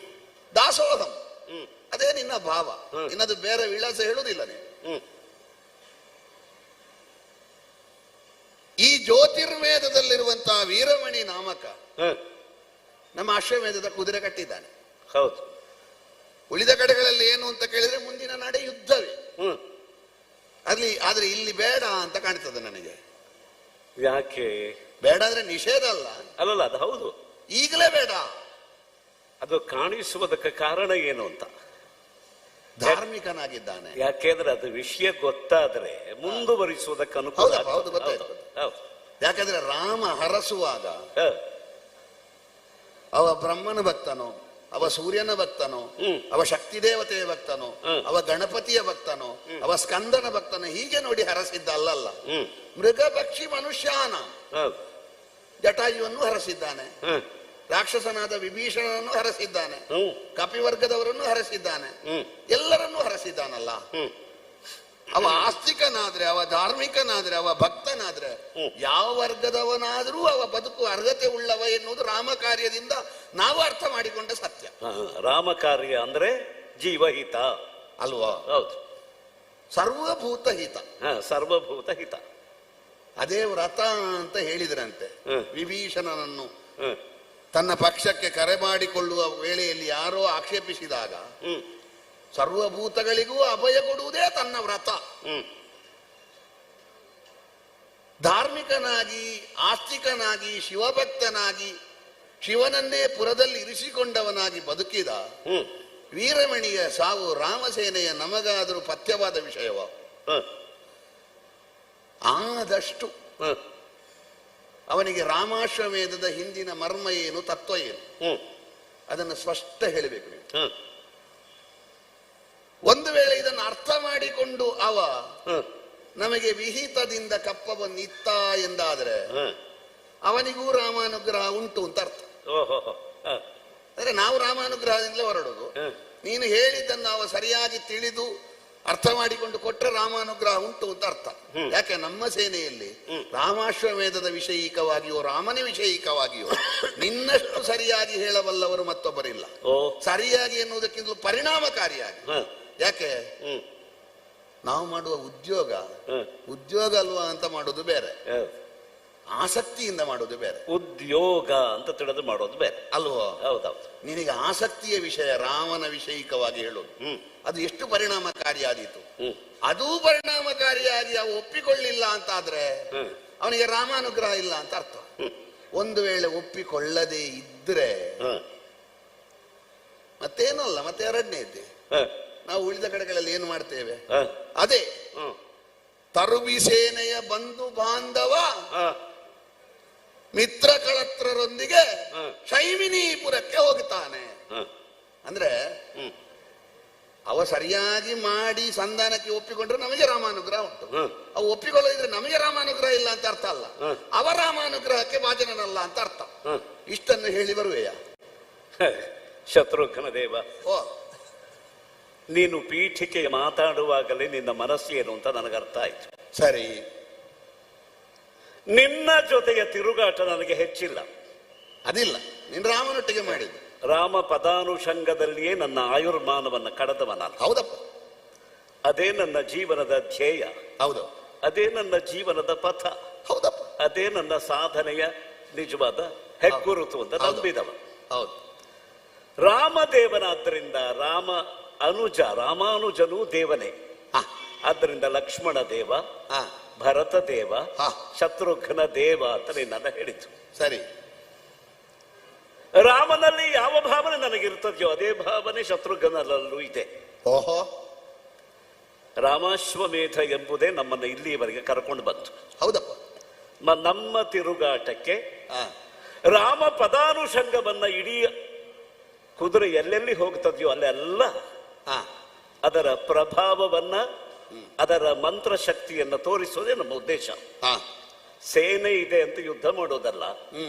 ದಾಸೋಹಂ, ಹ್ಮ್. ಅದೇ ನಿನ್ನ ಭಾವ. ಹ. ಇನ್ನದು ಬೇರೆ ವಿಳಾಸ ಹೇಳುವುದಿಲ್ಲ ನೀನು. ಹ್ಮ್. ಈ ಜ್ಯೋತಿರ್ವೇದದಲ್ಲಿರುವಂತಹ ವೀರಮಣಿ ನಾಮಕ ಹ. ನಮ್ಮ ಅಶ್ವಮೇಧದ ಕುದುರೆ ಕಟ್ಟಿದ್ದಾನೆ. ಹೌದು. ಉಳಿದ ಕಡೆಗಳಲ್ಲಿ ಏನು ಅಂತ ಕೇಳಿದ್ರೆ ಮುಂದಿನ ನಡೆ ಯುದ್ಧವೇ. ಹ್ಮ್. ಆದ್ರೆ ಇಲ್ಲಿ ಬೇಡ ಅಂತ ಕಾಣ್ತದೆ ನನಗೆ. ಯಾಕೆ? ಬೇಡ ಅಂದ್ರೆ ನಿಷೇಧ ಅಲ್ಲ, ಅಲ್ಲಲ್ಲ, ಅದು ಹೌದು. ಈಗಲೇ ಬೇಡ. ಅದು ಕಾಣಿಸುವುದಕ್ಕೆ ಕಾರಣ ಏನು ಅಂತ. ಧಾರ್ಮಿಕನಾಗಿದ್ದಾನೆ. ಯಾಕೆಂದ್ರೆ ಅದು ವಿಷಯ ಗೊತ್ತಾದ್ರೆ ಮುಂದುವರಿಸುವುದಕ್ಕೆ ಅನುಕೂಲ. ಹೌದಪ್ಪ, ಹೌದು, ಗೊತ್ತಾಯ್ತು. ಹೌದು. ಯಾಕಂದ್ರೆ ರಾಮ ಹರಸುವಾಗ ಹ. ಅವ ಬ್ರಹ್ಮನ ಭಕ್ತನೋ, ಅವ ಸೂರ್ಯನ ಭಕ್ತನೋ, ಅವ ಶಕ್ತಿ ದೇವತೆಯ ಭಕ್ತನೋ, ಅವ ಗಣಪತಿಯ ಭಕ್ತನೋ, ಅವ ಸ್ಕಂದನ ಭಕ್ತನೋ, ಹೀಗೆ ನೋಡಿ ಹರಸಿದ್ದ ಅಲ್ಲಲ್ಲ. ಮೃಗ ಪಕ್ಷಿ ಮನುಷ್ಯಾನ ಜಟಾಯುವನ್ನು ಹರಸಿದ್ದಾನೆ, ರಾಕ್ಷಸನಾದ ವಿಭೀಷಣನನ್ನು ಹರಸಿದ್ದಾನೆ, ಕಪಿವರ್ಗದವರನ್ನು ಹರಸಿದ್ದಾನೆ, ಎಲ್ಲರನ್ನೂ ಹರಸಿದ್ದಾನಲ್ಲ. ಅವ ಆಸ್ತಿಕನಾದ್ರೆ, ಅವ ಧಾರ್ಮಿಕನಾದ್ರೆ, ಅವ ಭಕ್ತನಾದ್ರೆ, ಯಾವ ವರ್ಗದವನಾದ್ರೂ ಅವ ಬದುಕು ಅರ್ಹತೆ ಉಳ್ಳವ ಎನ್ನುವುದು ರಾಮ ಕಾರ್ಯದಿಂದ ನಾವು ಅರ್ಥ ಮಾಡಿಕೊಂಡ ಸತ್ಯ. ರಾಮ ಕಾರ್ಯ ಅಂದ್ರೆ ಜೀವಹಿತ ಅಲ್ವಾ? ಹೌದು. ಸರ್ವಭೂತ ಹಿತ. ಸರ್ವಭೂತ ಹಿತ. ಅದೇ ವ್ರತ ಅಂತ ಹೇಳಿದ್ರಂತೆ. ವಿಭೀಷಣನನ್ನು ತನ್ನ ಪಕ್ಷಕ್ಕೆ ಕರೆ ಮಾಡಿಕೊಳ್ಳುವ ವೇಳೆಯಲ್ಲಿ ಯಾರೋ ಆಕ್ಷೇಪಿಸಿದಾಗ ಸರ್ವಭೂತಗಳಿಗೂ ಅಭಯ ಕೊಡುವುದೇ ತನ್ನ ವ್ರತ. ಧಾರ್ಮಿಕನಾಗಿ, ಆಸ್ತಿಕನಾಗಿ, ಶಿವಭಕ್ತನಾಗಿ, ಶಿವನನ್ನೇ ಪುರದಲ್ಲಿ ಇರಿಸಿಕೊಂಡವನಾಗಿ ಬದುಕಿದ ವೀರಮಣಿಯ ಸಾವು ರಾಮಸೇನೆಯ ನಮಗಾದರೂ ಪಥ್ಯವಾದ ವಿಷಯವ. ಆದಷ್ಟು ಅವನಿಗೆ ರಾಮಾಶ್ವಮೇಧದ ಹಿಂದಿನ ಮರ್ಮ ಏನು, ತತ್ವ ಏನು, ಅದನ್ನು ಸ್ಪಷ್ಟ ಹೇಳಬೇಕು ನೀವು. ಒಂದು ವೇಳೆ ಇದನ್ನು ಅರ್ಥ ಮಾಡಿಕೊಂಡು ಅವ ನಮಗೆ ವಿಹಿತದಿಂದ ಕಪ್ಪವನ್ನಿತ್ತ ಎಂದಾದರೆ ಅವನಿಗೂ ರಾಮಾನುಗ್ರಹ ಉಂಟು ಅಂತ ಅರ್ಥ. ಅಂದ್ರೆ ನಾವು ರಾಮಾನುಗ್ರಹದಿಂದಲೇ ಹೊರಡುದು. ನೀನು ಹೇಳಿದ್ದನ್ನು ಅವ ಸರಿಯಾಗಿ ತಿಳಿದು ಅರ್ಥ ಮಾಡಿಕೊಂಡು ಕೊಟ್ಟರೆ ರಾಮಾನುಗ್ರಹ ಉಂಟು ಅಂತ ಅರ್ಥ. ಯಾಕೆ ನಮ್ಮ ಸೇನೆಯಲ್ಲಿ ರಾಮಾಶ್ವಮೇಧದ ವಿಷಯಿಕವಾಗಿಯೋ ರಾಮನ ವಿಷಯಿಕವಾಗಿಯೋ ನಿನ್ನಷ್ಟು ಸರಿಯಾಗಿ ಹೇಳಬಲ್ಲವರು ಮತ್ತೊಬ್ಬರಿಲ್ಲ. ಸರಿಯಾಗಿ ಎನ್ನುವುದಕ್ಕಿಂತಲೂ ಪರಿಣಾಮಕಾರಿಯಾಗಿ. ಯಾಕೆ? ನಾವು ಮಾಡುವ ಉದ್ಯೋಗ ಅಲ್ವಾ ಅಂತ ಮಾಡೋದು ಬೇರೆ, ಆಸಕ್ತಿಯಿಂದ ಮಾಡೋದು ಬೇರೆ. ಉದ್ಯೋಗ ಅಂತ ತಿಳಿದು ಮಾಡೋದು ಬೇರೆ ಅಲ್ವಾ? ಹೌದೌದು. ನಿನಗೆ ಆಸಕ್ತಿಯ ವಿಷಯ ರಾಮನ ವಿಷಯಿಕವಾಗಿ ಹೇಳೋದು ಅದು ಎಷ್ಟು ಪರಿಣಾಮಕಾರಿಯಾದೀತು. ಅದೂ ಪರಿಣಾಮಕಾರಿಯಾಗಿ ಅವು ಒಪ್ಪಿಕೊಳ್ಳಿಲ್ಲ ಅಂತಾದ್ರೆ ಅವನಿಗೆ ರಾಮಾನುಗ್ರಹ ಇಲ್ಲ ಅಂತ ಅರ್ಥ. ಒಂದು ವೇಳೆ ಒಪ್ಪಿಕೊಳ್ಳದೇ ಇದ್ರೆ ಮತ್ತೇನಲ್ಲ, ಮತ್ತೆ ಎರಡನೇ ಇದ್ದೆ ನಾವು ಉಳಿದ ಕಡೆಗಳಲ್ಲಿ ಏನು ಮಾಡ್ತೇವೆ, ಅದೇ ತರುಬಿ ಸೇನೆಯ ಬಂಧು ಬಾಂಧವ ಮಿತ್ರ ಕಳತ್ರರೊಂದಿಗೆ ಶೈವಿನೀಪುರಕ್ಕೆ ಹೋಗ್ತಾನೆ. ಅಂದ್ರೆ ಅವ ಸರಿಯಾಗಿ ಮಾಡಿ ಸಂಧಾನಕ್ಕೆ ಒಪ್ಪಿಕೊಂಡ್ರೆ ನಮಗೆ ರಾಮಾನುಗ್ರಹ ಉಂಟು, ಅವು ಒಪ್ಪಿಕೊಳ್ಳದಿದ್ರೆ ನಮಗೆ ರಾಮಾನುಗ್ರಹ ಇಲ್ಲ ಅಂತ ಅರ್ಥ ಅಲ್ಲ, ಅವ ರಾಮಾನುಗ್ರಹಕ್ಕೆ ಭಾಜನನಲ್ಲ ಅಂತ ಅರ್ಥ. ಇಷ್ಟನ್ನು ಹೇಳಿ ಬರುವೆಯ ಶತ್ರುಘ್ನ ದೇವ, ಓ ನೀನು ಪೀಠಿಕೆ ಮಾತಾಡುವಾಗಲೇ ನಿನ್ನ ಮನಸ್ಸೇನು ಅಂತ ನನಗರ್ಥ ಆಯ್ತು. ಸರಿ, ನಿನ್ನ ಜೊತೆಯ ತಿರುಗಾಟ ನನಗೆ ಹೆಚ್ಚಿಲ್ಲ, ಅದಿಲ್ಲ, ನೀನ್ ರಾಮನೊಟ್ಟಿಗೆ ಮಾಡಿದ್ದು. ರಾಮ ಪದಾನುಷಂಗದಲ್ಲಿಯೇ ನನ್ನ ಆಯುರ್ಮಾನವನ್ನು ಕಳೆದವ ನಾನು. ಹೌದಪ್ಪ, ಅದೇ ನನ್ನ ಜೀವನದ ಧ್ಯೇಯ, ಹೌದು, ಅದೇ ನನ್ನ ಜೀವನದ ಪಥ, ಹೌದಪ್ಪ, ಅದೇ ನನ್ನ ಸಾಧನೆಯ ನಿಜವಾದ ಹೆಗ್ಗುರುತು ಅಂತ ನಂಬಿದವ. ಹೌದು, ರಾಮದೇವನಾದ್ದರಿಂದ ರಾಮ ಅನುಜ, ರಾಮಾನುಜನೂ ದೇವನೇ. ಆದ್ದರಿಂದ ಲಕ್ಷ್ಮಣ ದೇವ, ಭರತ ದೇವ, ಶತ್ರುಘ್ನ ದೇವ ಅಂತ ನಿನ್ನ ಹೇಳಿತು. ಸರಿ, ರಾಮನಲ್ಲಿ ಯಾವ ಭಾವನೆ ನನಗಿರ್ತದೆಯೋ ಅದೇ ಭಾವನೆ ಶತ್ರುಘ್ನಲ್ಲೂ ಇದೆ. ಓಹೋ, ರಾಮಾಶ್ವಮೇಧ ಎಂಬುದೇ ನಮ್ಮನ್ನು ಇಲ್ಲಿಯವರೆಗೆ ಕರ್ಕೊಂಡು ಬಂತು. ಹೌದಪ್ಪ, ನಮ್ಮ ತಿರುಗಾಟಕ್ಕೆ ರಾಮ ಪದಾನುಷಂಗವನ್ನ ಇಡೀ ಕುದುರೆ ಎಲ್ಲೆಲ್ಲಿ ಹೋಗ್ತದೆಯೋ ಅಲ್ಲೆಲ್ಲ ಅದರ ಪ್ರಭಾವವನ್ನ, ಅದರ ಮಂತ್ರ ಶಕ್ತಿಯನ್ನ ತೋರಿಸೋದೇ ನಮ್ಮ ಉದ್ದೇಶ. ಸೇನೆ ಇದೆ ಅಂತ ಯುದ್ಧ ಮಾಡೋದಲ್ಲ,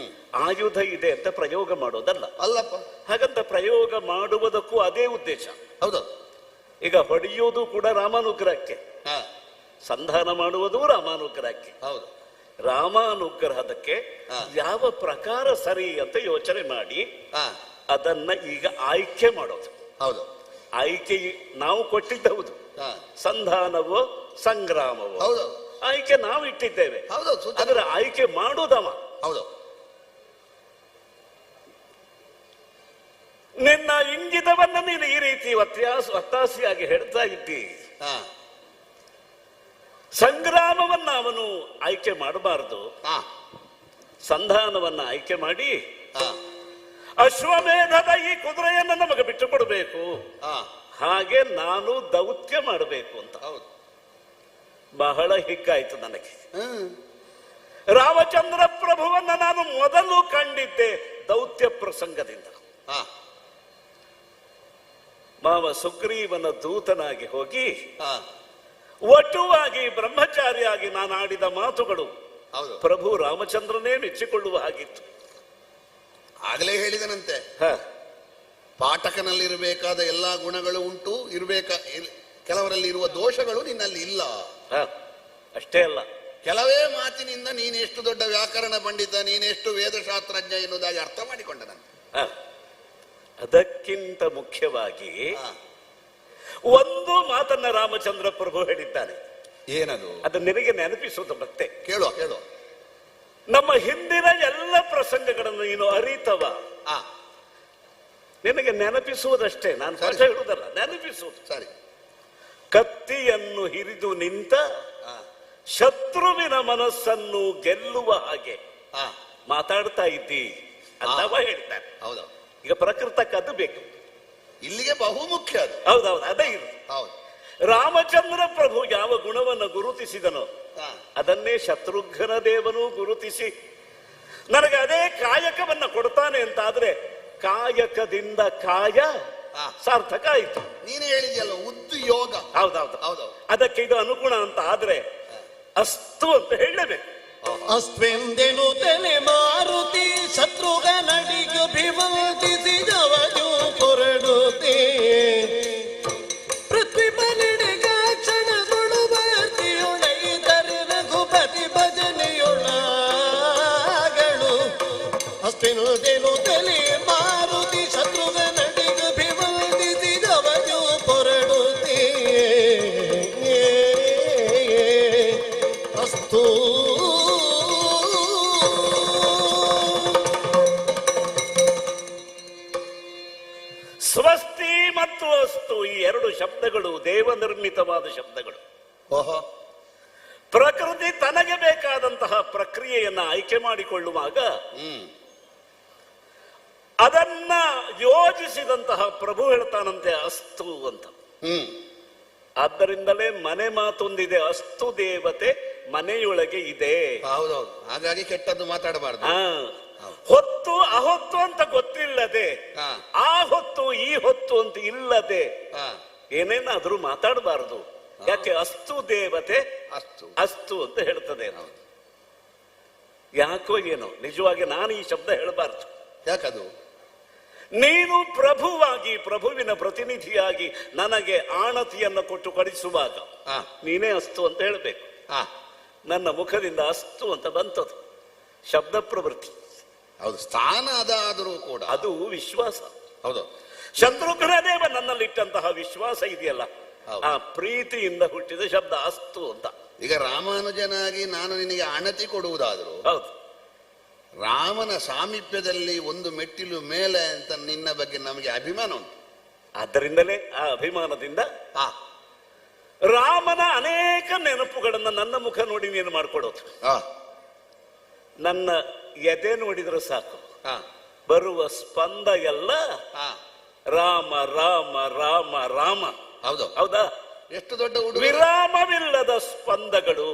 ಆಯುಧ ಇದೆ ಅಂತ ಪ್ರಯೋಗ ಮಾಡೋದಲ್ಲ. ಅಲ್ಲಪ್ಪ, ಹಾಗಂತ ಪ್ರಯೋಗ ಮಾಡುವುದಕ್ಕೂ ಅದೇ ಉದ್ದೇಶ. ಹೌದು, ಈಗ ಹೊಡೆಯುವುದು ಕೂಡ ರಾಮಾನುಗ್ರಹಕ್ಕೆ, ಸಂಧಾನ ಮಾಡುವುದು ರಾಮಾನುಗ್ರಹಕ್ಕೆ. ಹೌದು, ರಾಮಾನುಗ್ರಹದಕ್ಕೆ ಯಾವ ಪ್ರಕಾರ ಸರಿ ಅಂತ ಯೋಚನೆ ಮಾಡಿ ಅದನ್ನ ಈಗ ಆಯ್ಕೆ ಮಾಡೋದು. ಹೌದು, ಆಯ್ಕೆ ನಾವು ಕೊಟ್ಟಿದ್ದವುದು, ಸಂಧಾನವೋ ಸಂಗ್ರಾಮವೋ ಹೌದು, ಆಯ್ಕೆ ನಾವು ಇಟ್ಟಿದ್ದೇವೆ. ಹೌದು, ಅದರ ಆಯ್ಕೆ ಮಾಡೋದವ. ಹೌದು, ನಿನ್ನ ಇಂಗಿತವನ್ನ ನೀನು ಈ ರೀತಿ ಒತ್ತಾಸೆಯಾಗಿ ಹೇಳ್ತಾ ಇದ್ದಿ. ಸಂಗ್ರಾಮವನ್ನ ಅವನು ಆಯ್ಕೆ ಮಾಡಬಾರದು, ಸಂಧಾನವನ್ನ ಆಯ್ಕೆ ಮಾಡಿ ಅಶ್ವಮೇಧದ ಈ ಕುದುರೆಯನ್ನು ನಮಗೆ ಬಿಟ್ಟು ಕೊಡಬೇಕು, ಹಾಗೆ ನಾನು ದೌತ್ಯ ಮಾಡಬೇಕು ಅಂತ. ಬಹಳ ಹಿಗ್ಗಾಯ್ತು ನನಗೆ. ರಾಮಚಂದ್ರ ಪ್ರಭುವನ್ನ ನಾನು ಮೊದಲು ಕಂಡಿದ್ದೆ ದೌತ್ಯ ಪ್ರಸಂಗದಿಂದ. ಮಾವ ಸುಗ್ರೀವನ ದೂತನಾಗಿ ಹೋಗಿ ಒಟ್ಟುವಾಗಿ ಬ್ರಹ್ಮಚಾರಿಯಾಗಿ ನಾನು ಆಡಿದ ಮಾತುಗಳು ಪ್ರಭು ರಾಮಚಂದ್ರನೇ ಮೆಚ್ಚಿಕೊಳ್ಳುವ ಹಾಗಿತ್ತು. ಆಗಲೇ ಹೇಳಿದನಂತೆ, ಪಾಠಕನಲ್ಲಿರಬೇಕಾದ ಎಲ್ಲಾ ಗುಣಗಳು ಉಂಟು, ಕೆಲವರಲ್ಲಿ ಇರುವ ದೋಷಗಳು ನಿನ್ನಲ್ಲಿ ಇಲ್ಲ. ಅಷ್ಟೇ ಅಲ್ಲ, ಕೆಲವೇ ಮಾತಿನಿಂದ ನೀನೆಷ್ಟು ದೊಡ್ಡ ವ್ಯಾಕರಣ ಪಂಡಿತ, ನೀನೆಷ್ಟು ವೇದಶಾಸ್ತ್ರಜ್ಞ ಎನ್ನುವುದಾಗಿ ಅರ್ಥ ಮಾಡಿಕೊಂಡನಂತೆ. ಅದಕ್ಕಿಂತ ಮುಖ್ಯವಾಗಿ ಒಂದು ಮಾತನ್ನ ರಾಮಚಂದ್ರ ಪ್ರಭು ಹೇಳಿದ್ದಾನೆ. ಏನದು? ಅದು ನಿನಗೆ ನೆನಪಿಸುವುದು. ಮತ್ತೆ ಕೇಳುವ ಕೇಳುವ. ನಮ್ಮ ಹಿಂದಿನ ಎಲ್ಲ ಪ್ರಸಂಗಗಳನ್ನು ನೀನು ಅರಿತವ, ನಿನಗೆ ನೆನಪಿಸುವುದಷ್ಟೇ, ನಾನು ಪಾಠ ಹೇಳುವುದಲ್ಲ, ನೆನಪಿಸುವುದು. ಸರಿ. ಕತ್ತಿಯನ್ನು ಹಿರಿದು ನಿಂತ ಶತ್ರುವಿನ ಮನಸ್ಸನ್ನು ಗೆಲ್ಲುವ ಹಾಗೆ ಮಾತಾಡ್ತಾ ಇದ್ದಿ ಅಂತವ ಹೇಳ್ತಾನೆ. ಹೌದು, ಈಗ ಪ್ರಕೃತಕ್ಕೆ ಅದು ಬೇಕು, ಇಲ್ಲಿಗೆ ಬಹುಮುಖ್ಯ ಅದು. ಹೌದೌದು, ಅದೇ ಇದು. ಹೌದು, ರಾಮಚಂದ್ರ ಪ್ರಭು ಯಾವ ಗುಣವನ್ನು ಗುರುತಿಸಿದನೋ ಅದನ್ನೇ ಶತ್ರುಘ್ನ ದೇವನು ಗುರುತಿಸಿ ನನಗೆ ಅದೇ ಕಾಯಕವನ್ನ ಕೊಡ್ತಾನೆ ಅಂತಾದ್ರೆ ಕಾಯಕದಿಂದ ಕಾಯ ಸಾರ್ಥಕ ಆಯ್ತು. ನೀನು ಹೇಳಿದ್ಯಲ್ಲ ಉದ್ಯೋಗ. ಹೌದೌದು ಹೌದು, ಅದಕ್ಕೆ ಇದು ಅನುಗುಣ ಅಂತ ಆದ್ರೆ ಅಸ್ತು ಅಂತ ಹೇಳಬೇಕು. ಅಸ್ತ್ವೆಂದೆನು ತಲೆ ಮಾರುತಿ ಶತ್ರುಘ್ನಡಿಗೆ ಭಿವಂತಿಸಿದವನು ಕೊರಡುತ್ತೆ ಪೃಥ್ವಿಮನಿಡಿಗ ಕ್ಷಣಗಳು ಬರ್ತಿಯೊಳೈದರೆ ರಘುಪತಿ ಭಜನೆಯೊಳಗಳು. ಅಸ್ತ್ವೆಂದೆನು ತಲೆ ಮಾರುತಿ ಶತ್ರುಘ್ನಡಿಗೆ ಭಿವಂತಿಸಿದವನು ಕೊರಡುತ್ತೆ ಅಸ್ತು. ಸ್ವಸ್ತಿ ಮತ್ತು ಅಸ್ತು ಈ ಎರಡು ಶಬ್ದಗಳು ದೇವ ನಿರ್ಮಿತವಾದ ಶಬ್ದಗಳು. ಓಹೋ, ಪ್ರಕೃತಿ ತನಗೆ ಬೇಕಾದಂತ ಸರಿಯಾದಂತಹ ಪ್ರಕ್ರಿಯೆಯನ್ನ ಆಯ್ಕೆ ಮಾಡಿಕೊಳ್ಳುವಾಗ ಅದನ್ನ ಯೋಜಿಸಿದಂತಹ ಪ್ರಭು ಹೇಳ್ತಾನಂತೆ ಅಸ್ತು ಅಂತ. ಆದ್ದರಿಂದಲೇ ಮನೆ ಮಾತೊಂದಿದೆ, ಅಸ್ತು ದೇವತೆ ಮನೆಯೊಳಗೆ ಇದೆ. ಹೌದೌದು, ಹಾಗಾಗಿ ಕೆಟ್ಟದ್ದು ಮಾತಾಡಬಾರ್ದು. ಹೊತ್ತು ಅಹೊತ್ತು ಅಂತ ಗೊತ್ತಿಲ್ಲದೆ, ಆ ಹೊತ್ತು ಈ ಹೊತ್ತು ಅಂತ ಇಲ್ಲದೆ ಏನೇನಾದ್ರೂ ಮಾತಾಡಬಾರದು. ಯಾಕೆ? ಅಸ್ತು ದೇವತೆ ಅಸ್ತು ಅಸ್ತು ಅಂತ ಹೇಳ್ತದೆ. ಯಾಕೋ ಏನೋ ನಿಜವಾಗಿ ನಾನು ಈ ಶಬ್ದ ಹೇಳಬಾರ್ದು. ಯಾಕದು? ನೀನು ಪ್ರಭುವಾಗಿ, ಪ್ರಭುವಿನ ಪ್ರತಿನಿಧಿಯಾಗಿ ನನಗೆ ಆಣತಿಯನ್ನು ಕೊಟ್ಟು ಕಳಿಸುವಾಗ ನೀನೇ ಅಸ್ತು ಅಂತ ಹೇಳ್ಬೇಕು. ನನ್ನ ಮುಖದಿಂದ ಅಸ್ತು ಅಂತ ಬಂತದು, ಶಬ್ದ ಪ್ರವೃತ್ತಿ. ಹೌದು, ಸ್ಥಾನ ಅದಾದರೂ ಕೂಡ ಅದು ವಿಶ್ವಾಸ. ಹೌದು, ಶತ್ರುಘ್ನ ದೇವ ನನ್ನಲ್ಲಿಟ್ಟಂತಹ ವಿಶ್ವಾಸ ಇದೆಯಲ್ಲ, ಆ ಪ್ರೀತಿಯಿಂದ ಹುಟ್ಟಿದ ಶಬ್ದ ಅಸ್ತು ಅಂತ. ಈಗ ರಾಮಾನುಜನಾಗಿ ನಾನು ನಿನಗೆ ಆಣತಿ ಕೊಡುವುದಾದರೂ ಹೌದು, ರಾಮನ ಸಾಮೀಪ್ಯದಲ್ಲಿ ಒಂದು ಮೆಟ್ಟಿಲು ಮೇಲೆ ಅಂತ ನಿನ್ನ ಬಗ್ಗೆ ನಮಗೆ ಅಭಿಮಾನ ಉಂಟು. ಆದ್ದರಿಂದಲೇ ಆ ಅಭಿಮಾನದಿಂದ ರಾಮನ ಅನೇಕ ನೆನಪುಗಳನ್ನ ನನ್ನ ಮುಖ ನೋಡಿ ನೀನು ಮಾಡ್ಕೊಡೋದು. ನನ್ನ ಎದೆ ನೋಡಿದ್ರೆ ಸಾಕು, ಬರುವ ಸ್ಪಂದ ಎಲ್ಲ ರಾಮ ರಾಮ ರಾಮ ರಾಮ. ಹೌದು, ಹೌದಾ? ಎಷ್ಟು ದೊಡ್ಡ ಉಡುಗೊರೆ, ವಿರಾಮವಿಲ್ಲದ ಸ್ಪಂದಗಳು.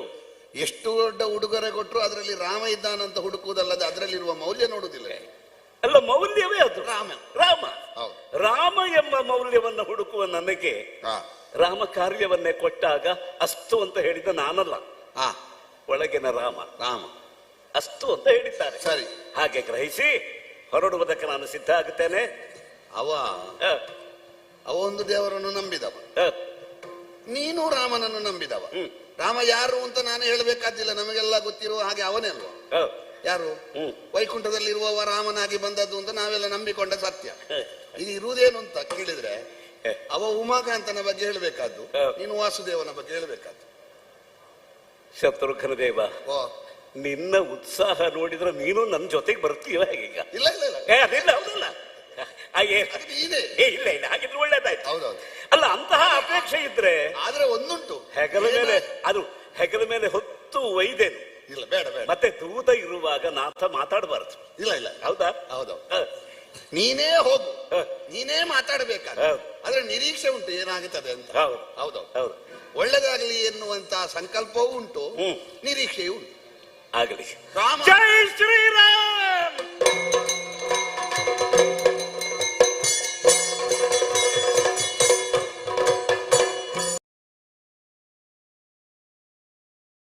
ಎಷ್ಟು ದೊಡ್ಡ ಉಡುಗೊರೆ ಕೊಟ್ಟರು ಅದರಲ್ಲಿ ರಾಮ ಇದ್ದಾನಂತ ಹುಡುಕುವುದಲ್ಲದೆ ಅದರಲ್ಲಿರುವ ಮೌಲ್ಯ ನೋಡುವುದಿಲ್ಲ. ಅಲ್ಲ, ಮೌಲ್ಯವೇ ಅದು ರಾಮ. ರಾಮ ರಾಮ ಎಂಬ ಮೌಲ್ಯವನ್ನು ಹುಡುಕುವ ನನಗೆ ರಾಮ ಕಾರ್ಯವನ್ನೇ ಕೊಟ್ಟಾಗ ಅಸ್ತು ಅಂತ ಹೇಳಿದ ನಾನಲ್ಲ, ಒಳಗಿನ ರಾಮ ರಾಮ ಅಸ್ತು ಅಂತ ಹೇಳಿದ್ದಾರೆ. ಸರಿ, ಹಾಗೆ ಗ್ರಹಿಸಿ ಹೊರಡುವುದಕ್ಕೆ ನಾನು ಸಿದ್ಧ ಆಗುತ್ತೇನೆ. ಅವ ಒಂದು ದೇವರನ್ನು ನಂಬಿದವ, ನೀನು ರಾಮನನ್ನು ನಂಬಿದವ. ರಾಮ ಯಾರು ಅಂತ ನಾನು ಹೇಳಬೇಕಾದಿಲ್ಲ, ನಮಗೆಲ್ಲ ಗೊತ್ತಿರುವ ಹಾಗೆ ಅವನೇ ಅಲ್ವಾ? ಯಾರು? ವೈಕುಂಠದಲ್ಲಿರುವವ ರಾಮನಾಗಿ ಬಂದದ್ದು ಅಂತ ನಾವೆಲ್ಲ ನಂಬಿಕೊಂಡ ಸತ್ಯ. ಇದು ಇರುವುದೇನು ಅಂತ ಕೇಳಿದ್ರೆ ಅವ ಉಮಾಕಾಂತನ ಬಗ್ಗೆ ಹೇಳಬೇಕಾದ್ದು, ನೀನು ವಾಸುದೇವನ ಬಗ್ಗೆ ಹೇಳಬೇಕಾದ್ದು. ಶತ್ರುಘ್ನ ದೇವ, ನಿನ್ನ ಉತ್ಸಾಹ ನೋಡಿದ್ರೆ ನೀನು ನನ್ನ ಜೊತೆಗೆ ಬರ್ತೀವ ಹೇಗೀಗ? ಇಲ್ಲ ಇಲ್ಲ ಇಲ್ಲ, ಅದಿಲ್ಲ, ಹೌದಲ್ಲ? ಇಲ್ಲ ಇಲ್ಲ, ಹಾಗಿದ್ರೆ ಒಳ್ಳೇದಾಯ್ತು. ಹೌದೌದು. ಅಲ್ಲ, ಅಂತಹ ಅಪೇಕ್ಷೆ ಇದ್ರೆ ಆದ್ರೆ ಒಂದುಂಟು, ಹೆಗಲ ಮೇಲೆ ಅದು ಹೆಗಲ ಮೇಲೆ ಹೊತ್ತು ಒಯ್ದೇನು. ಇಲ್ಲ, ಬೇಡ ಬೇಡ. ಮತ್ತೆ ದೂತ ಇರುವಾಗ ನಾಥ ಮಾತಾಡಬಾರದು. ಇಲ್ಲ ಇಲ್ಲ, ಹೌದಾ? ಹೌದೌದು. ನೀನೇ ಹೋಗು, ನೀನೇ ಮಾತಾಡಬೇಕಾದ, ಆದ್ರೆ ನಿರೀಕ್ಷೆ ಉಂಟು ಏನಾಗುತ್ತದೆ ಅಂತ. ಹೌದೌದು ಹೌದು. ಒಳ್ಳೇದಾಗಲಿ ಎನ್ನುವಂತ ಸಂಕಲ್ಪವೂ ಉಂಟು, ನಿರೀಕ್ಷೆಯೂ ಉಂಟು. ಆಗಲಿ. ರಾಮ ಜೈ ಶ್ರೀರಾಮ್.